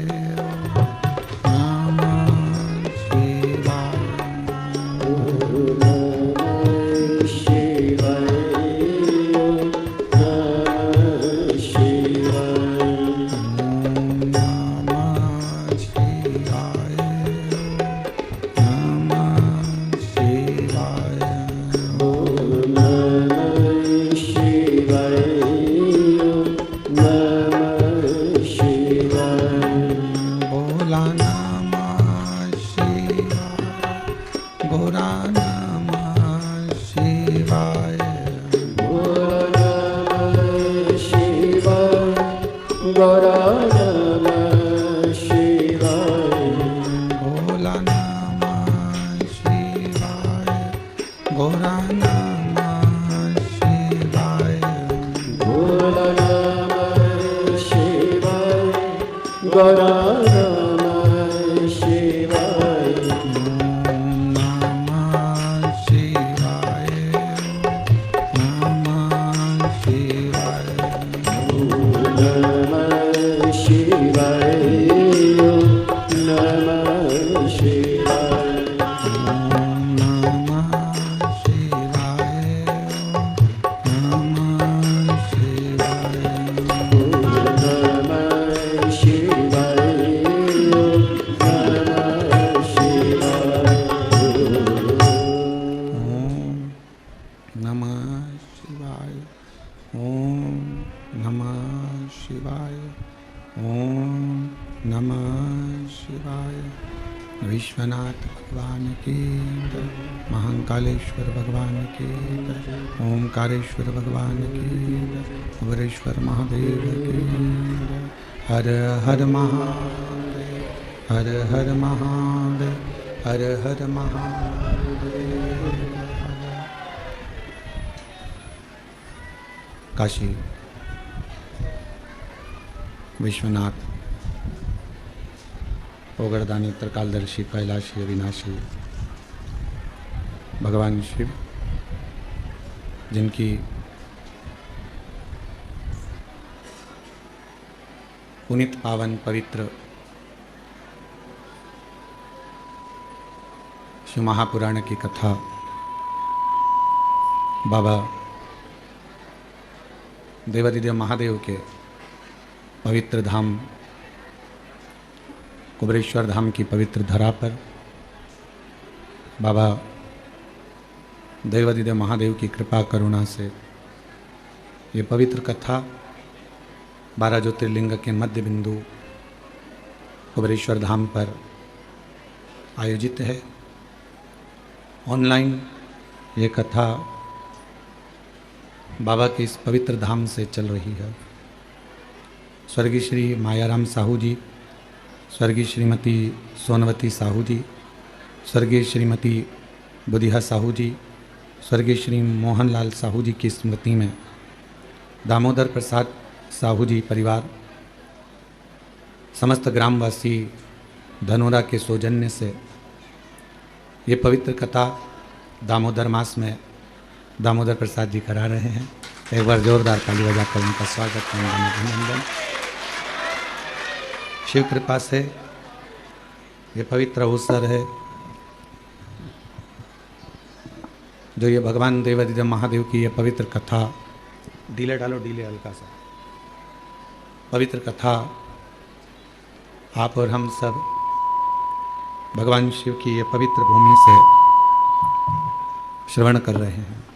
नमः शिवाय। विश्वनाथ भगवान की जय। महाकालेश्वर भगवान की जय। ओमकारेश्वर भगवान की जय। अवरेश्वर महादेव की जय। हर हर महादेव। हर हर महादेव। हर हर महादेव। काशी विश्वनाथ ओगरदानी त्रिकालदर्शी कैलाशी अविनाशी भगवान शिव, जिनकी पुनीत पावन पवित्र शिव महापुराण की कथा बाबा देवादिदेव महादेव के पवित्र धाम कुबरेश्वर धाम की पवित्र धरा पर बाबा देवादिदेव महादेव की कृपा करुणा से ये पवित्र कथा 12 ज्योतिर्लिंग के मध्य बिंदु कुबरेश्वर धाम पर आयोजित है। ऑनलाइन ये कथा बाबा के इस पवित्र धाम से चल रही है। स्वर्गीय श्री मायाराम साहू जी, स्वर्गीय श्रीमती सोनवती साहू जी, स्वर्गीय श्रीमती बुधिया साहू जी, स्वर्गीय श्री मोहनलाल साहू जी की स्मृति में दामोदर प्रसाद साहू जी परिवार, समस्त ग्रामवासी धनोरा के सौजन्य से ये पवित्र कथा दामोदर मास में दामोदर प्रसाद जी करा रहे हैं। एक बार जोरदार ताली बजाकर उनका स्वागत करेंगे। अभिनंदन। शिव कृपा से ये पवित्र अवसर है जो ये भगवान देवादिदेव महादेव की ये पवित्र कथा, डीले डालो, डीले हल्का सा, पवित्र कथा आप और हम सब भगवान शिव की ये पवित्र भूमि से श्रवण कर रहे हैं।